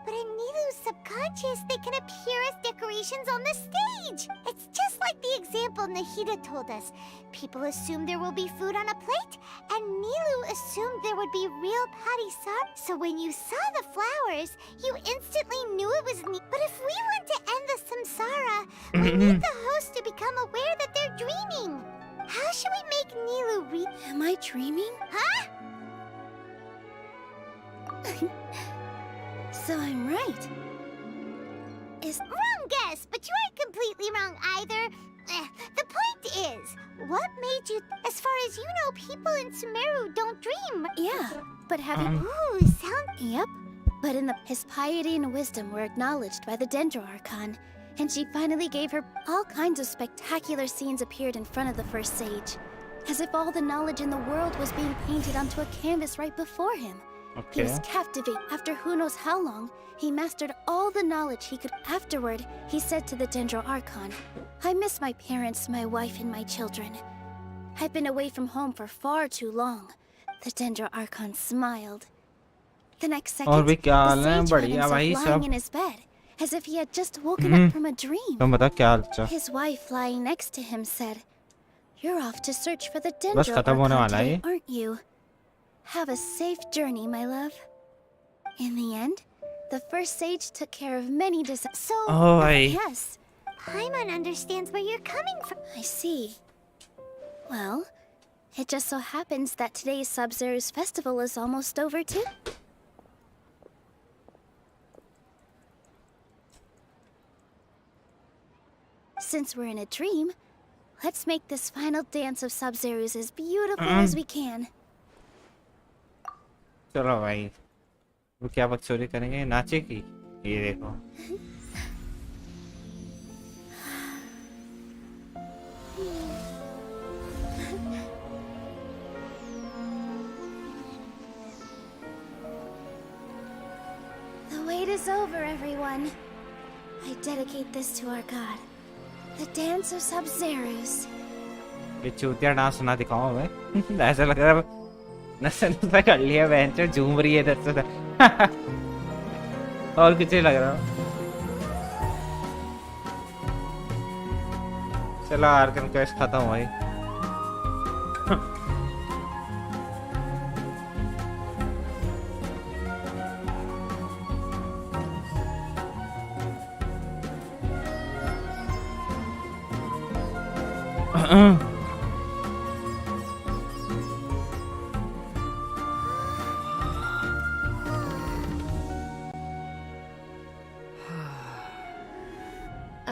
But in Nilu's subconscious, they can appear as decorations on the stage. It's just like the example Nahida told us. People assumed there will be food on a plate, and Nilu assumed there would be real patty Sar. So when you saw the flowers, you instantly knew it was Nilu. But if we want to end the samsara, we need the host to become aware that they're dreaming. How should we make Nilu Am I dreaming? Huh? So I'm right. Wrong guess, but you aren't completely wrong either. The point is, what made you... As far as you know, people in Sumeru don't dream. Yeah, but having... Ooh, sound... Yep. But his piety and wisdom were acknowledged by the Dendro Archon, and she finally gave her all kinds of spectacular scenes appeared in front of the first sage, as if all the knowledge in the world was being painted onto a canvas right before him. He was captivated. After who knows how long, he mastered all the knowledge he could. Afterward, he said to the Dendro Archon, I miss my parents, my wife, and my children. I've been away from home for far too long. The Dendro Archon smiled. The next second, the sage found himself lying in his bed, as if he had just woken up from a dream. His wife, lying next to him, said, You're off to search for the Dendro Archon today, aren't you? Have a safe journey, my love. In the end, the first sage took care of many So, yes. Paimon understands where you're coming from. I see. Well, it just so happens that today's Sub-Zero's festival is almost over too. Since we're in a dream, let's make this final dance of Sub-Zero's as beautiful as we can. चलो भाई वो क्या बकचोदी करेंगे नाचेगी ये देखो The wait is over, everyone. I dedicate this to our god, the dance of Sub-Zero's. ये चूतिया डांस सुना दिखाऊं मैं ऐसा लग रहा है नसन कर लिया बहन चो झूम रही है इधर से और कुछ नहीं लग रहा चलो आर्कन क्वेस्ट खत्म हुई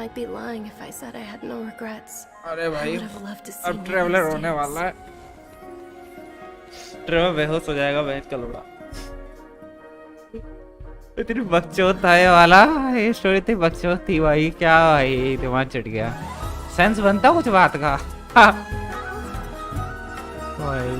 I'd be lying if I said I had no regrets. अरे भाई I would have loved to see अब ट्रेवलर होने वाला है ट्रेवलर बेहोश हो जाएगा बहन का लोड़ा इतनी बकचोद था ये वाला ये स्टोरी इतनी बकचोद थी भाई क्या भाई दिमाग चट गया सेंस बनता कुछ बात का भाई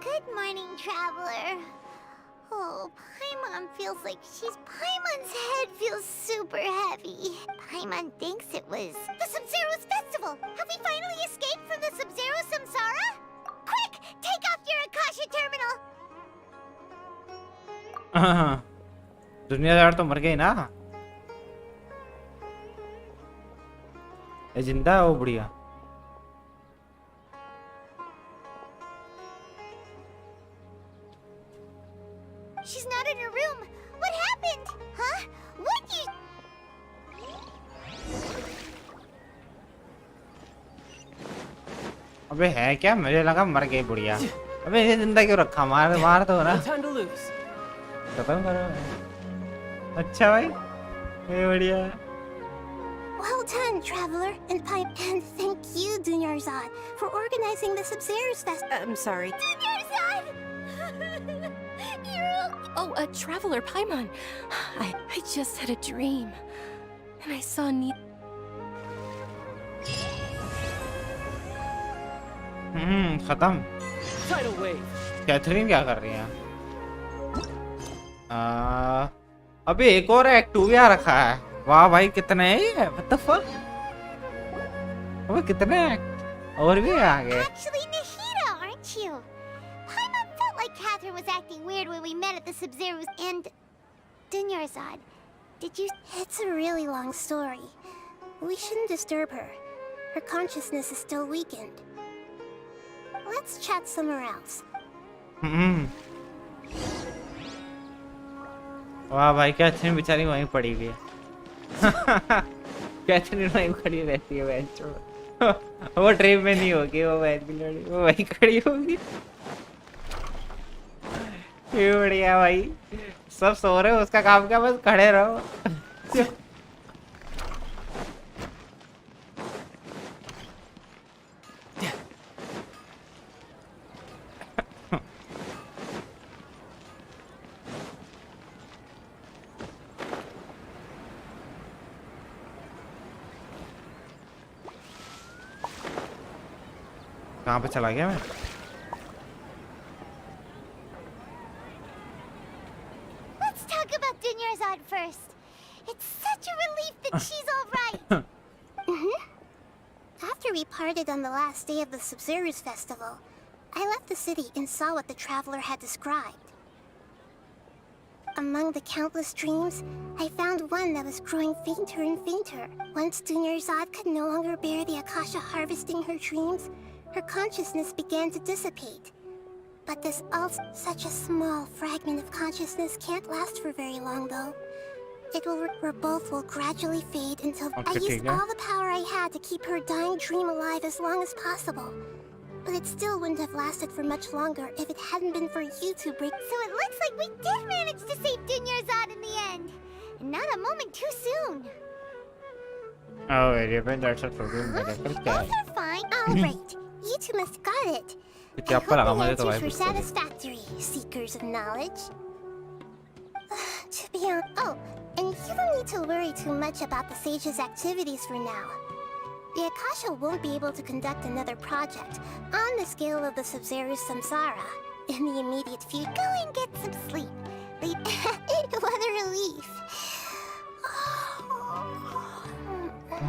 Good morning, traveler. Oh, Paimon feels like Paimon's head feels super heavy. Paimon thinks it was the Sub-Zero's festival. Have we finally escaped from the Sub-Zero Samsara? Quick, take off your Akasha terminal. दुनियादार तो मर गई ना ये जिंदा है वो बुढ़िया She's not in her room. What happened? Huh? What you... अबे है क्या मुझे लगा मर गई बुढ़िया अबे ये जिंदा क्यों रखा? मार मार दो ना, No time to lose. खत्म करो। अच्छा भाई, ये बढ़िया है। Well done, Traveler and Pipe, and thank you, Dunyarzad, for organizing the Sub-Zero's Fest. I'm sorry. Dunyarzad! Oh, a traveler, Paimon. I just had a dream. And I saw खत्म। Tidal wave. Catherine क्या कर रही है? अबे एक और act 2 भी आ रखा है। वाह भाई, कितने हैं ये? What the fuck? अबे कितने एक्ट और भी आगे? Actually, Nahida, aren't you? Paimon felt like Catherine was acting weird when we met at the Sub-Zero's and... Dunyarzad, did you... It's a really long story. We shouldn't disturb her. Her consciousness is still weakened. Let's chat somewhere else. वाह भाई, Catherine बेचारी वहीं पड़ी हुई है। Catherine वहीं खड़ी रहती है बेंच पे। वो ट्रेन में नहीं होगी, वो बेंच की लड़ी, वो वहीं खड़ी होगी। ये बढ़िया भाई, सब सो रहे हो, उसका काम क्या, बस खड़े रहो। कहाँ पे चला गया मैं? Let's talk about Dunyarzad first. It's such a relief that she's all right. After we parted on the last day of the Sub-Zero's festival, I left the city and saw what the Traveler had described. Among the countless dreams, I found one that was growing fainter and fainter. Once Dunyarzad could no longer bear the Akasha harvesting her dreams, her consciousness began to dissipate. But this such a small fragment of consciousness can't last for very long, though. It will both will gradually fade until I used all the power I had to keep her dying dream alive as long as possible. But it still wouldn't have lasted for much longer if it hadn't been for you two break. So it looks like we did manage to save Dunyarzad in the end. And not a moment too soon. Oh, that's a problem. Both are fine. All right. You two must have got it. क्या I पता hope मुझे the तो answers भाई were satisfactory, seekers of knowledge. To be honest, oh, and you don't need to worry too much about the Sage's activities for now. The Akasha won't be able to conduct another project on the scale of the Sub-Zero's Samsara in the immediate future. Go and get some sleep. What a relief.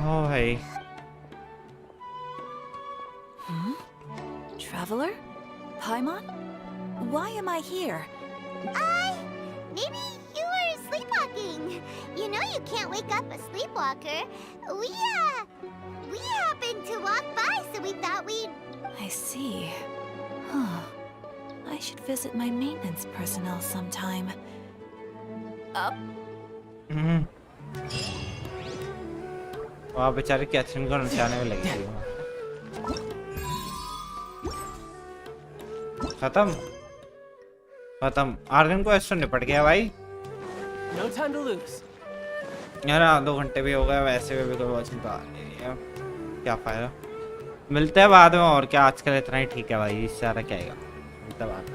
Oh, hey. Traveler? Paimon? Why am I here? Maybe you were sleepwalking. You know you can't wake up a sleepwalker. We happened to walk by, so we thought we'd... I see. Huh. I should visit my maintenance personnel sometime. वहाँ बेचारे Catherine को नचाने में लगी थी। खत्म। Argon को extra निपट गया भाई। No time to lose. यार 2 घंटे भी हो गए, वैसे भी कोई वॉचिंग का क्या फायदा। मिलते हैं बाद में, और क्या आजकल इतना ही ठीक है भाई, इससे ज़्यादा क्या आएगा। मिलते हैं बाद में।